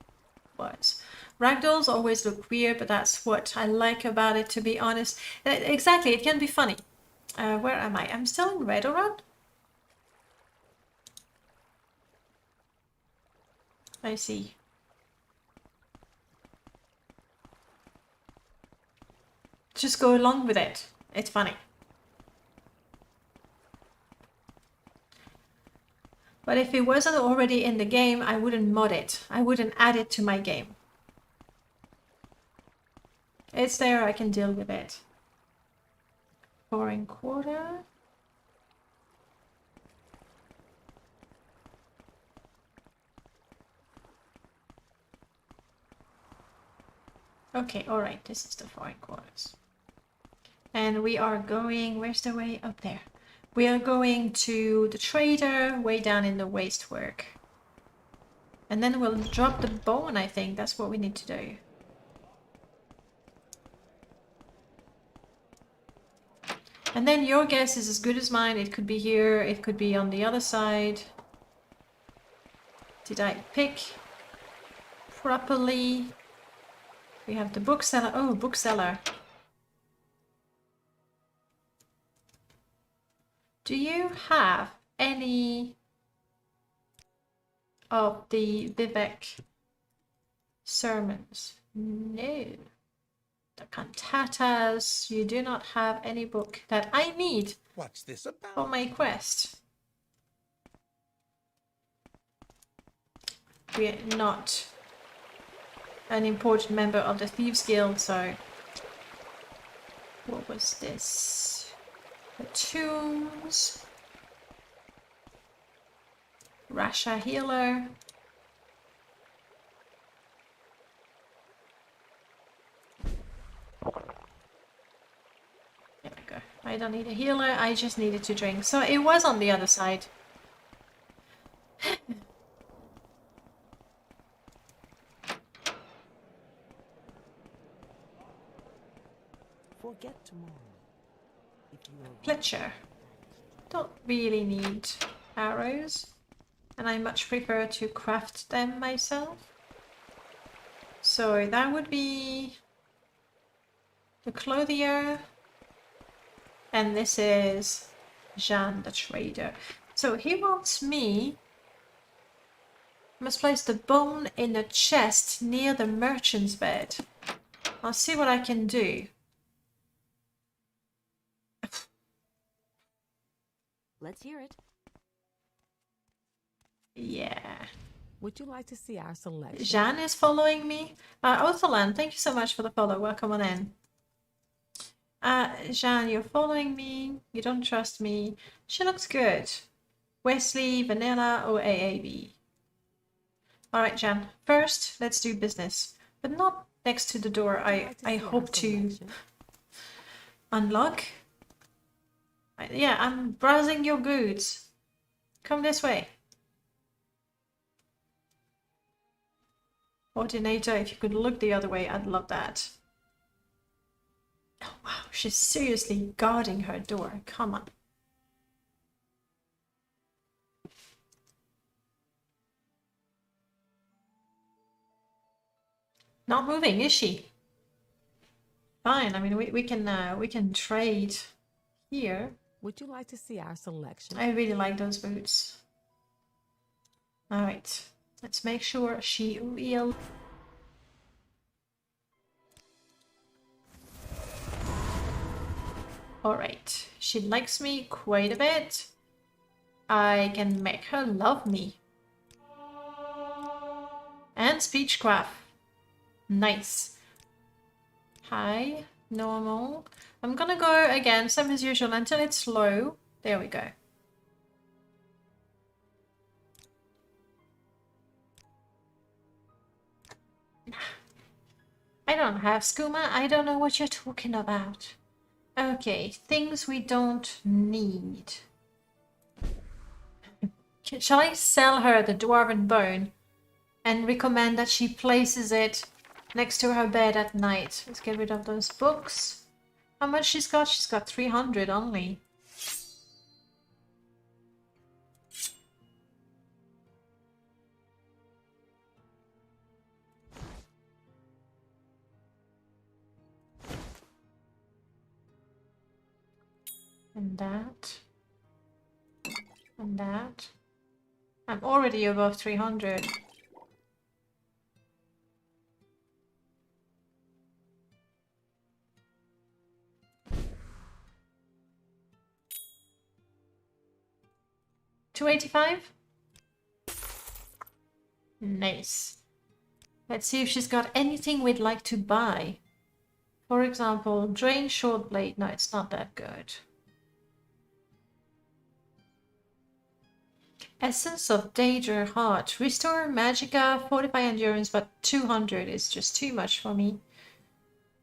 was. Ragdolls always look weird, but that's what I like about it, to be honest. Exactly, it can be funny. Where am I? I'm still in Redoran? I see. Just go along with it. It's funny. But if it wasn't already in the game, I wouldn't mod it. I wouldn't add it to my game. It's there, I can deal with it. Foreign Quarter. Okay, alright, this is the Foreign Quarters. And we are going, where's the way? Up there. We are going to the trader, way down in the waste work. And then we'll drop the bone, I think. That's what we need to do. And then your guess is as good as mine. It could be here, it could be on the other side. Did I pick properly? We have the bookseller. Oh, bookseller. Do you have any of the Vivek sermons? No. The cantatas. You do not have any book that I need What's this about? for my quest. We're not an important member of the Thieves Guild, so... What was this? The tombs. Rasha Healer. There we go. I don't need a healer, I just needed to drink. So it was on the other side. Forget tomorrow. If you are Fletcher. Don't really need arrows. And I much prefer to craft them myself. So that would be the clothier. And this is Jan, the trader. So he wants me. Must place the bone in a chest near the merchant's bed. I'll see what I can do. Let's hear it. Yeah. Would you like to see our selection? Jan is following me. Otherland, thank you so much for the follow. Welcome on in. Jan, you're following me. You don't trust me. She looks good. Wesley, Vanilla, or AAB? Alright, Jan. First, let's do business. But not next to the door I hope to unlock. Yeah, I'm browsing your goods. Come this way. Ordinator, if you could look the other way, I'd love that. Oh wow, she's seriously guarding her door. Come on. Not moving, is she? Fine. I mean, we can trade here. Would you like to see our selection? I really like those boots. All right, let's make sure she will. All right, she likes me quite a bit. I can make her love me. And speechcraft. Nice. High, normal. I'm gonna go again, same as usual, until it's low. There we go. I don't have skooma. I don't know what you're talking about. Okay, things we don't need. Shall I sell her the dwarven bone and recommend that she places it next to her bed at night? Let's get rid of those books. How much she's got? She's got 300 only. And that. And that. I'm already above 300. $285? Nice. Let's see if she's got anything we'd like to buy. For example, drain short blade. No, it's not that good. Essence of Danger Heart. Restore Magicka, fortify endurance, but 200 is just too much for me.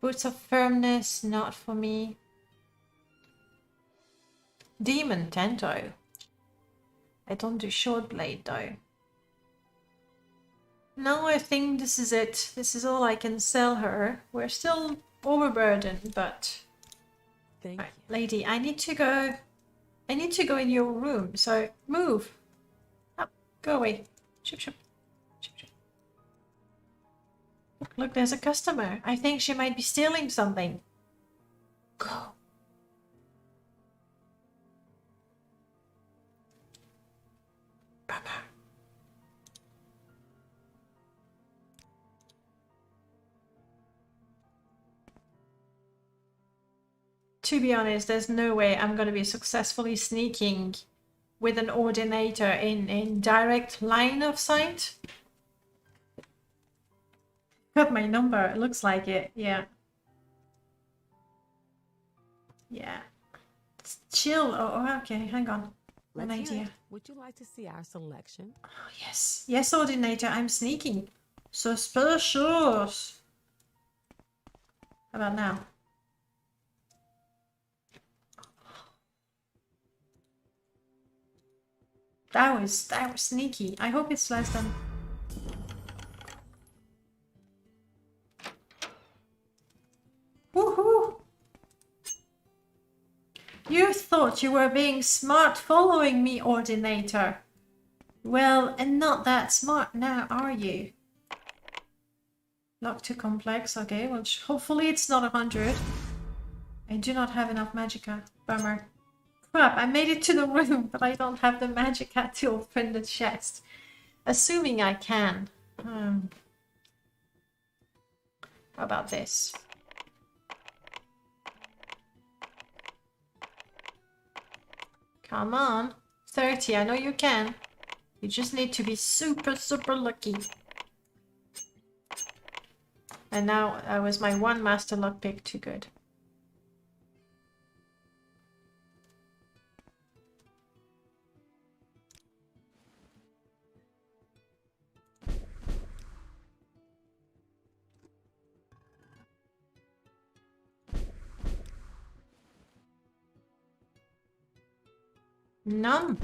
Boots of Firmness, not for me. Demon Tento. I don't do short blade though. No, I think this is it. This is all I can sell her. We're still overburdened, but... Thank Right, lady, I need to go. I need to go in your room, so move. Up, go away. Shoop, shoop. Shoop, shoop. Look, there's a customer. I think she might be stealing something. Go. Bummer. To be honest, there's no way I'm going to be successfully sneaking with an ordinator in direct line of sight. Got my number, it looks like it, yeah. Yeah. Chill. Oh, okay, hang on. An Let's hear idea. it. Would you like to see our selection? Oh, yes. Yes, ordinator, I'm sneaking. Suspicious. How about now? That was sneaky. I hope it's less than... Woohoo! You thought you were being smart following me, ordinator. Well, and not that smart now, are you? Lock too complex. Okay, well, hopefully it's not 100. I do not have enough magicka. Bummer. Crap, I made it to the room, but I don't have the magicka to open the chest. Assuming I can. How about this? Come on. 30, I know you can. You just need to be super, super lucky. And now that was my one master lockpick too good. None.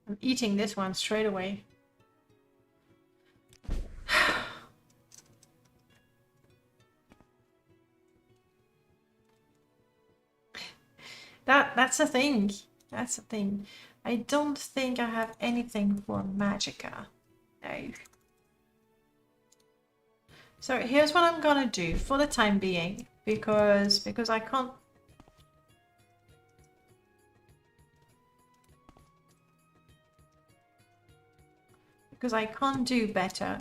I'm eating this one straight away. That's a thing. That's a thing. I don't think I have anything for magicka. No. So here's what I'm gonna do for the time being, because I can't. Because I can't do better.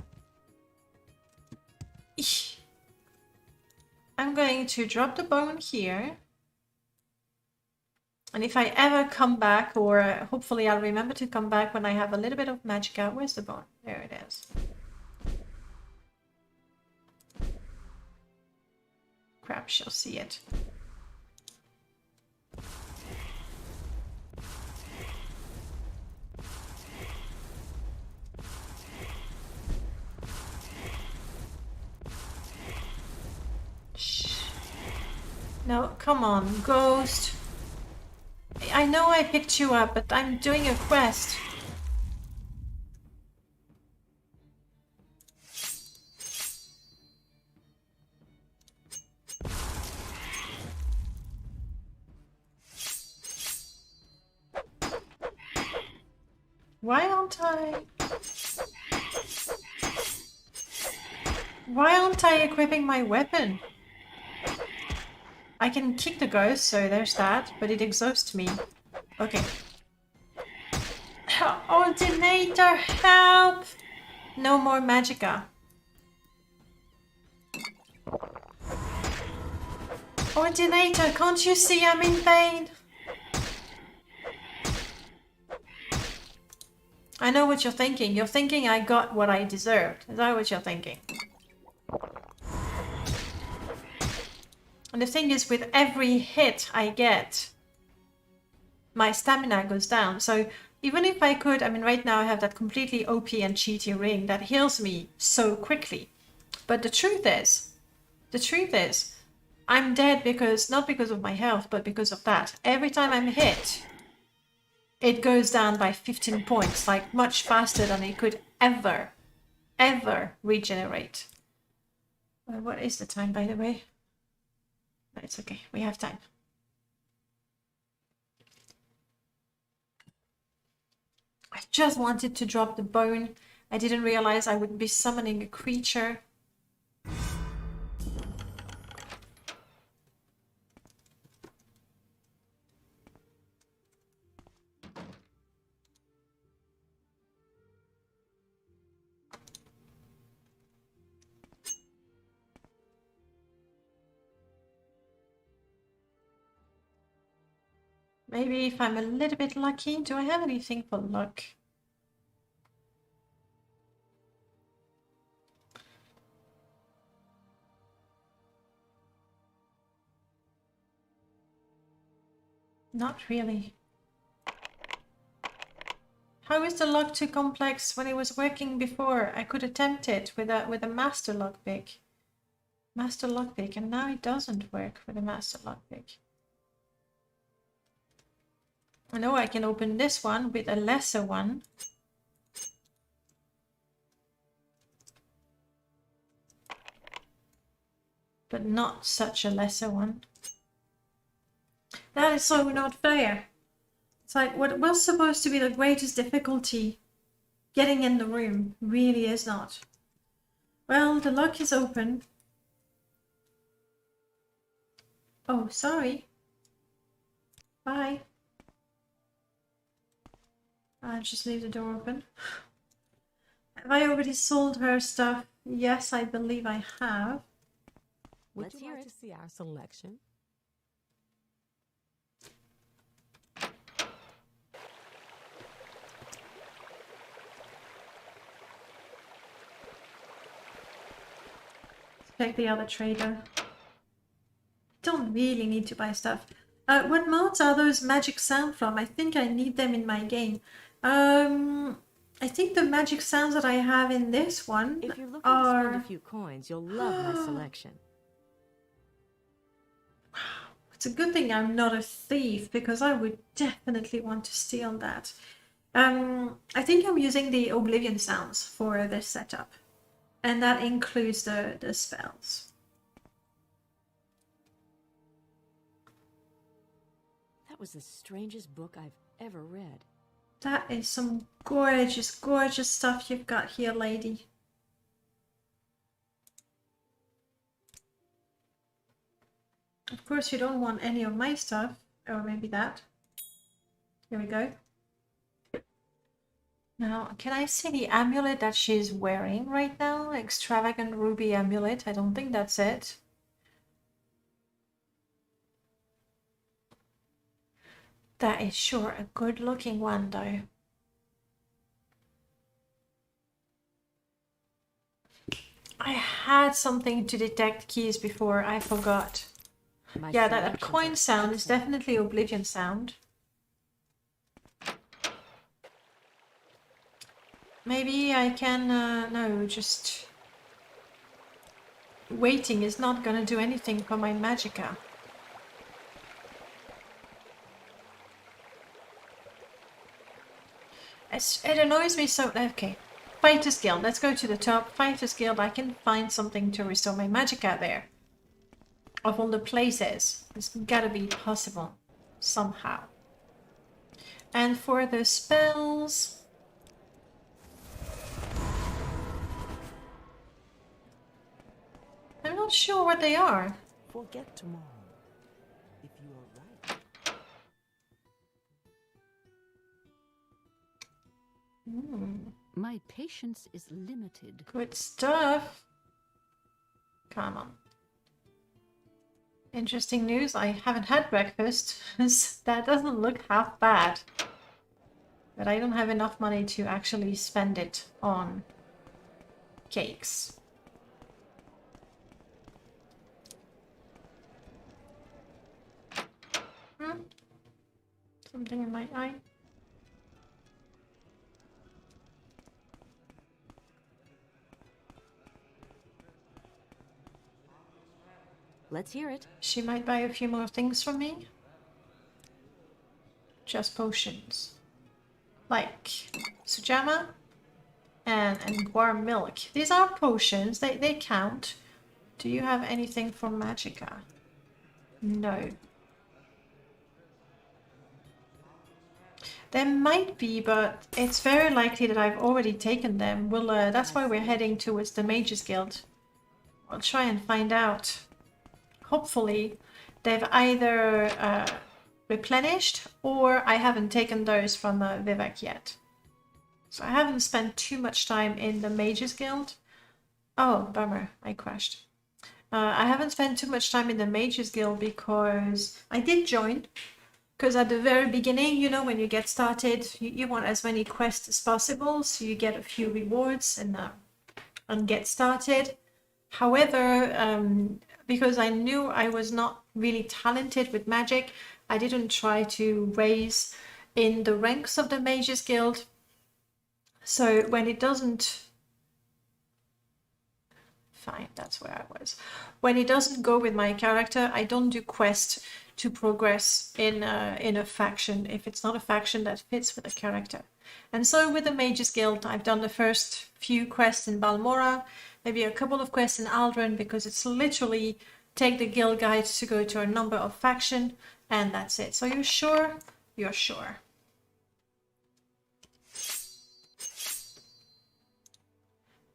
Eesh. I'm going to drop the bone here. And if I ever come back, or hopefully I'll remember to come back when I have a little bit of magicka. Where's the bone? There it is. Crap, she'll see it. Shh. No, come on, ghost. I know I picked you up, but I'm doing a quest. Why aren't I equipping my weapon? I can kick the ghost, so there's that, but it exhausts me. Okay. Ordinator, help! No more magicka. Ordinator, can't you see I'm in pain? I know what you're thinking. You're thinking I got what I deserved. Is that what you're thinking? And the thing is, with every hit I get, my stamina goes down. So even if I could, I mean, right now I have that completely OP and cheaty ring that heals me so quickly. But the truth is, I'm dead because, not because of my health, but because of that. Every time I'm hit, it goes down by 15 points, like much faster than it could ever regenerate. What is the time, by the way? But it's okay, we have time. I just wanted to drop the bone. I didn't realize I would be summoning a creature. Maybe if I'm a little bit lucky. Do I have anything for luck? Not really. How is the lock too complex when it was working before? I could attempt it with a master lockpick. Master lockpick, and now it doesn't work with a master lockpick. I know I can open this one with a lesser one. But not such a lesser one. That is so not fair. It's like what was supposed to be the greatest difficulty, getting in the room, really is not. Well, the lock is open. Oh, sorry. Bye. I'll just leave the door open. Have I already sold her stuff? Yes, I believe I have. Would Let's you hear like it. to see our selection? Check the other trader. Don't really need to buy stuff. What mods are those magic sound from? I think I need them in my game. I think the magic sounds that I have in this one If you're looking to spend a are... few coins, you'll love my selection. It's a good thing I'm not a thief, because I would definitely want to steal that. I think I'm using the Oblivion sounds for this setup. And that includes the spells. That was the strangest book I've ever read. That is some gorgeous, gorgeous stuff you've got here, lady. Of course, you don't want any of my stuff. Or maybe that. Here we go. Now, can I see the amulet that she's wearing right now? Extravagant ruby amulet. I don't think that's it. That is sure a good looking one, though. I had something to detect keys before. I forgot. My Yeah, that selections coin are sound is excellent. definitely Oblivion sound. Maybe I can, no, just... Waiting is not gonna do anything for my magicka. It annoys me so... Okay. Fighters Guild. Let's go to the top. Fighters Guild. I can find something to restore my magicka there. Of all the places. It's gotta be possible. Somehow. And for the spells... I'm not sure what they are. Forget tomorrow. If you are right. My patience is limited. Good stuff. Come on. Interesting news. I haven't had breakfast. That doesn't look half bad. But I don't have enough money to actually spend it on cakes. Something in my eye. Let's hear it. She might buy a few more things from me. Just potions. Like Sujama and Guar milk. These are potions. They count. Do you have anything from Magicka? No. There might be, but it's very likely that I've already taken them. We'll, that's why we're heading towards the Mages Guild. I'll try and find out. Hopefully, they've either replenished or I haven't taken those from Vivek yet. So I haven't spent too much time in the Mages Guild. Oh, bummer, I crashed. I haven't spent too much time in the Mages Guild because I did join. Because at the very beginning, you know, when you get started, you want as many quests as possible, so you get a few rewards and get started. However, because I knew I was not really talented with magic, I didn't try to raise in the ranks of the Mages Guild. So when it doesn't... Fine, that's where I was. When it doesn't go with my character, I don't do quests to progress in a faction if it's not a faction that fits with the character. And so with the Mages Guild, I've done the first few quests in Balmora, maybe a couple of quests in Aldrin, because it's literally take the guild guide to go to a number of faction, and that's it. So you're sure? You're sure.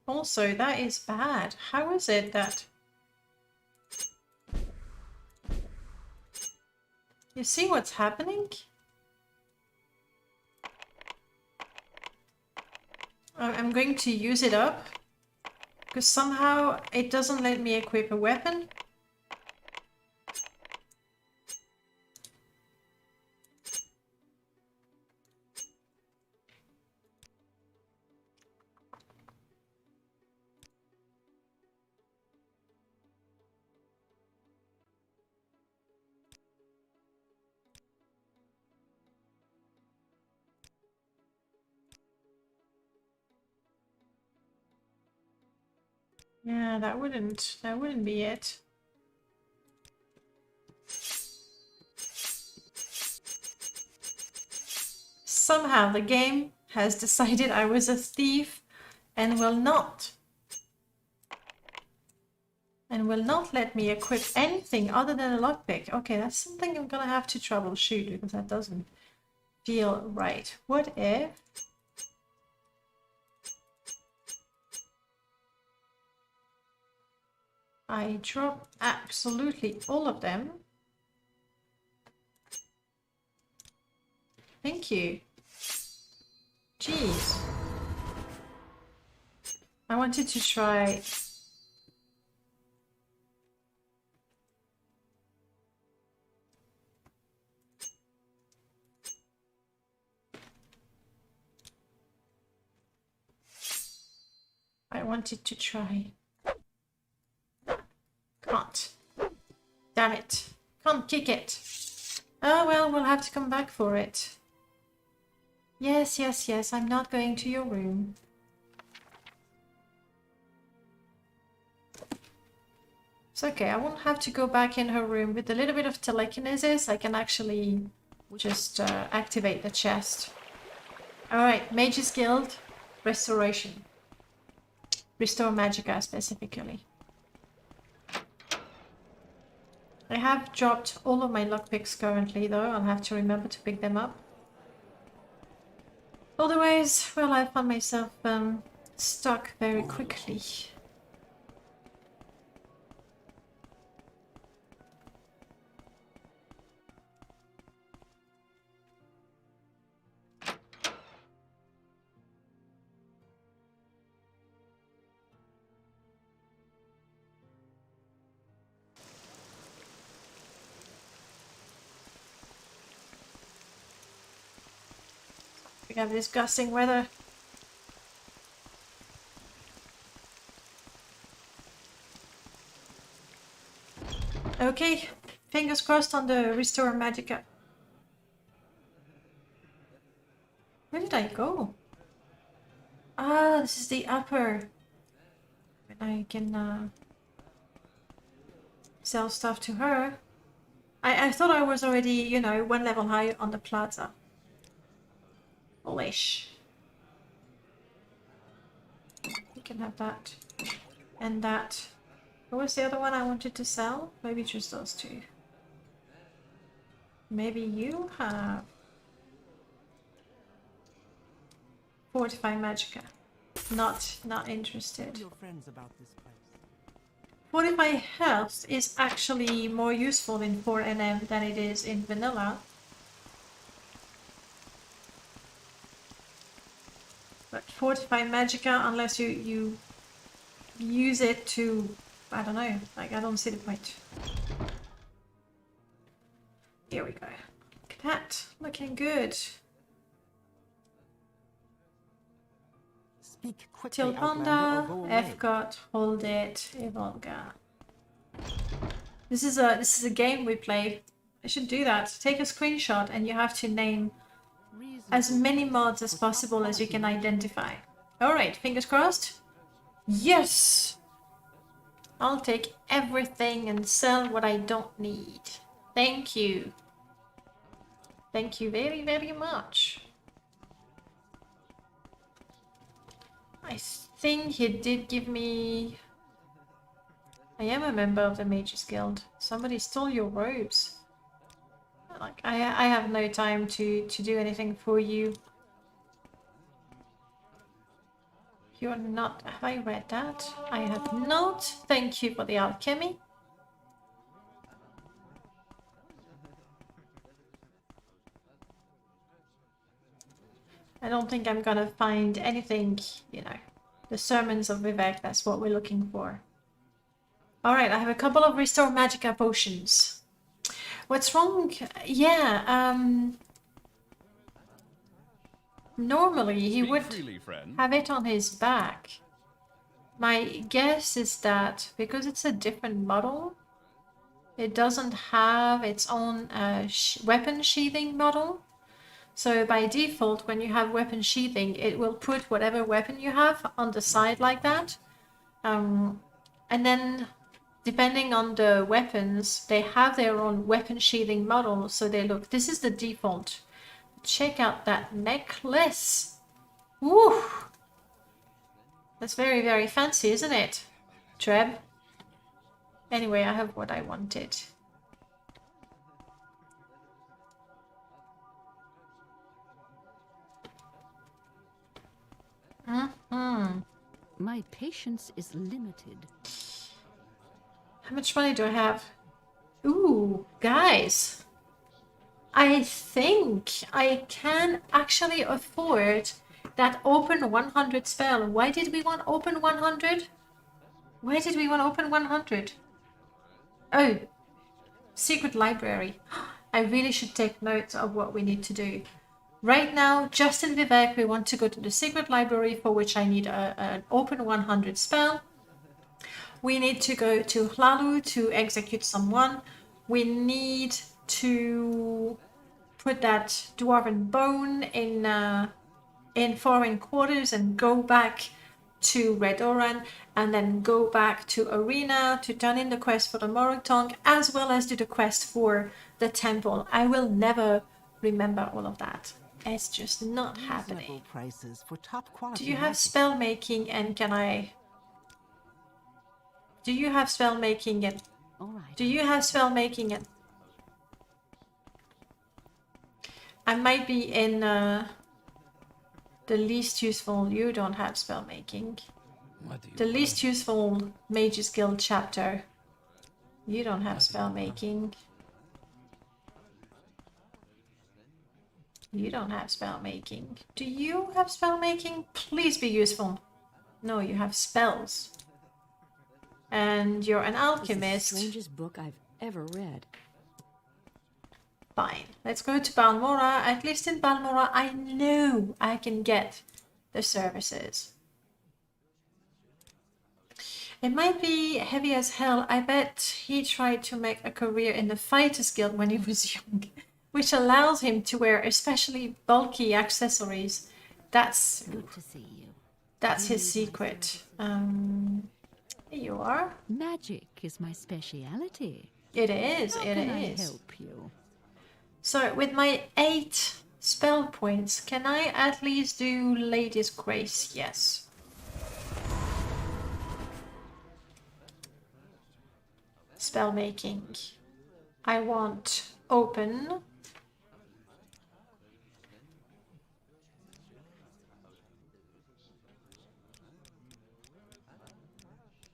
Also, that is bad. How is it that... You see what's happening? I'm going to use it up because somehow it doesn't let me equip a weapon. Yeah, that wouldn't be it. Somehow the game has decided I was a thief and will not let me equip anything other than a lockpick. Okay, that's something I'm gonna have to troubleshoot because that doesn't feel right. What if I drop absolutely all of them? Thank you. Jeez. I wanted to try... Can't. Damn it. Can't kick it. Oh well, we'll have to come back for it. Yes, yes, yes, I'm not going to your room. It's okay, I won't have to go back in her room. With a little bit of telekinesis, I can actually just activate the chest. Alright, Mage's Guild, Restoration. Restore Magicka specifically. I have dropped all of my lockpicks currently though, I'll have to remember to pick them up. Otherwise, well, I found myself stuck very quickly. We have disgusting weather. Okay, fingers crossed on the Restore Magicka. Where did I go? Ah, this is the upper. And I can sell stuff to her. I thought I was already, you know, one level high on the plaza. Foolish. You can have that. And that. What was the other one I wanted to sell? Maybe just those two. Maybe you have... Fortify Magicka. Not interested. Your friends about this place. Fortify Health is actually more useful in 4NM than it is in vanilla. But Fortify Magicka, unless you use it to, I don't know, like I don't see the point. Here we go. Look at that, looking good. Speak quickly, Tilt Outlander, or Panda, go away. F-Got, hold it, Evolga. This is a game we play. I should do that. Take a screenshot and you have to name as many mods as possible as you can identify. Alright, fingers crossed. Yes! I'll take everything and sell what I don't need. Thank you. Thank you very, very much. I think he did give me... I am a member of the Mages Guild. Somebody stole your robes. Like, I have no time to do anything for you. You're not... Have I read that? I have not. Thank you for the alchemy. I don't think I'm gonna find anything, you know. The sermons of Vivek, that's what we're looking for. Alright, I have a couple of Restore Magicka potions. What's wrong? Yeah, normally he would have it on his back. My guess is that because it's a different model, it doesn't have its own weapon sheathing model. So by default, when you have weapon sheathing, it will put whatever weapon you have on the side like that. And then depending on the weapons, they have their own weapon sheathing model. So they look, this is the default. Check out that necklace. Woo! That's very, very fancy, isn't it, Treb? Anyway, I have what I wanted. My patience is limited. How much money do I have? Ooh, guys. I think I can actually afford that open 100 spell. Why did we want open 100? Why did we want open 100? Oh, secret library. I really should take note of what we need to do. Right now, just in Vivek, we want to go to the secret library, for which I need an open 100 spell. We need to go to Hlalu to execute someone. We need to put that dwarven bone in foreign quarters and go back to Redoran, and then go back to Arena to turn in the quest for the Morag Tongue, as well as do the quest for the temple. I will never remember all of that. It's just not happening. Prices for top quality Do you have magic. spell making, and can I... Do you have spell making and... All right. Do you have spell making and... I might be in the least useful... You don't have spell making. What do you The want? least useful Mage's Guild chapter. You don't have spell making. You don't have spell making. Do you have spell making? Please be useful. No, you have spells. And you're an It was the alchemist. strangest book I've ever read. Fine. Let's go to Balmora. At least in Balmora, I know I can get the services. It might be heavy as hell. I bet he tried to make a career in the Fighters Guild when he was young, which allows him to wear especially bulky accessories. That's Good to see you. his secret. Here you are. Magic is my speciality. It is. How It can I is. help you? So with my 8 spell points, can I at least do Lady's Grace? Yes. Spell making. I want open.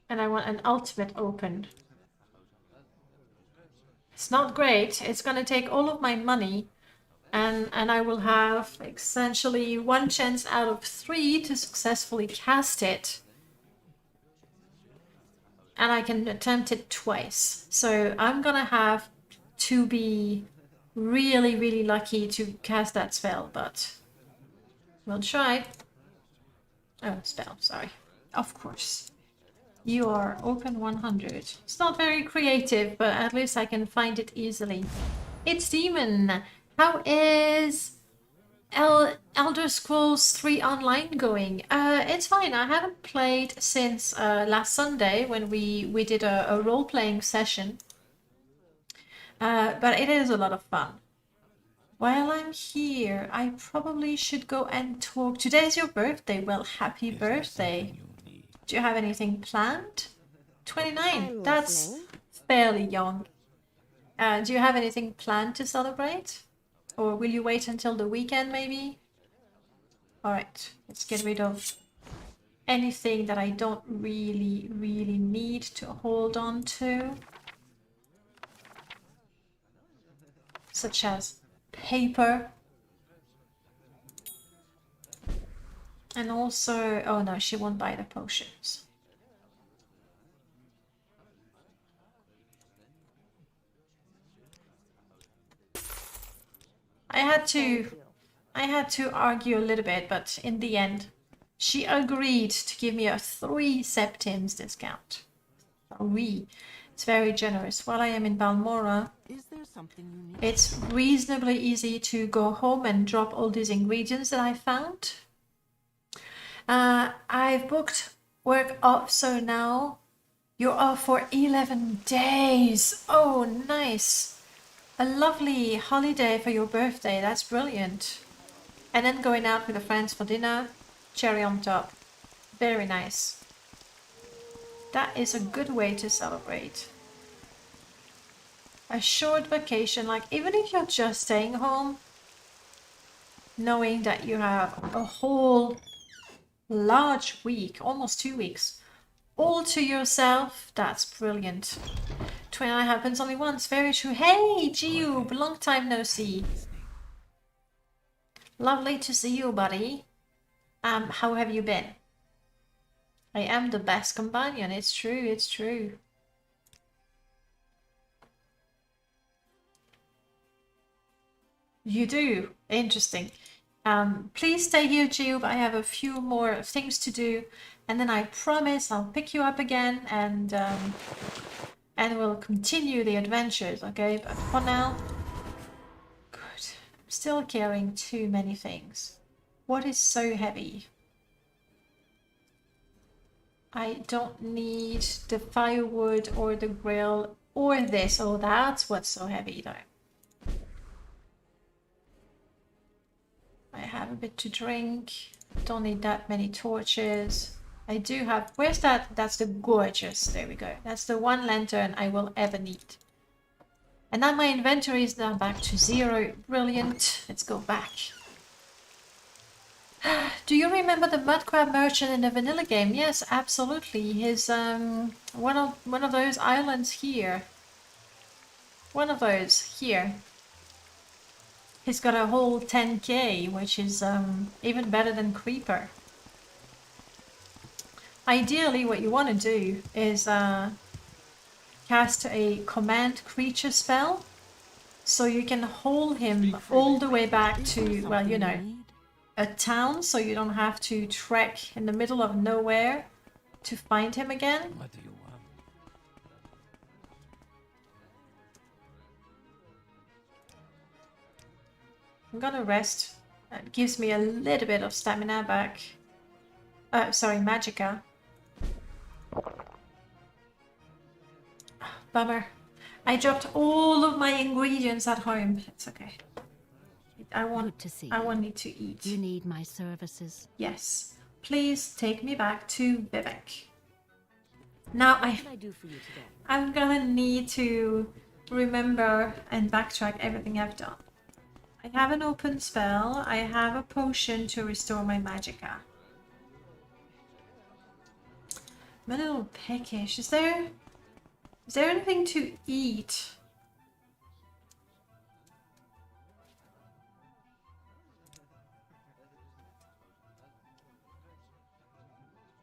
And I want an ultimate open. It's not great. It's gonna take all of my money, and I will have essentially 1 chance out of 3 to successfully cast it. And I can attempt it twice. So I'm gonna have to be really, really lucky to cast that spell, but we'll try. Oh, spell, sorry. Of course. You are open 100. It's not very creative, but at least I can find it easily. It's Demon. How is Elder Scrolls 3 Online going? It's fine. I haven't played since last Sunday when we did a role-playing session. But it is a lot of fun. While I'm here, I probably should go and talk. Today's your birthday. Well, happy birthday. Do you have anything planned? 29. I'm That's listening. fairly young. Do you have anything planned to celebrate? Or will you wait until the weekend, maybe? Alright, let's get rid of anything that I don't really need to hold on to. Such as paper. And also, oh no, she won't buy the potions. I had to argue a little bit, but in the end, she agreed to give me a 3 septims discount. 3. It's very generous. While I am in Balmora, Is there something you need? it's reasonably easy to go home and drop all these ingredients that I found. I've booked work off, so now you're off for 11 days. Oh, nice. A lovely holiday for your birthday. That's brilliant. And then going out with the friends for dinner. Cherry on top. Very nice. That is a good way to celebrate. A short vacation, like even if you're just staying home, knowing that you have a whole large week, almost 2 weeks, all to yourself, that's brilliant. Twilight happens only once, very true. Hey, Jiub, long time no see. Lovely to see you, buddy. How have you been? I am the best companion, it's true, it's true. You do? Interesting. Please stay here, Jiub. I have a few more things to do, and then I promise I'll pick you up again and we'll continue the adventures, okay? But for now, good. I'm still carrying too many things. What is so heavy? I don't need the firewood or the grill or this. Oh, that's what's so heavy though. I have a bit to drink. Don't need that many torches. I do have... Where's that? That's the gorgeous. There we go. That's the one lantern I will ever need. And now my inventory is now back to 0. Brilliant. Let's go back. Do you remember the mud crab merchant in the vanilla game? Yes, absolutely. He's one of those islands here. One of those here. He's got a whole 10k, which is even better than Creeper. Ideally, what you want to do is cast a command creature spell, so you can hold him all the way back to, well, you know, a town, so you don't have to trek in the middle of nowhere to find him again. What do you want? I'm gonna rest. That gives me a little bit of stamina back. Sorry, magicka. Bummer. I dropped all of my ingredients at home. It's okay. I Good to see I you. want to eat. You need my services. Yes. Please take me back to Vivek. Now What can I do for you today? I'm gonna need to remember and backtrack everything I've done. I have an open spell. I have a potion to restore my magicka. I'm a little peckish. Is there anything to eat?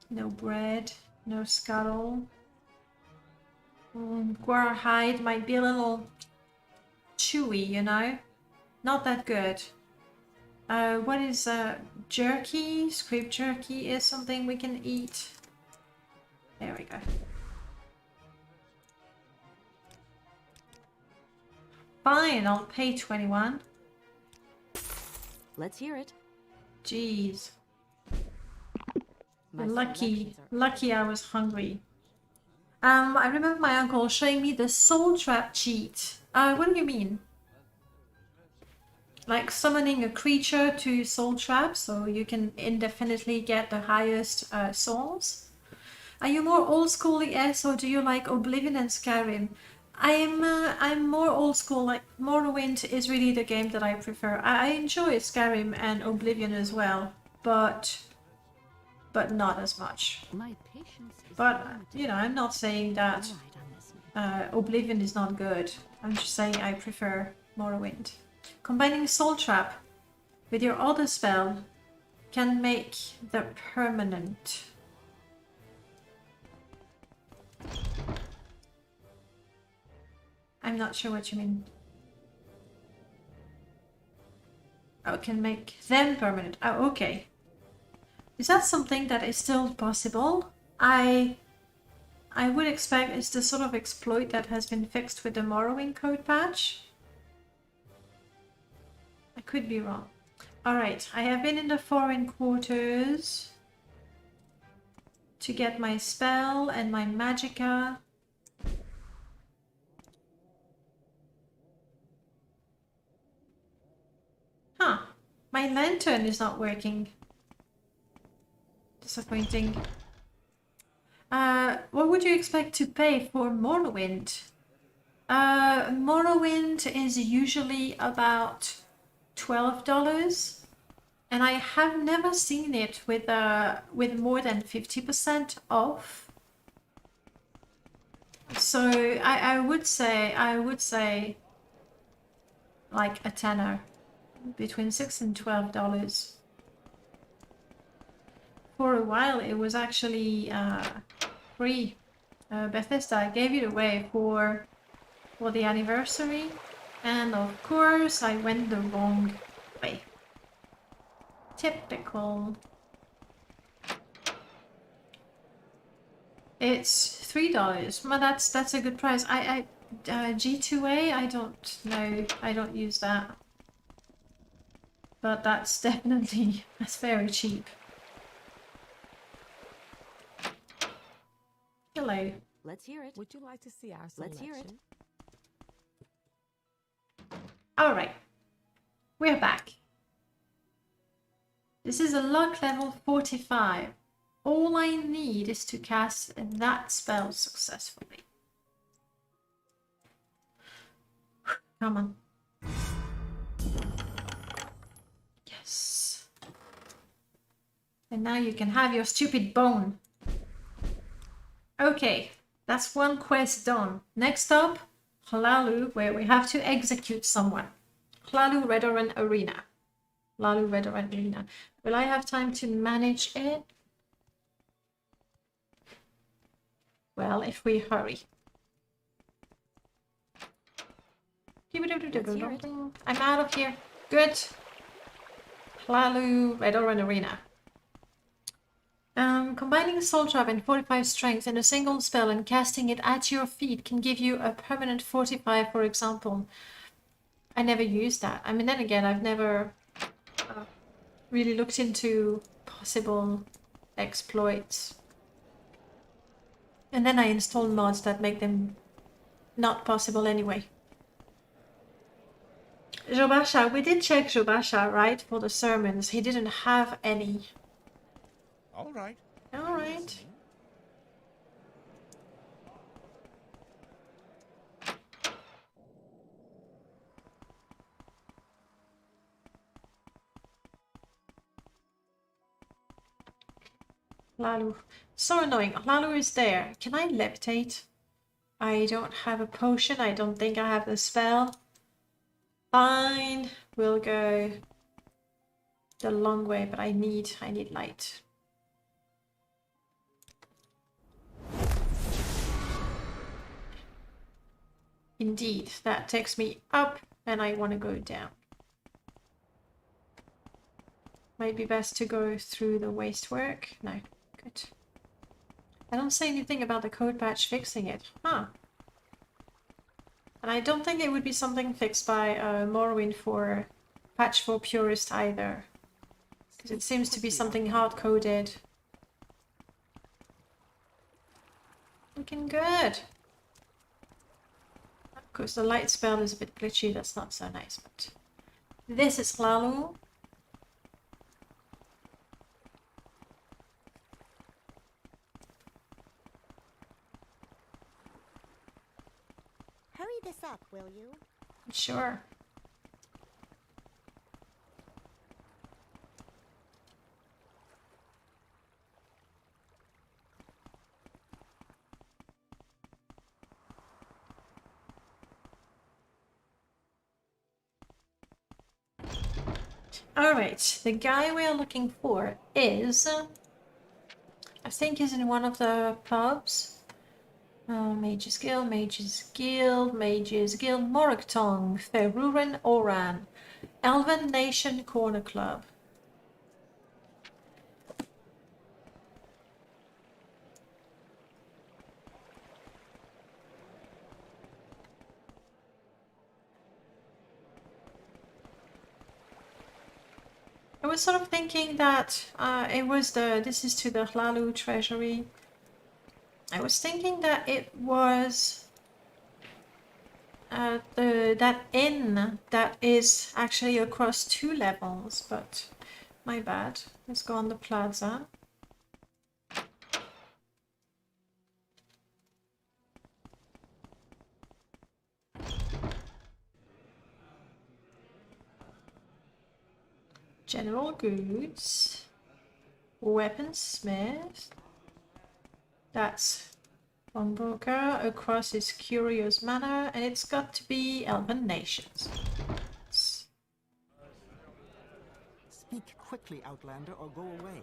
No bread, no scuttle. Guar hide might be a little chewy, you know? Not that good. What is jerky? Scrape jerky is something we can eat. There we go. Fine, I'll pay 21. Let's hear it. Jeez. My Lucky selections are- lucky I was hungry. I remember my uncle showing me the soul trap cheat. What do you mean? Like summoning a creature to soul trap so you can indefinitely get the highest souls? Are you more old school, yes, or do you like Oblivion and Skyrim? I'm more old school. Like Morrowind is really the game that I prefer. I enjoy Skyrim and Oblivion as well, but not as much. My patience is But limited. you know, I'm not saying that All right on this one. Oblivion is not good. I'm just saying I prefer Morrowind. Combining Soul Trap with your other spell can make the permanent. I'm not sure what you mean. Oh, can make them permanent. Oh, okay. Is that something that is still possible? I would expect it's the sort of exploit that has been fixed with the Morrowind code patch. I could be wrong. Alright, I have been in the foreign quarters to get my spell and my magicka. Huh, my lantern is not working. Disappointing. What would you expect to pay for Morrowind? Morrowind is usually about $12, and I have never seen it with more than 50% off. So I would say like a tenner, between $6 and $12. For a while it was actually free. Bethesda gave it away for the anniversary, and of course I went the wrong way. Typical. It's $3. Well, that's a good price. G2A, I don't know. I don't use that. But that's very cheap. Hello. Let's hear it. Would you like to see our selection? Let's hear it. Alright. We're back. This is a luck level 45. All I need is to cast that spell successfully. Come on. Yes. And now you can have your stupid bone. Okay, that's one quest done. Next up, Hlaalu, where we have to execute someone. Hlaalu Redoran Arena. Hlaalu Redoran Arena. Will I have time to manage it? Well, if we hurry. I'm out of here. Good. Hlaalu Redoran Arena. Combining Soul Trap and 45 Strength in a single spell and casting it at your feet can give you a permanent 45, for example. I never used that. I mean, then again, I've never really looked into possible exploits. And then I install mods that make them not possible anyway. Jobasha, we did check Jobasha, right, for the sermons. He didn't have any. All right. All right. Hlaalu. So annoying. Hlaalu is there. Can I levitate? I don't have a potion. I don't think I have the spell. Fine. We'll go the long way, but I need light. Indeed, that takes me up, and I want to go down. Might be best to go through the waste work. No, good. I don't say anything about the code patch fixing it. Huh. And I don't think it would be something fixed by Morrowind for patch for purist either. Because it seems to be something hard-coded. Looking good. Of course, the light spell is a bit glitchy. That's not so nice, but this is Hlaalu. Hurry this up, will you? Sure. Alright, the guy we are looking for is, I think he's in one of the pubs. Mages Guild, Mages Guild, Mages Guild, Moragtong, Feruran Oran, Elven Nation Corner Club. I was sort of thinking that this is to the Hlalu treasury. I was thinking that it was that inn that is actually across 2 levels, but my bad. Let's go on the plaza. General goods, weaponsmith. That's pawnbroker across his curious manor, and it's got to be Elven Nations. Speak quickly, Outlander, or go away.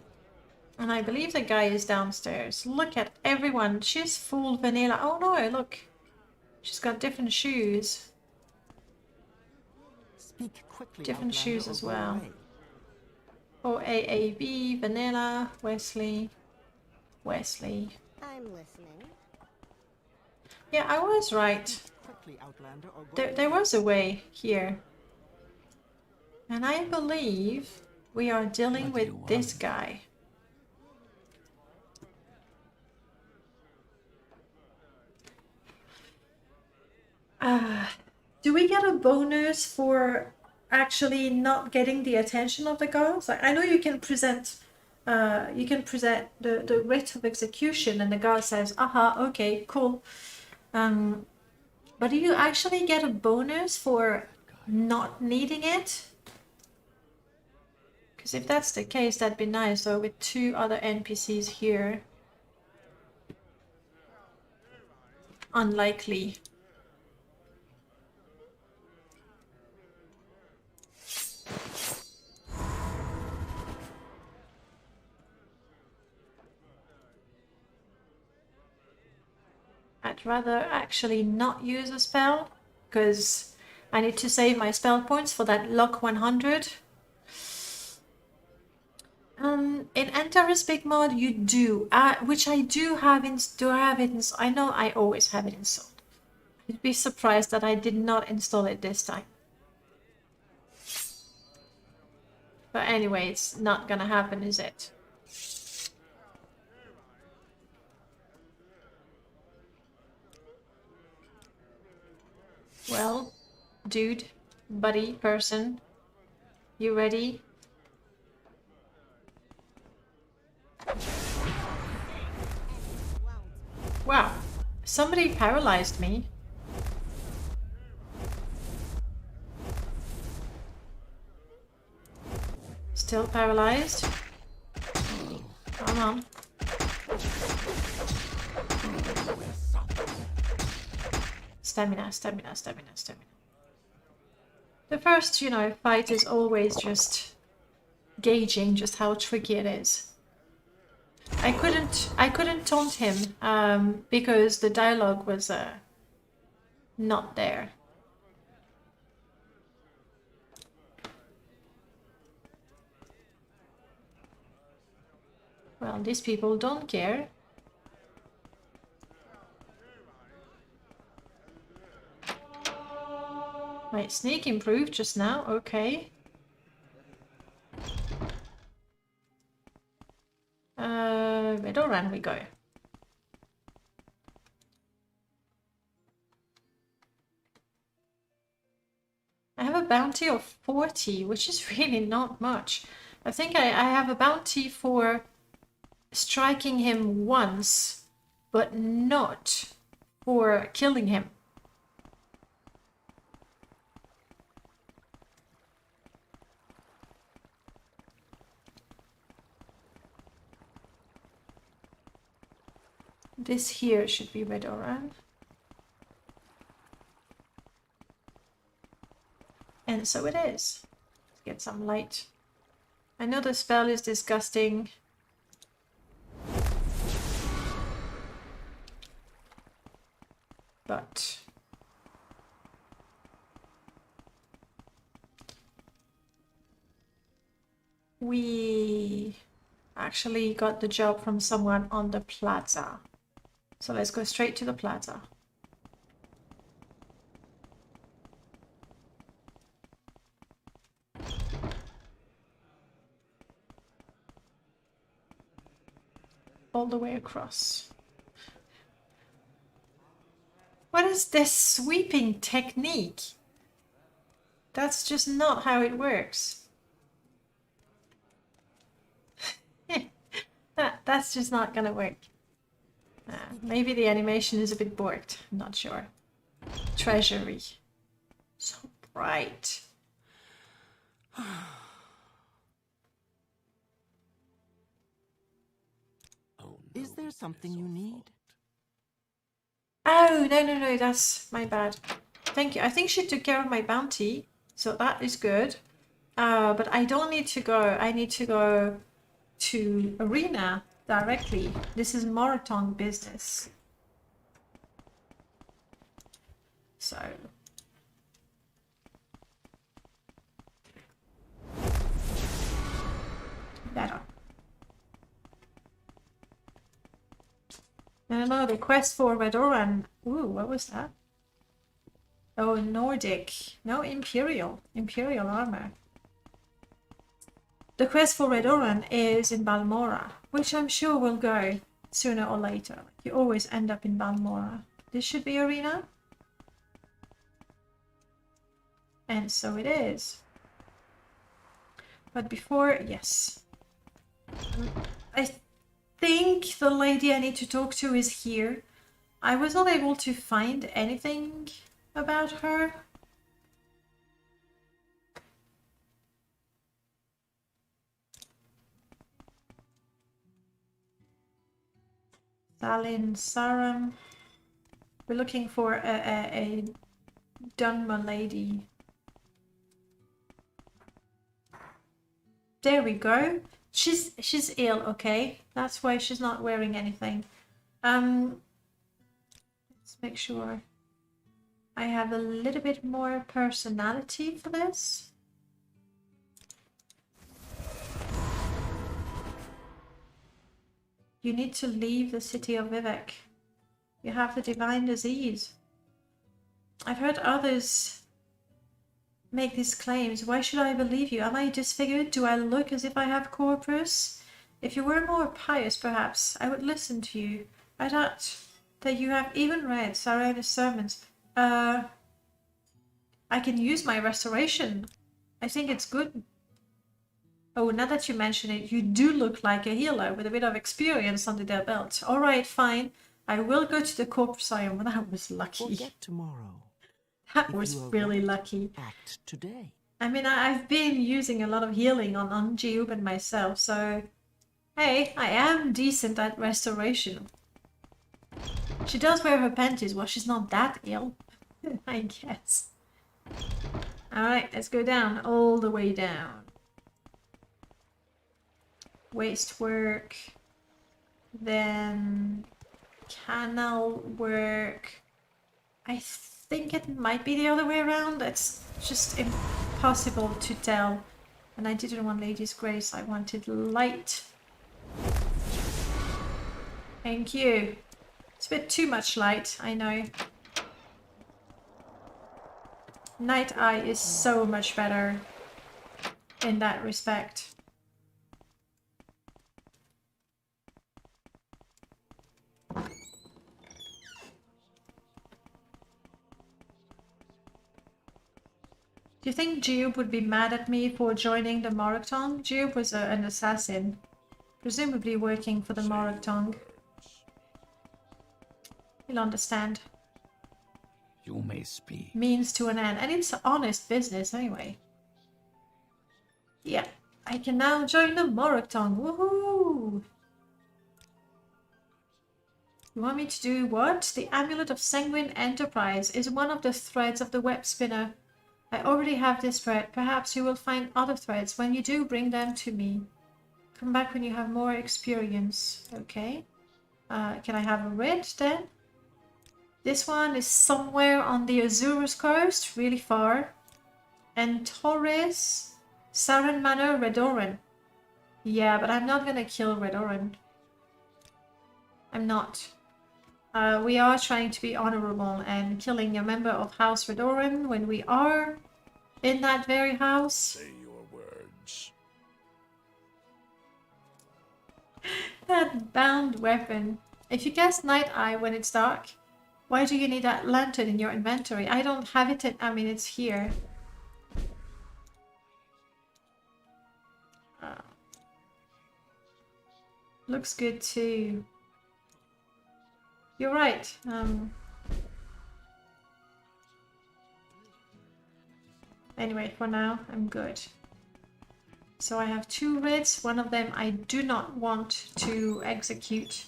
And I believe the guy is downstairs. Look at everyone. She's full vanilla. Oh no, look. She's got different shoes. Speak quickly, Different Outlander, shoes or as go well. away. Oh, AAB, vanilla, Wesley. I'm listening. Yeah, I was right. Quickly, Outlander, or go There away. was a way here. And I believe we are dealing What do with you this want? guy. Do we get a bonus for actually not getting the attention of the guards? Like, I know you can present the writ of execution and the guard says, aha, okay, cool. But do you actually get a bonus for not needing it? Because if that's the case, that'd be nice. So with 2 other NPCs here. Unlikely. I'd rather actually not use a spell, because I need to save my spell points for that lock 100. In Antares mod you do, which I do have I know I always have it installed. You'd be surprised that I did not install it this time. But anyway, it's not gonna happen, is it? Well, dude, buddy, person, you ready? Wow, somebody paralyzed me. Still paralyzed? Come on. Stamina, stamina, stamina, stamina. The first, fight is always just gauging just how tricky it is. I couldn't taunt him because the dialogue was not there. Well, these people don't care. My sneak improved just now, okay. Middle run we go. I have a bounty of 40, which is really not much. I think I have a bounty for striking him once, but not for killing him. This here should be Redoran. And so it is. Let's get some light. I know the spell is disgusting. But we actually got the job from someone on the plaza. So let's go straight to the plaza. All the way across. What is this sweeping technique? That's just not how it works. That's just not gonna work. Maybe the animation is a bit borked. I'm not sure. Treasury. So bright. Is there something you need? Oh, no, that's my bad. Thank you. I think she took care of my bounty, so that is good. But I don't need to go. I need to go to Arena directly. This is Marathon business. So... better. No, the quest for Redoran. Ooh, what was that? Oh, Nordic. No, Imperial. Imperial armor. The quest for Redoran is in Balmora, which I'm sure will go sooner or later. You always end up in Balmora. This should be Arena. And so it is. But before, yes. I think the lady I need to talk to is here. I was not able to find anything about her. Salin Saram. We're looking for a Dunma lady. There we go. She's ill, okay? That's why she's not wearing anything. Let's make sure I have a little bit more personality for this. You need to leave the city of Vivek. You have the divine disease. I've heard others make these claims. Why should I believe you? Am I disfigured? Do I look as if I have corpus? If you were more pious, perhaps I would listen to you. I doubt that you have even read Sarah's sermons. I can use my restoration. I think it's good. Oh, now that you mention it, you do look like a healer with a bit of experience under their belt. All right, fine. I will go to the corpusarium. That was lucky. Forget tomorrow. That If was you are really right, lucky. Act today. I mean, I've been using a lot of healing on Jiub and myself, so... Hey, I am decent at restoration. She does wear her panties. Well, she's not that ill, I guess. Alright, let's go down. All the way down. Waste work. Then... canal work. I think it might be the other way around. It's just impossible to tell. And I didn't want Lady's Grace, I wanted light. Thank you. It's a bit too much light, I know. Night Eye is so much better in that respect. Do you think Jiub would be mad at me for joining the Moragtong? Jiub was an assassin, presumably working for the Moragtong. He'll understand. You may speak. Means to an end, and it's honest business anyway. Yeah, I can now join the Moragtong. Woohoo! You want me to do what? The Amulet of Sanguine Enterprise is one of the threads of the web spinner. I already have this thread. Perhaps you will find other threads. When you do, bring them to me. Come back when you have more experience. Okay. Can I have a red then? This one is somewhere on the Azores coast, really far. And Torres, Saren Manor, Redoran. Yeah, but I'm not gonna kill Redoran. I'm not. We are trying to be honorable, and killing a member of House Redoran when we are in that very house. Say your words. That bound weapon. If you cast Night Eye when it's dark, why do you need that lantern in your inventory? I don't have it. I mean, it's here. Looks good too. You're right. Anyway, for now, I'm good. So I have 2 reds. One of them I do not want to execute.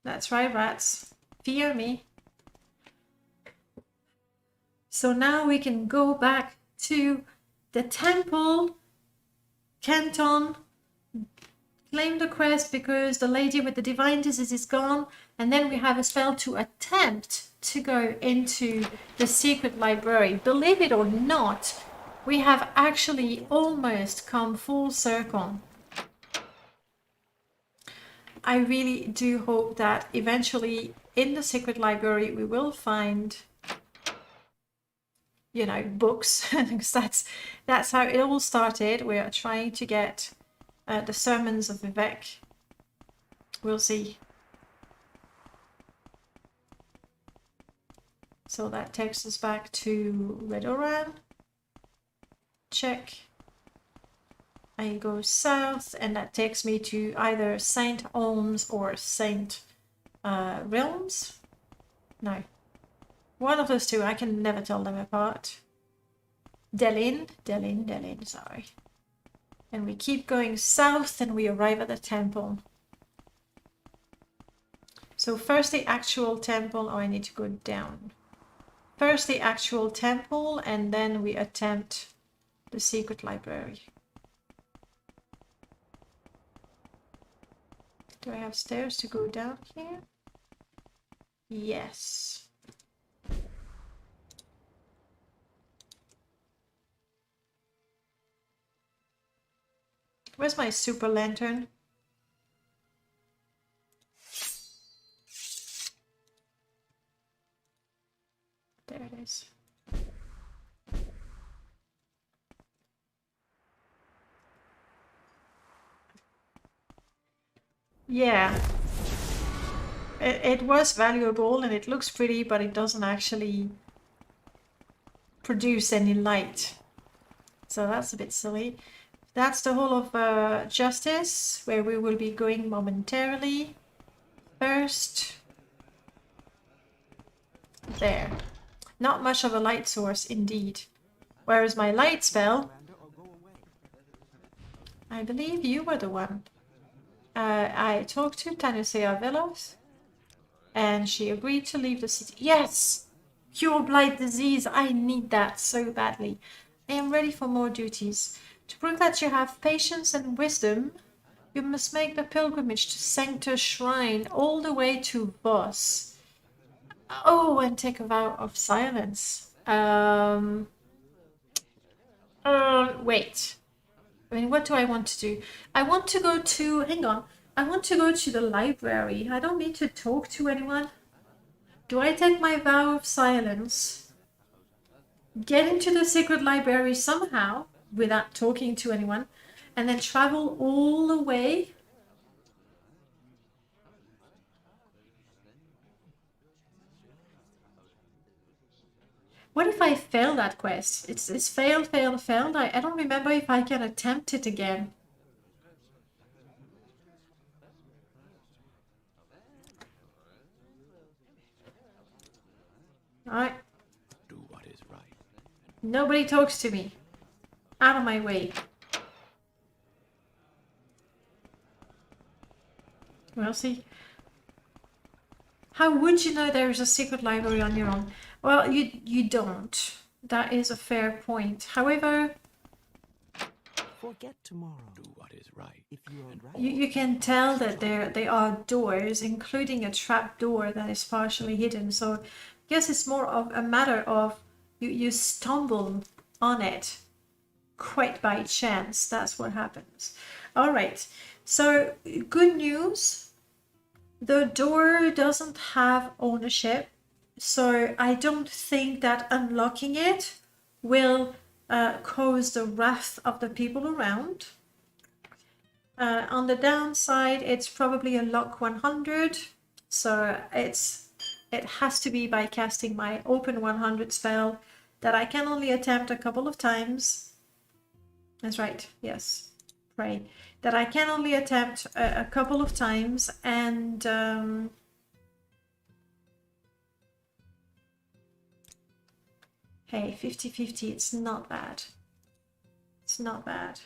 That's right, rats. Fear me. So now we can go back to the temple, Canton, claim the quest because the lady with the divine disease is gone, and then we have a spell to attempt to go into the secret library. Believe it or not, we have actually almost come full circle. I really do hope that eventually in the secret library we will find, you know, books, because that's how it all started. We are trying to get the sermons of Vivek. We'll see. So that takes us back to Redoran. Check. I go south, and that takes me to either Saint Olms or Saint Realms. No. One of those two. I can never tell them apart. Delin, sorry. And we keep going south, and we arrive at the temple. So first the actual temple. Oh, I need to go down. First the actual temple, and then we attempt the secret library. Do I have stairs to go down here? Yes. Where's my super lantern? There it is. Yeah. It was valuable and it looks pretty, but it doesn't actually produce any light. So that's a bit silly. That's the Hall of Justice, where we will be going momentarily. First, there. Not much of a light source, indeed. Where is my light spell? I believe you were the one. I talked to Tanusea Velos, and she agreed to leave the city. Yes! Cure blight disease. I need that so badly. I am ready for more duties. To prove that you have patience and wisdom, you must make the pilgrimage to Sancta Shrine all the way to Voss. Oh, and take a vow of silence. Wait. I mean, what do I want to do? I want to go to... Hang on. I want to go to the library. I don't need to talk to anyone. Do I take my vow of silence, get into the secret library somehow without talking to anyone, and then travel all the way? What if I fail that quest? It's failed. I don't remember if I can attempt it again. Alright. Do what is right. Nobody talks to me. Out of my way. We'll see. How would you know there is a secret library on your own? Well, you don't. That is a fair point. However, Forget tomorrow. Do what is right. If you are right. you can tell that they are doors, including a trap door that is partially hidden. So I guess it's more of a matter of you stumble on it quite by chance. That's what happens. All right. So good news. The door doesn't have ownership. So I don't think that unlocking it will cause the wrath of the people around. On the downside, it's probably a lock 100, so it has to be by casting my open 100 spell that I can only attempt a couple of times. That's right, yes, pray. That I can only attempt a couple of times, and hey, 50-50, it's not bad. It's not bad.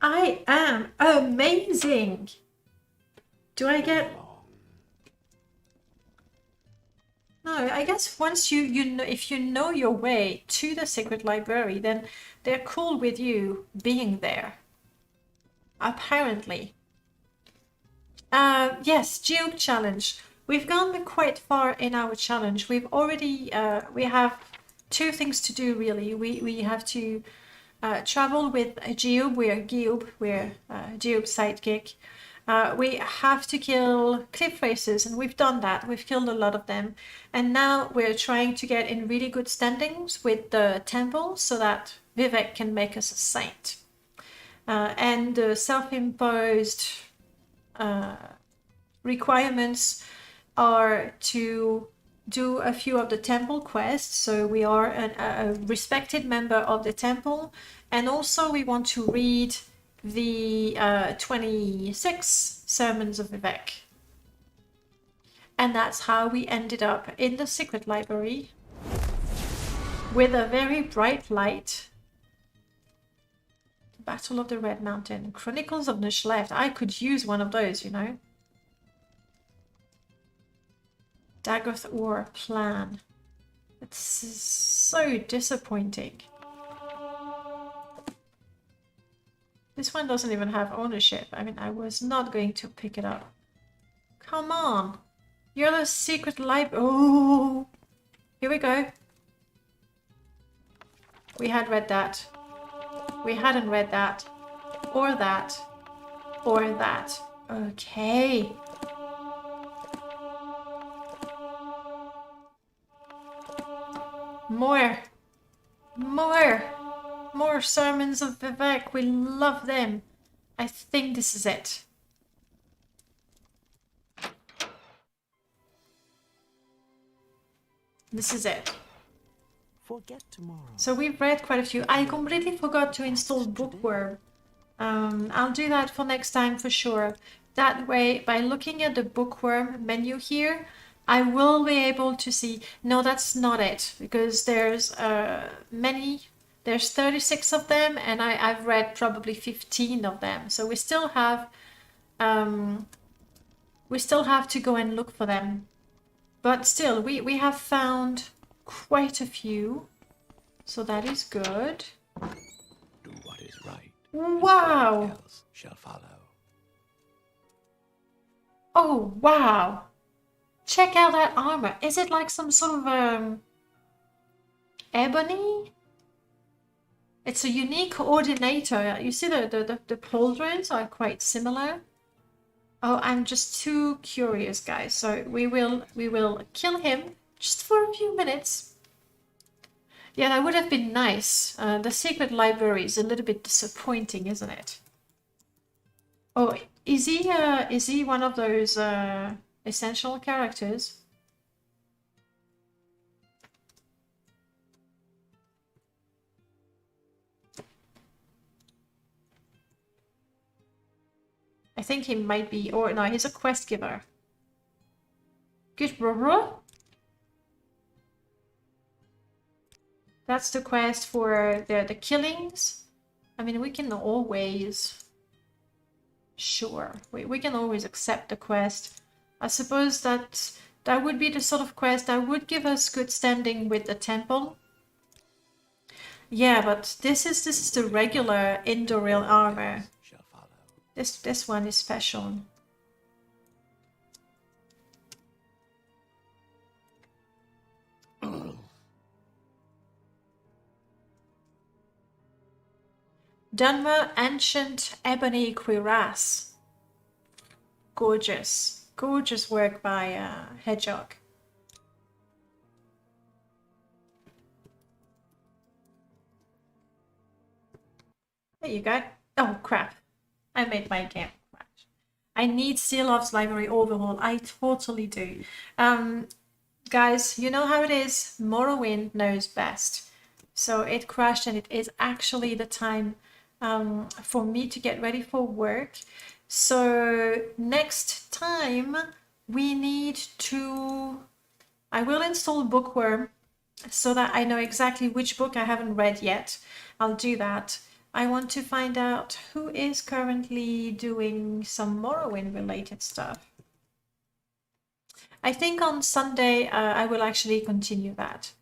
I am amazing. Do I get... No, I guess once you know, if you know your way to the secret library, then they're cool with you being there. Apparently. Yes, Jiub challenge. We've gone quite far in our challenge. We've already we have two things to do really. We have to travel with Jiub. We're Jiub's sidekick. We have to kill cliff racers, and we've done that. We've killed a lot of them, and now we're trying to get in really good standings with the temple so that Vivek can make us a saint. And the self-imposed requirements are to do a few of the temple quests, so we are a respected member of the temple, and also we want to read the 26 sermons of Vivek. And that's how we ended up in the secret library with a very bright light. Battle of the Red Mountain, Chronicles of Nishlev. I could use one of those, you know. Dagoth War plan. It's so disappointing. This one doesn't even have ownership. I mean, I was not going to pick it up. Come on. You're the secret library. Oh, here we go. We had read that. We hadn't read that. Or that. Or that. Okay. More. More sermons of Vivek. We love them. I think this is it. This is it. Forget tomorrow. So we've read quite a few. I completely forgot to install Bookworm. I'll do that for next time for sure. That way, by looking at the Bookworm menu here, I will be able to see... No, that's not it, because there's many... There's 36 of them, and I've read probably 15 of them. So we still have to go and look for them. But still, we have found quite a few. So that is good. Do what is right. Wow! And else shall follow. Oh, wow! Check out that armor. Is it like some sort of ebony? It's a unique coordinator. You see the pauldrons are quite similar. Oh, I'm just too curious, guys. So we will kill him just for a few minutes. Yeah, that would have been nice. The secret library is a little bit disappointing, isn't it? Oh, is he one of those essential characters? I think he might be, or no, he's a quest giver. Good, bro. That's the quest for the killings. I mean, we can always... Sure, we can always accept the quest. I suppose that would be the sort of quest that would give us good standing with the temple. Yeah, but this is the regular Indoril armor. Shall follow. This one is special. Dunmer Ancient Ebony Cuirass. Gorgeous. Gorgeous work by Hedgehog. There you go. Oh crap. I made my game crash. I need Sealov's library overhaul. I totally do. Guys, you know how it is. Morrowind knows best. So it crashed, and it is actually the time for me to get ready for work. So next time we need to... I will install Bookworm so that I know exactly which book I haven't read yet. I'll do that. I want to find out who is currently doing some Morrowind related stuff. I think on Sunday I will actually continue that.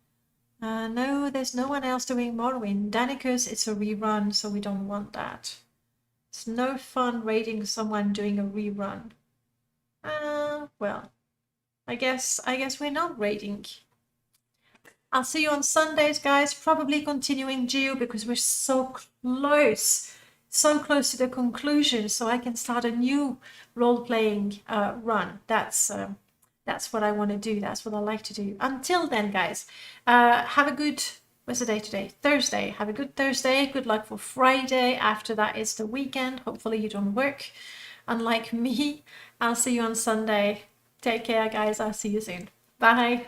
No, there's no one else doing Morrowind. Danicus, it's a rerun, so we don't want that. It's no fun raiding someone doing a rerun. Well, I guess we're not raiding. I'll see you on Sundays, guys. Probably continuing Jiub because we're so close to the conclusion, so I can start a new role-playing run. That's what I want to do. That's what I like to do. Until then, guys, have a good... What's the day today? Thursday. Have a good Thursday. Good luck for Friday. After that is the weekend. Hopefully you don't work, unlike me. I'll see you on Sunday. Take care, guys. I'll see you soon. Bye.